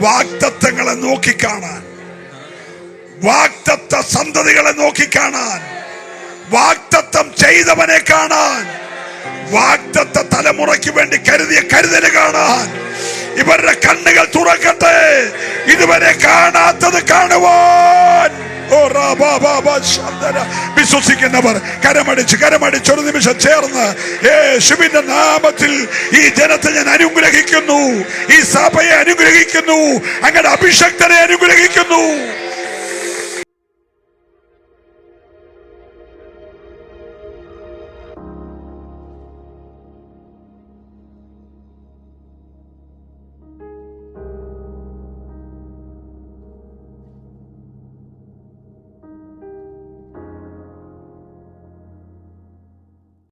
Speaker 2: വാഗ്ദത്തങ്ങളെ നോക്കിക്കാണാൻ, വാഗ്ദത്ത സന്തതികളെ നോക്കിക്കാണാൻ, വാഗ്ദത്തം ചെയ്തവനെ കാണാൻ, വാഗ്ദത്ത തലമുറയ്ക്ക് വേണ്ടി കരുതിയ കരുതല് കാണാൻ ഇവരുടെ കണ്ണുകൾ തുറക്കട്ടെ. ഇതുവരെ കാണാത്തത് കാണുവാൻ. വിശ്വസിക്കുന്നവർ കരമടിച്ച് ഒരു നിമിഷം ചേർന്ന് യേശുവിന്റെ നാമത്തിൽ ഈ ജനത്തെ ഞാൻ അനുഗ്രഹിക്കുന്നു, ഈ സഭയെ അനുഗ്രഹിക്കുന്നു, അങ്ങയുടെ അഭിഷക്തനെ അനുഗ്രഹിക്കുന്നു.